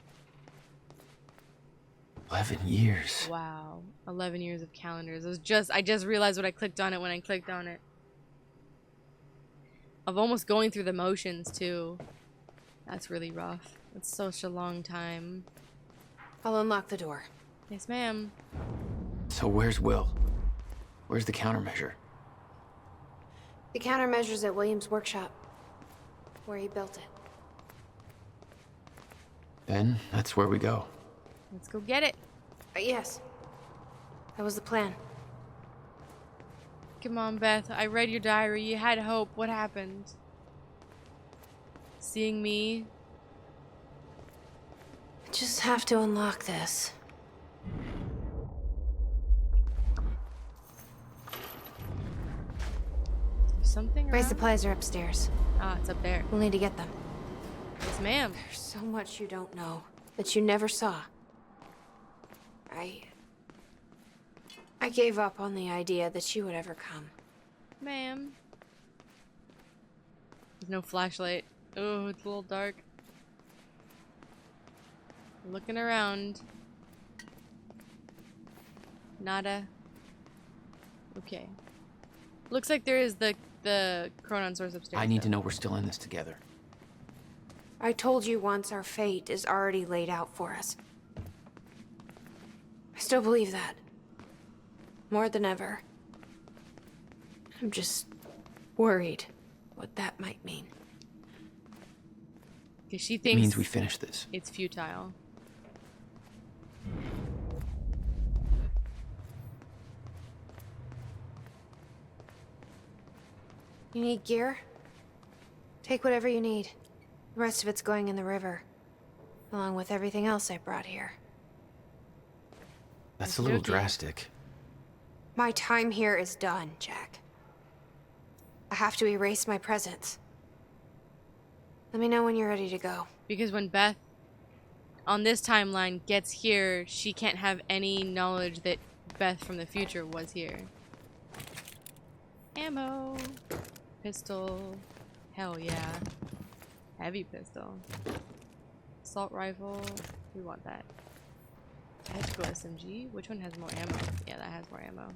11 years. Wow. 11 years of calendars. I just realized what I clicked on it when I clicked on it. Of almost going through the motions, too. That's really rough. It's such a long time. I'll unlock the door. Yes, ma'am. So where's Will? Where's the countermeasure? The countermeasure's at William's workshop, where he built it. Then that's where we go. Let's go get it. Yes. That was the plan. Come on, Beth. I read your diary. You had hope. What happened? Seeing me? I just have to unlock this. Something My around? supplies are upstairs. Ah, it's up there. We'll need to get them. Yes, ma'am. There's so much you don't know that you never saw. I gave up on the idea that she would ever come. Ma'am. There's no flashlight. Oh, it's a little dark. Looking around. Nada. Okay. Looks like there is the the chronon source upstairs. I need to know we're still in this together. I told you once our fate is already laid out for us. I still believe that. More than ever. I'm just worried what that might mean. Because she It thinks means we finish this. it's futile. You need gear? Take whatever you need. The rest of it's going in the river. Along with everything else I brought here. That's a little drastic. My time here is done, Jack. I have to erase my presence. Let me know when you're ready to go. Because when Beth, on this timeline, gets here, she can't have any knowledge that Beth from the future was here. Ammo. Pistol. Hell yeah. Heavy pistol. Assault rifle. We want that. Tactical SMG. Which one has more ammo? Yeah, that has more ammo.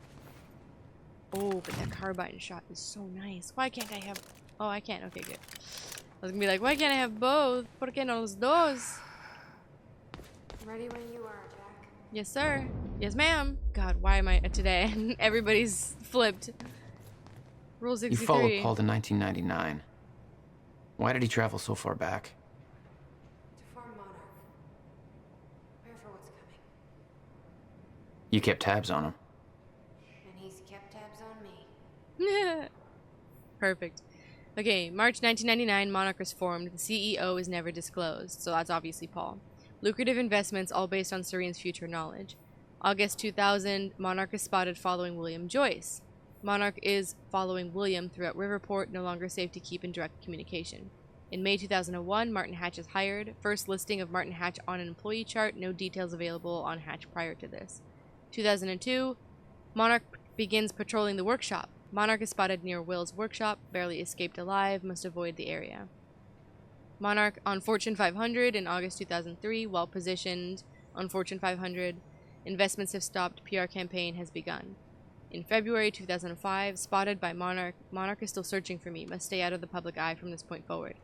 Oh, but that carbine shot is so nice. Why can't I have... Oh, I can't. Okay, good. I was gonna be like, why can't I have both? ¿Por qué no los dos? Ready when you are, Jack. Yes, sir. Yes, ma'am. God, why am I today? Everybody's flipped. Rule 63. You followed Paul to 1999. Why did he travel so far back? To form Monarch. Prepare for what's coming. You kept tabs on him. And he's kept tabs on me. Perfect. Okay, March 1999, Monarch is formed. The CEO is never disclosed, so that's obviously Paul. Lucrative investments, all based on Serene's future knowledge. August 2000, Monarch is spotted following William Joyce. Monarch is following William throughout Riverport, no longer safe to keep in direct communication. In May 2001, Martin Hatch is hired. First listing of Martin Hatch on an employee chart, no details available on Hatch prior to this. 2002, Monarch begins patrolling the workshop. Monarch is spotted near Will's workshop, barely escaped alive, must avoid the area. Monarch on Fortune 500 in August 2003, well positioned on Fortune 500. Investments have stopped, PR campaign has begun. In February 2005, spotted by Monarch. Monarch is still searching for me, must stay out of the public eye from this point forward.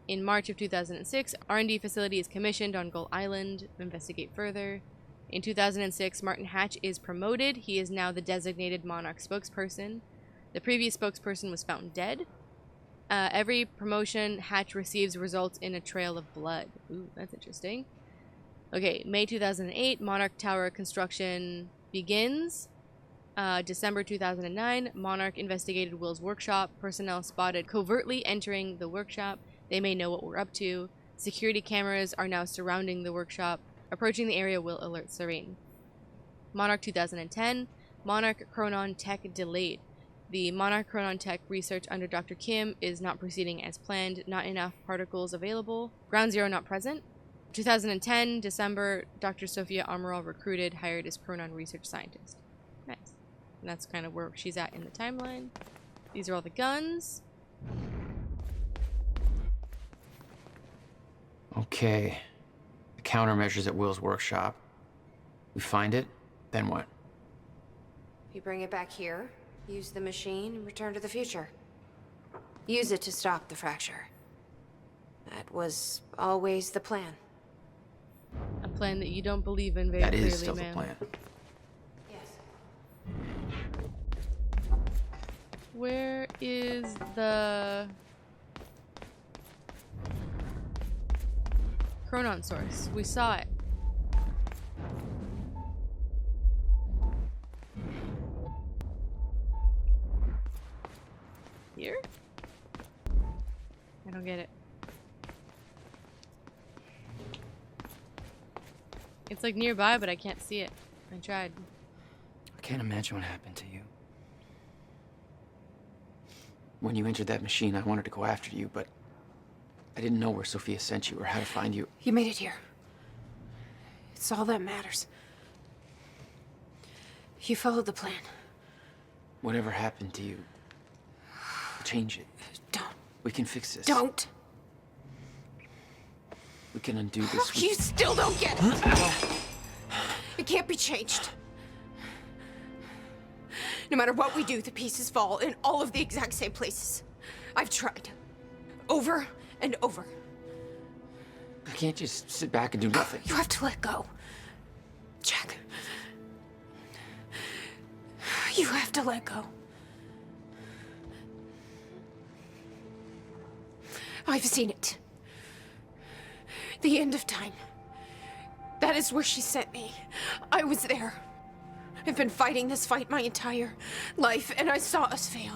In March of 2006, R&D facility is commissioned on Gull Island, investigate further. In 2006, Martin Hatch is promoted. He is now the designated Monarch spokesperson. The previous spokesperson was found dead. Every promotion Hatch receives results in a trail of blood. Ooh, that's interesting. Okay, May 2008, Monarch Tower construction begins. December 2009, Monarch investigated Will's workshop. Personnel spotted covertly entering the workshop. They may know what we're up to. Security cameras are now surrounding the workshop. Approaching the area will alert Serene. Monarch 2010, Monarch Chronon Tech delayed. The Monarch Chronon Tech research under Dr. Kim is not proceeding as planned. Not enough particles available. Ground Zero not present. 2010, December, Dr. Sophia Amaral recruited, hired as Chronon research scientist. Nice. And that's kind of where she's at in the timeline. These are all the guns. Okay. The countermeasures at Will's workshop. We find it, then what? You bring it back here, use the machine, and return to the future. Use it to stop the fracture. That was always the plan. A plan that you don't believe in very That clearly, is still the ma'am. plan. Where is the Chronon source? We saw it. Here? I don't get it. It's like nearby, but I can't see it. I tried. I can't imagine what happened to you. When you entered that machine, I wanted to go after you, but I didn't know where Sophia sent you or how to find you. You made it here. It's all that matters. You followed the plan. Whatever happened to you, change it. Don't. We can fix this. Don't. We can undo this. You still don't get it. It can't be changed. No matter what we do, the pieces fall in all of the exact same places. I've tried. Over and over. I can't just sit back and do nothing. You have to let go. Jack. You have to let go. I've seen it. The end of time. That is where she sent me. I was there. I've been fighting this fight my entire life, and I saw us fail.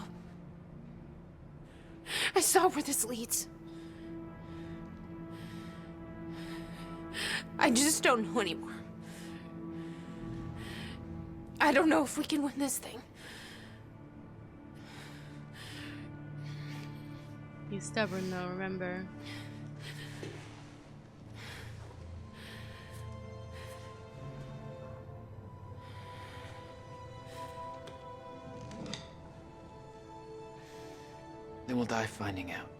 I saw where this leads. I just don't know anymore. I don't know if we can win this thing. He's stubborn though, remember. Then we'll die finding out.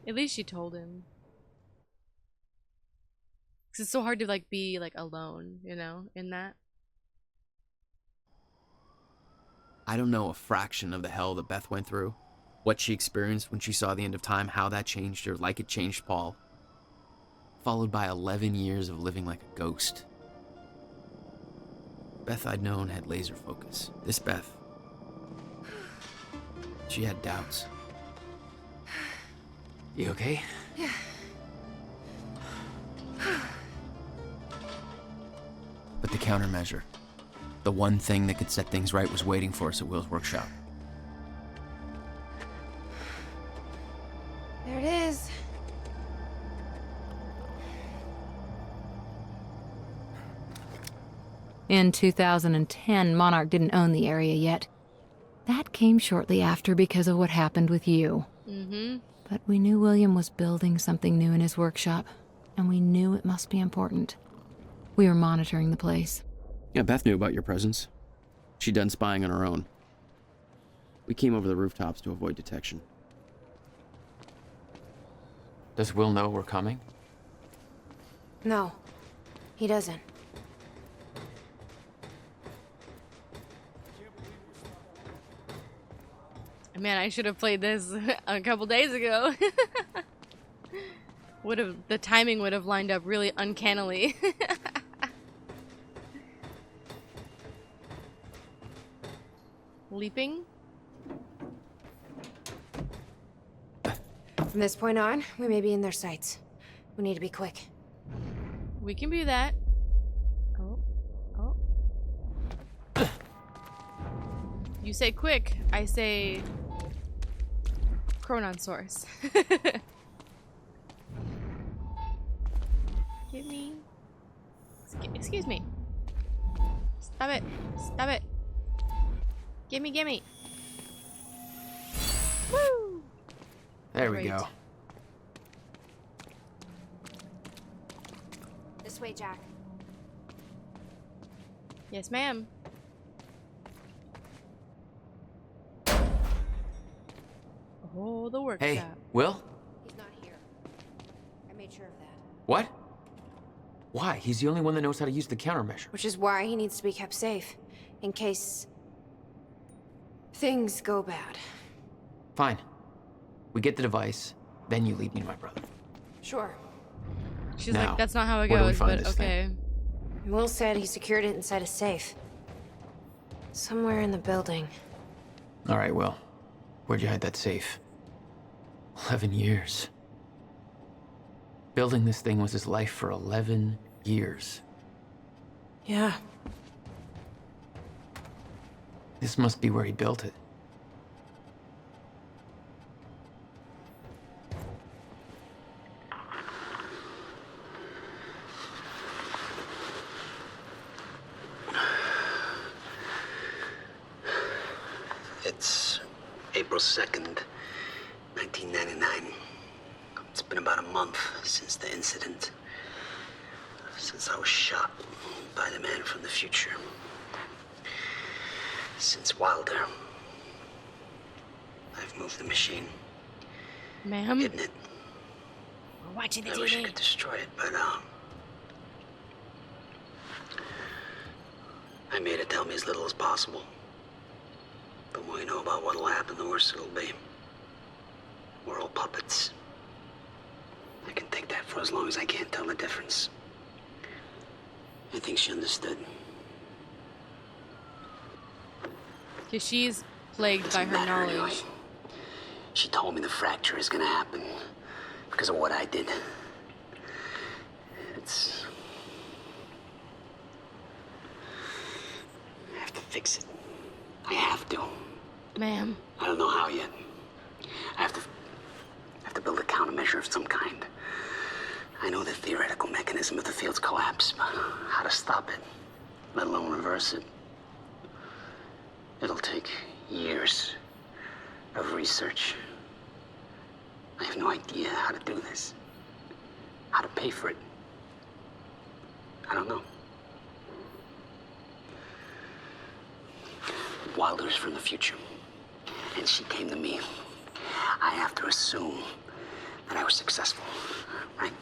At least she told him. Cause it's so hard to like be like alone, you know, in that. I don't know a fraction of the hell that Beth went through, what she experienced when she saw the end of time, how that changed her like it changed Paul. Followed by 11 years of living like a ghost. Beth I'd known had laser focus. This Beth, she had doubts. You okay? Yeah. But the countermeasure, the one thing that could set things right, was waiting for us at Will's workshop. There it is. In 2010, Monarch didn't own the area yet. That came shortly after because of what happened with you. Mm-hmm. But we knew William was building something new in his workshop, and we knew it must be important. We were monitoring the place. Yeah, Beth knew about your presence. She'd done spying on her own. We came over the rooftops to avoid detection. Does Will know we're coming? No, he doesn't. Man, I should have played this a couple days ago. The timing would have lined up really uncannily. Leaping? From this point on, we may be in their sights. We need to be quick. We can do that. Oh. Oh. You say quick, I say Chronon source. Give me. Excuse me. Stop it. Stop it. Gimme, gimme. Woo! There Great. we go. This way, Jack. Yes, ma'am. Oh, the workshop. Hey, Will? He's not here. I made sure of that. What? Why? He's the only one that knows how to use the countermeasure. Which is why he needs to be kept safe, in case things go bad. Fine. We get the device, then you lead me to my brother. Sure. She's Now, like, that's not how it where do we goes, find but this okay. Will said he secured it inside a safe. Somewhere in the building. All right, Will. Where'd you hide that safe? 11 years. Building this thing was his life for 11 years. Yeah. This must be where he built it. It's April 2nd, 1999. It's been about a month since the incident. Since I was shot by the man from the future. Since Wilder. I've moved the machine. Ma'am? Hidden it. We're watching the I TV. wish I could destroy it, but I made it tell me as little as possible. The more you know about what'll happen, the worse it'll be. We're all puppets. I can take that for as long as I can't tell the difference. I think she understood. Because she's plagued by her knowledge. Anyway. She told me the fracture is gonna happen because of what I did. It's... I have to fix it. I have to. Ma'am. I don't know how yet. I have to build a countermeasure of some kind. I know the theoretical mechanism of the field's collapse, but how to stop it, let alone reverse it. It'll take years of research. I have no idea how to do this. How to pay for it. I don't know. Wilder's from the future. And she came to me. I have to assume that I was successful, right?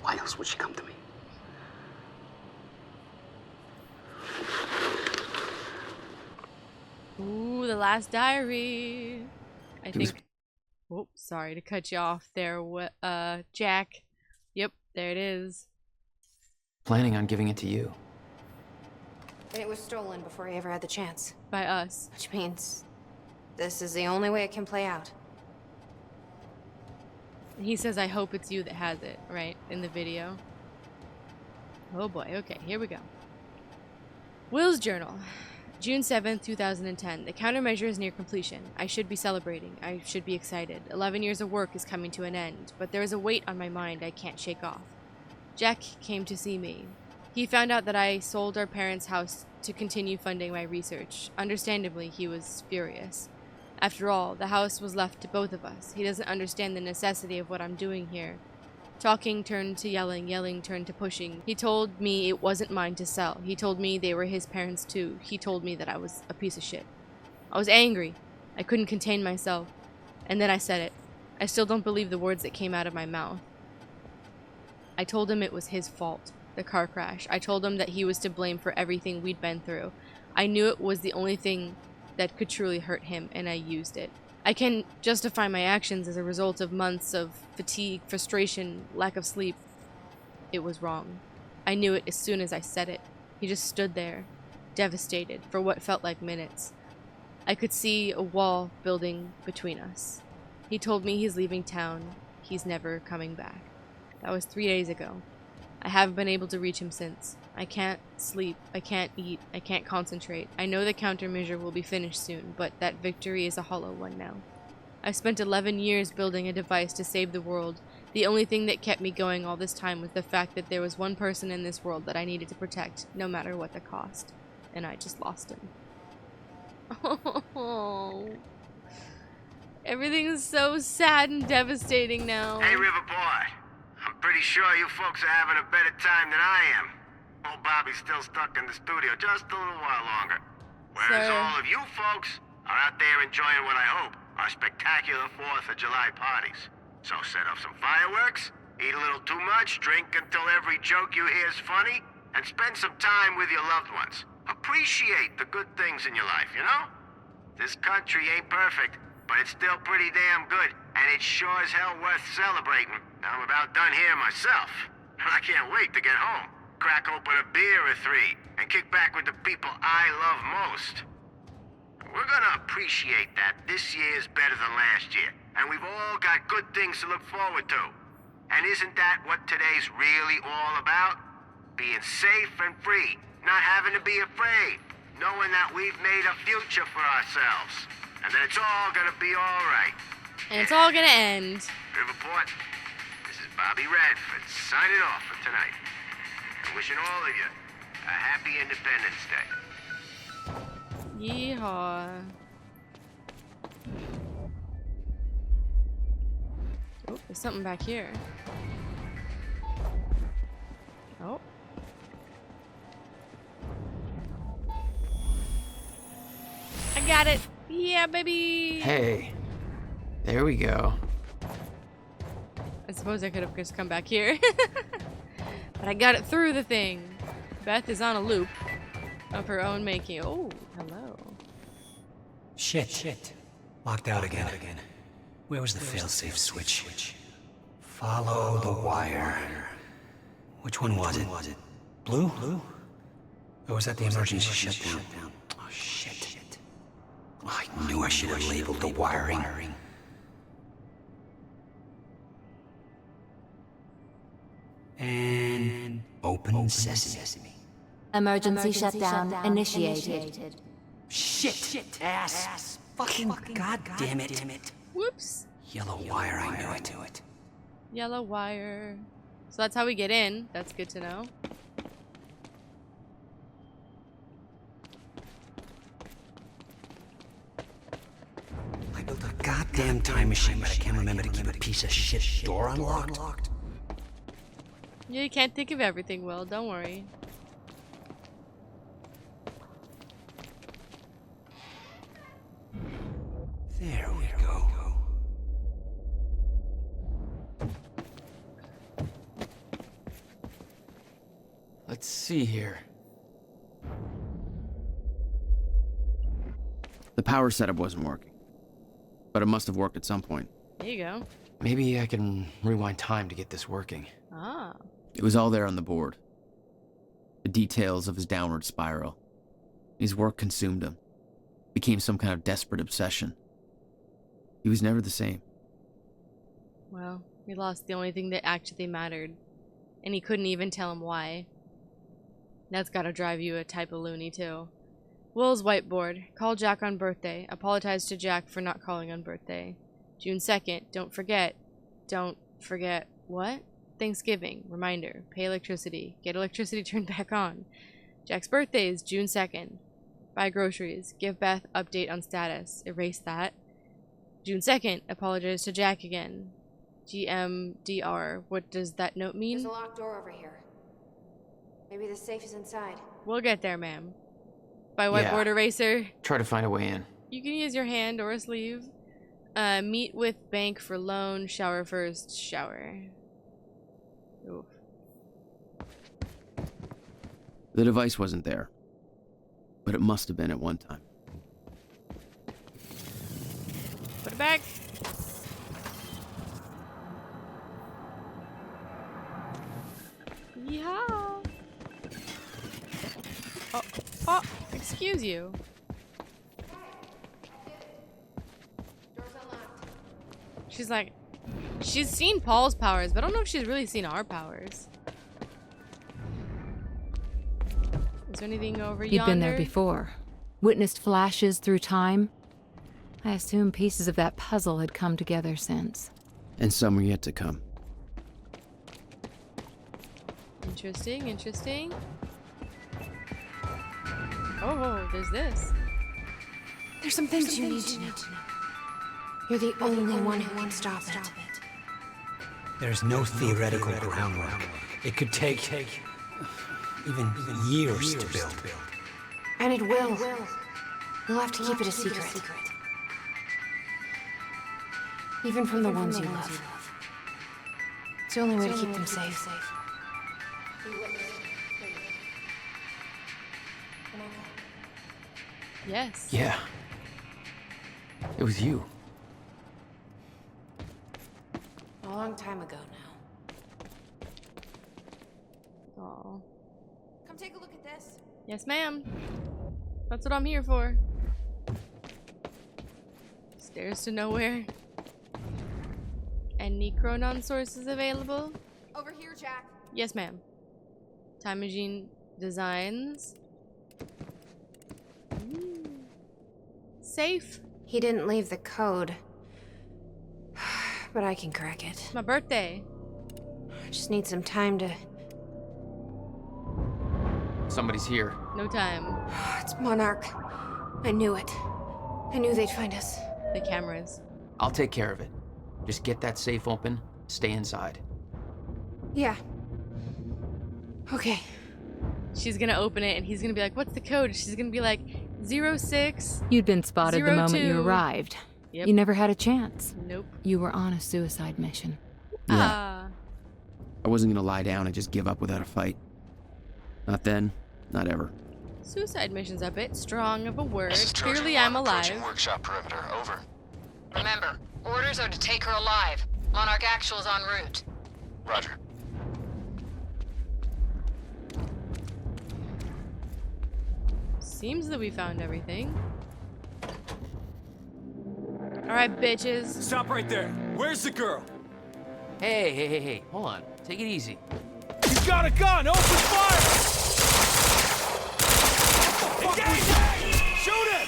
Why else would she come to me? Ooh, the last diary. I think. Oh, sorry to cut you off there, Jack. Yep, there it is. Planning on giving it to you. It was stolen before he ever had the chance. By us. Which means this is the only way it can play out. He says, I hope it's you that has it, right? In the video. Oh boy, okay, here we go. Will's journal. June 7th, 2010. The countermeasure is near completion. I should be celebrating. I should be excited. 11 years of work is coming to an end, but there is a weight on my mind I can't shake off. Jack came to see me. He found out that I sold our parents' house to continue funding my research. Understandably, he was furious. After all, the house was left to both of us. He doesn't understand the necessity of what I'm doing here. Talking turned to yelling, yelling turned to pushing. He told me it wasn't mine to sell. He told me they were his parents too. He told me that I was a piece of shit. I was angry. I couldn't contain myself. And then I said it. I still don't believe the words that came out of my mouth. I told him it was his fault, the car crash. I told him that he was to blame for everything we'd been through. I knew it was the only thing that could truly hurt him, and I used it. I can justify my actions as a result of months of fatigue, frustration, lack of sleep. It was wrong. I knew it as soon as I said it. He just stood there, devastated, for what felt like minutes. I could see a wall building between us. He told me he's leaving town. He's never coming back. That was 3 days ago. I haven't been able to reach him since. I can't sleep, I can't eat, I can't concentrate. I know the countermeasure will be finished soon, but that victory is a hollow one now. I spent 11 years building a device to save the world. The only thing that kept me going all this time was the fact that there was one person in this world that I needed to protect, no matter what the cost. And I just lost him. Oh. Everything is so sad and devastating now. Hey, Riverport. I'm pretty sure you folks are having a better time than I am. Old Bobby's still stuck in the studio just a little while longer. Whereas all of you folks are out there enjoying what I hope are spectacular 4th of July parties. So set up some fireworks, eat a little too much, drink until every joke you hear is funny, and spend some time with your loved ones. Appreciate the good things in your life, you know? This country ain't perfect, but it's still pretty damn good, and it's sure as hell worth celebrating. I'm about done here myself, and I can't wait to get home, crack open a beer or 3, and kick back with the people I love most. We're gonna appreciate that this year's better than last year, and we've all got good things to look forward to. And isn't that what today's really all about? Being safe and free, not having to be afraid, knowing that we've made a future for ourselves, and that it's all gonna be all right. And it's all gonna end. Riverport, this is Bobby Radford signing off for tonight. And wishing all of you a happy Independence Day. Yeehaw. Oh, there's something back here. Oh. I got it. Yeah, baby. Hey. There we go. I suppose I could have just come back here. But I got it through the thing. Beth is on a loop of her own making. Oh, hello. Shit. Locked out again. Where was the failsafe switch? Follow the wire. Which one was it? Blue? Or was that the emergency shutdown? Oh, shit. I knew I should have labeled the wiring. And open sesame. Emergency shutdown initiated. Shit! Ass! Fucking goddamn it! Whoops. Yellow wire, I knew it. Yellow wire. So that's how we get in. That's good to know. I built a goddamn time machine, but I can't remember to keep a piece of shit door unlocked. Yeah, you can't think of everything, Will. Don't worry. There we go. Let's see here. The power setup wasn't working, but it must have worked at some point. There you go. Maybe I can rewind time to get this working. Ah. It was all there on the board. The details of his downward spiral. His work consumed him. Became some kind of desperate obsession. He was never the same. Well, he lost the only thing that actually mattered. And he couldn't even tell him why. That's gotta drive you a type of loony, too. Will's whiteboard. Call Jack on birthday. Apologize to Jack for not calling on birthday. June 2nd. Don't forget. Don't forget what? Thanksgiving. Reminder. Pay electricity. Get electricity turned back on. Jack's birthday is June 2nd. Buy groceries. Give Beth update on status. Erase that. June 2nd. Apologize to Jack again. GMDR. What does that note mean? There's a locked door over here. Maybe the safe is inside. We'll get there, ma'am. By whiteboard eraser. Try to find a way in. You can use your hand or a sleeve. Meet with bank for loan. Shower first. Shower. Oof. The device wasn't there, but it must have been at one time. Put it back. Yeah. Oh, excuse you. She's like, she's seen Paul's powers, but I don't know if she's really seen our powers. Is there anything over yonder? You'd been there before. Witnessed flashes through time. I assume pieces of that puzzle had come together since. And some are yet to come. Interesting, interesting. Oh, there's this. There's some things you need to know. You're the only one who can stop it. There's no theoretical groundwork. It could take even years to build. And it will. You'll have to keep it a secret. Even from the ones you love. It's the only way to keep them safe. Yes. Yeah. It was you. A long time ago now. Oh. Come take a look at this. Yes, ma'am. That's what I'm here for. Stairs to nowhere. Any chronon sources available? Over here, Jack. Yes, ma'am. Time machine designs. Safe. He didn't leave the code. But I can crack it. It's my birthday. I just need some time to... Somebody's here. No time. It's Monarch. I knew it. I knew they'd find us. The cameras. I'll take care of it. Just get that safe open. Stay inside. Yeah. Okay. She's gonna open it and he's gonna be like, what's the code? She's gonna be like, 06. You'd been spotted the moment you 02. arrived. Yep. You never had a chance. Nope. You were on a suicide mission. Yeah. I wasn't gonna lie down and just give up without a fight. Not then, not ever. Suicide mission's a bit strong of a word. This is Trojan Clearly 1, I'm alive. approaching workshop perimeter. Over. Remember, orders are to take her alive. Monarch Actual's en route. Roger. Seems that we found everything. Alright, bitches. Stop right there. Where's the girl? Hey. Hold on. Take it easy. You got a gun! Open fire! Engage! Shoot him!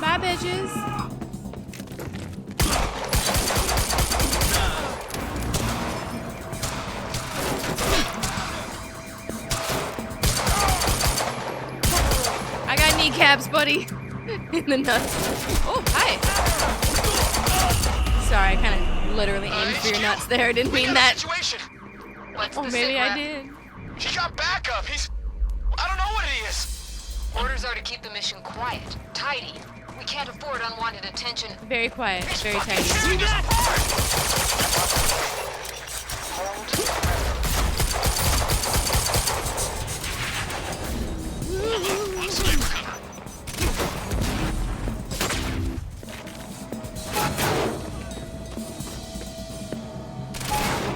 Bye, bitches. I got kneecaps, buddy. In the nuts. Oh, hi. Sorry, I kind of literally aimed for your nuts there. Didn't mean that. What's Oh, the maybe sit I rep? did. He got backup. I don't know what he is. Orders are to keep the mission quiet, tidy. We can't afford unwanted attention. Very quiet, very tidy. Tearing us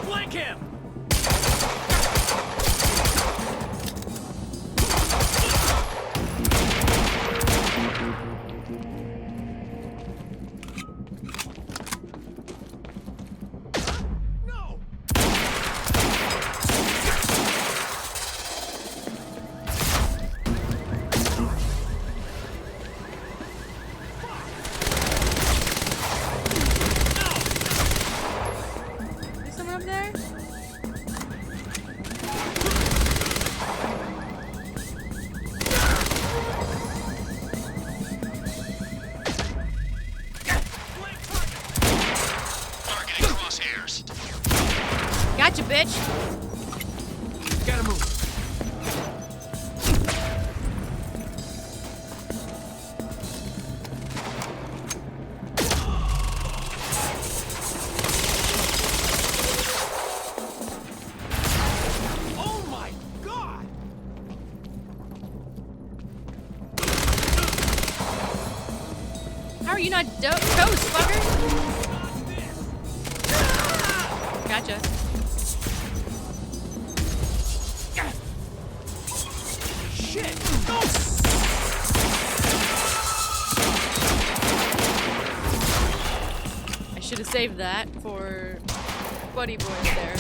Flank him! Is someone up there? Targeting crosshairs. Gotcha, bitch. Gotta move. Oh my god! How are you not toast, fucker? Gotcha. Shit! I should have saved that for Buddy Boy there.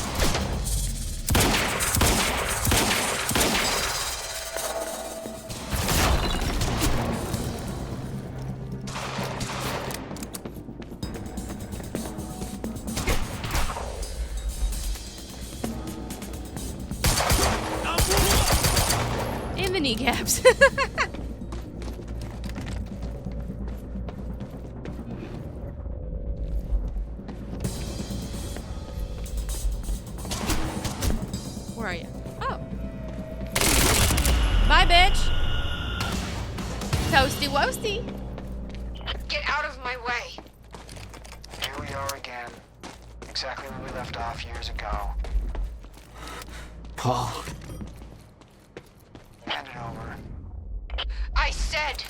In the kneecaps. Where are you? Oh. Bye, bitch. Toasty woasty. Get out of my way. Here we are again. Exactly where we left off years ago. Paul. Hand it over. I said,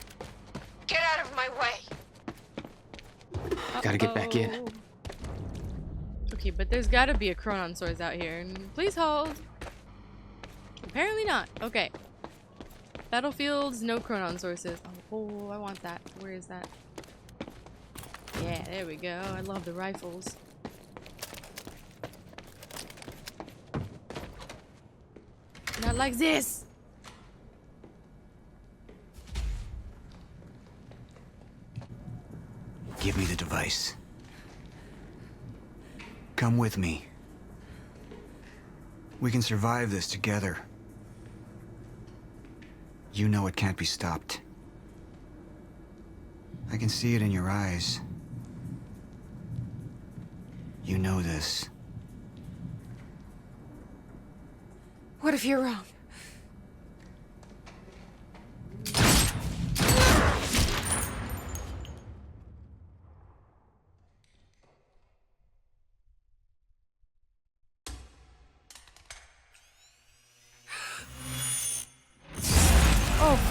get out of my way. Gotta get back in. Okay, but there's gotta be a Chronon source out here. Please hold. Apparently not. Okay. Battlefields, no Chronon sources. Oh, I want that. Where is that? Yeah, there we go. I love the rifles. Not like this. Give me the device. Come with me. We can survive this together. You know it can't be stopped. I can see it in your eyes. You know this. What if you're wrong?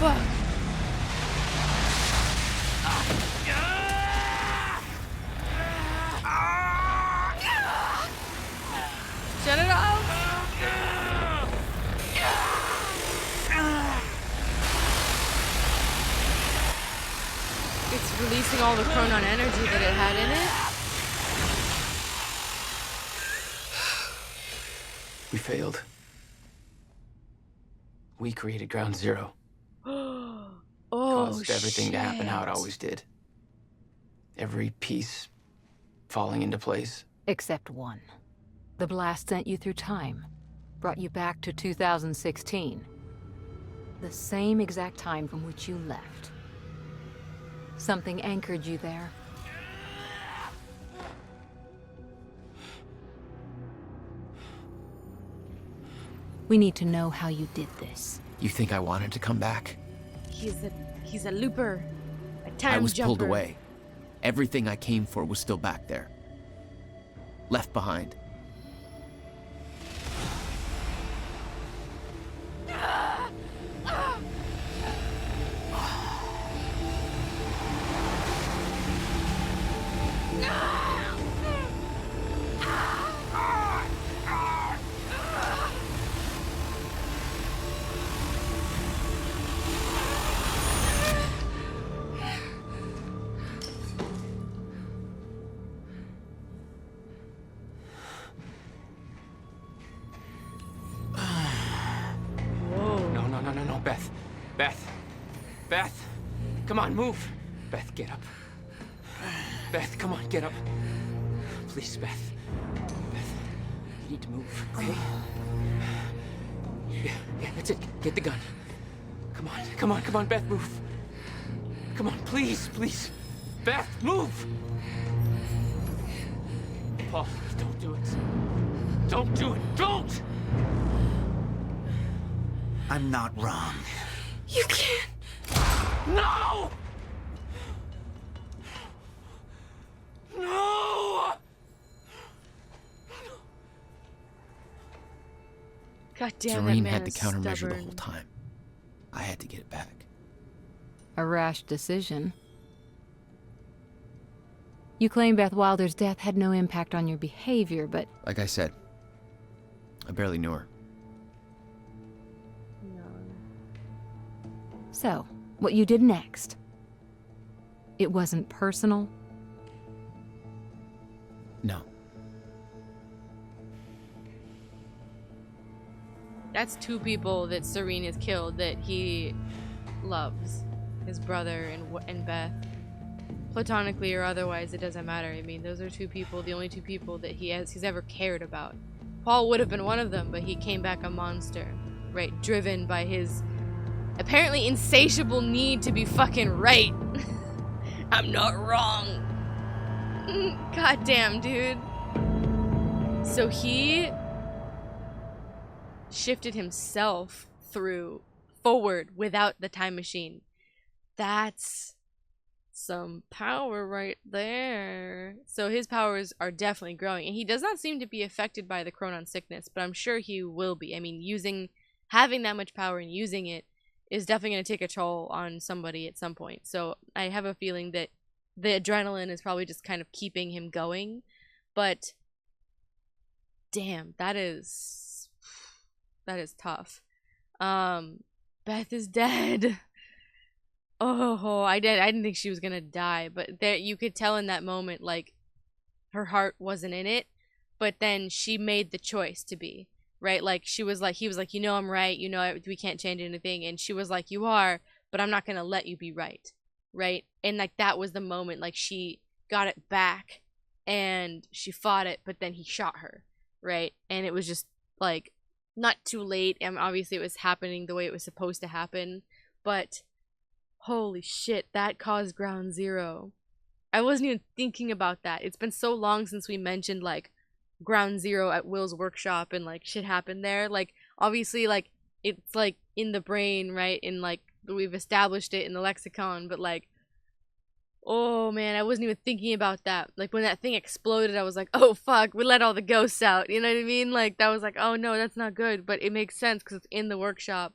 fuck. Shut it off. It's releasing all the chronon energy that it had in it. We failed. We created Ground Zero. Oh, Caused everything to happen how it shit. always did. Every piece falling into place. Except one. The blast sent you through time, brought you back to 2016. The same exact time from which you left. Something anchored you there. We need to know how you did this. You think I wanted to come back? He's a looper. A time I was jumper. pulled away. Everything I came for was still back there. Left behind. No, Beth. Beth. Come on, move. Beth, get up. Beth, come on, get up. Please, Beth. Beth, you need to move, okay? Yeah, that's it. Get the gun. Come on, Beth, move. Come on, please. Beth, move! Paul, don't do it. Don't do it, don't! I'm not wrong. You can't. No! No! God damn, Serene that man had the is countermeasure the stubborn. whole time. I had to get it back. A rash decision. You claim Beth Wilder's death had no impact on your behavior, but... Like I said, I barely knew her. So, what you did next? It wasn't personal? No. That's two people that Serene has killed that he loves. His brother and Beth. Platonically or otherwise, it doesn't matter. I mean, those are two people, the only two people that he's ever cared about. Paul would have been one of them, but he came back a monster. Right? Driven by his apparently insatiable need to be fucking right. I'm not wrong. God damn, dude. So he shifted himself forward without the time machine. That's some power right there. So his powers are definitely growing, and he does not seem to be affected by the chronon sickness, but I'm sure he will be. I mean, having that much power and using it is definitely going to take a toll on somebody at some point. So I have a feeling that the adrenaline is probably just kind of keeping him going. But damn, that is tough. Beth is dead. Oh, I didn't think she was gonna die, but there you could tell in that moment, like, her heart wasn't in it, but then she made the choice to be, right? Like, he was like, you know, I'm right, you know, we can't change anything, and she was like, you are, but I'm not gonna let you be right? And like, that was the moment, like, she got it back, and she fought it, but then he shot her, right? And it was just, like, not too late, and obviously it was happening the way it was supposed to happen, but holy shit, that caused Ground Zero. I wasn't even thinking about that. It's been so long since we mentioned, like, Ground Zero at Will's workshop and, like, shit happened there. Like, obviously, like, it's, like, in the brain, right? And, like, we've established it in the lexicon, but, like, oh, man, I wasn't even thinking about that. Like, when that thing exploded, I was like, oh, fuck, we let all the ghosts out. You know what I mean? Like, that was like, oh, no, that's not good. But it makes sense because it's in the workshop.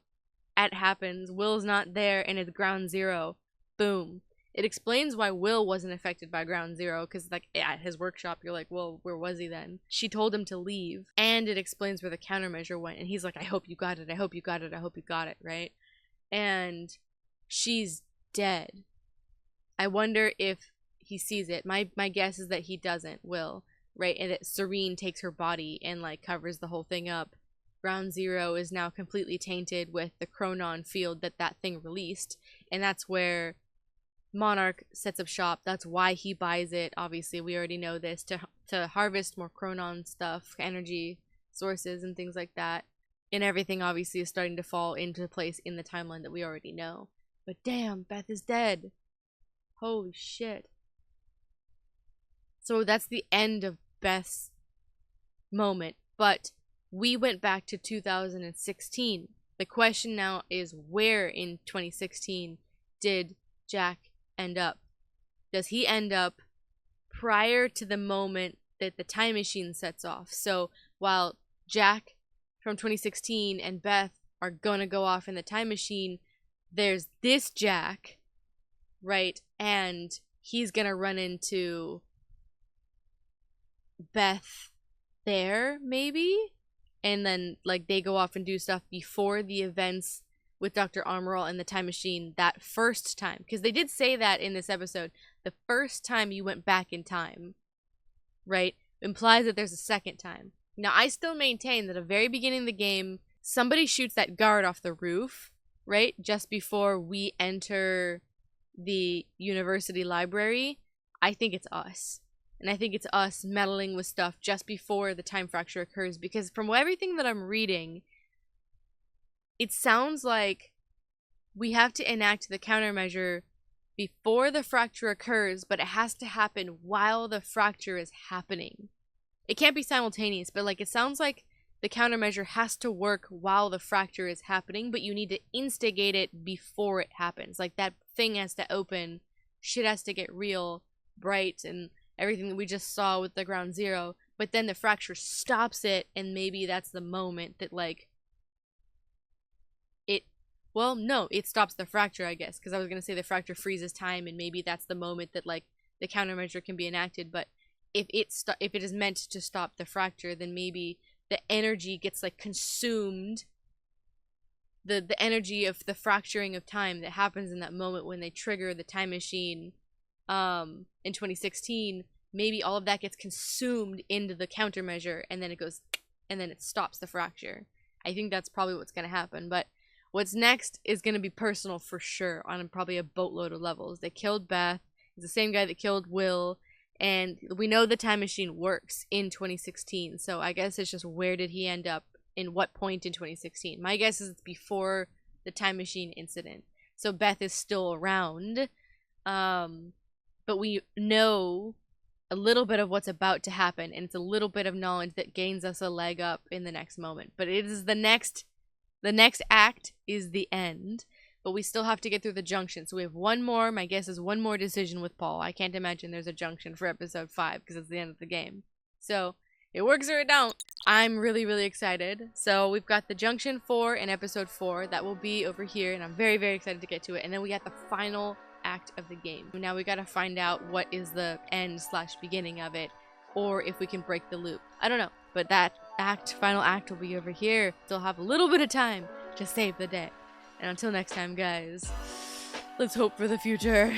it happens. Will's not there, and it's ground zero. Boom. It explains why Will wasn't affected by ground zero, because like at his workshop, you're like, well, where was he then? She told him to leave, and it explains where the countermeasure went, and he's like, I hope you got it, I hope you got it, I hope you got it, right? And she's dead. I wonder if he sees it. My guess is that he doesn't, Will, right? And that Serene takes her body and like covers the whole thing up. Ground zero is now completely tainted with the chronon field that thing released, and that's where Monarch sets up shop. That's why he buys it. Obviously, we already know this, to harvest more chronon stuff, energy sources and things like that. And everything obviously is starting to fall into place in the timeline that we already know. But damn, Beth is dead. Holy shit. So that's the end of Beth's moment. But we went back to 2016. The question now is, where in 2016 did Jack end up? Does he end up prior to the moment that the time machine sets off? So while Jack from 2016 and Beth are gonna go off in the time machine, there's this Jack, right? And he's gonna run into Beth there, maybe? And then like they go off and do stuff before the events with Dr. Armorall and the time machine that first time, because they did say that in this episode, the first time you went back in time, right, implies that there's a second time. Now I still maintain that at the very beginning of the game, somebody shoots that guard off the roof, right, just before we enter the university library. I think it's us, and I think it's us meddling with stuff just before the time fracture occurs, because from everything that I'm reading, it sounds like we have to enact the countermeasure before the fracture occurs, but it has to happen while the fracture is happening. It can't be simultaneous, but like it sounds like the countermeasure has to work while the fracture is happening, but you need to instigate it before it happens. Like that thing has to open, shit has to get real, bright, and everything that we just saw with the ground zero, but then the fracture stops it, and maybe that's the moment that like well, no, it stops the fracture, I guess, because I was going to say the fracture freezes time, and maybe that's the moment that, like, the countermeasure can be enacted, but if it is meant to stop the fracture, then maybe the energy gets, like, consumed, the energy of the fracturing of time that happens in that moment when they trigger the time machine in 2016, maybe all of that gets consumed into the countermeasure, and then it goes, and then it stops the fracture. I think that's probably what's going to happen, but what's next is going to be personal for sure on probably a boatload of levels. They killed Beth. It's the same guy that killed Will. And we know the time machine works in 2016. So I guess it's just where did he end up in what point in 2016. My guess is it's before the time machine incident. So Beth is still around. But we know a little bit of what's about to happen. And it's a little bit of knowledge that gains us a leg up in the next moment. But it is the next act is the end, but we still have to get through the junction. So we have one more, my guess is one more decision with Paul. I can't imagine there's a junction for episode 5 because it's the end of the game. So it works or it don't. I'm really, really excited. So we've got the junction 4 in episode 4. That will be over here, and I'm very, very excited to get to it. And then we got the final act of the game. Now we got to find out what is the end/beginning of it, or if we can break the loop. I don't know, but that final act will be over here. Still have a little bit of time to save the day. And until next time, guys, let's hope for the future.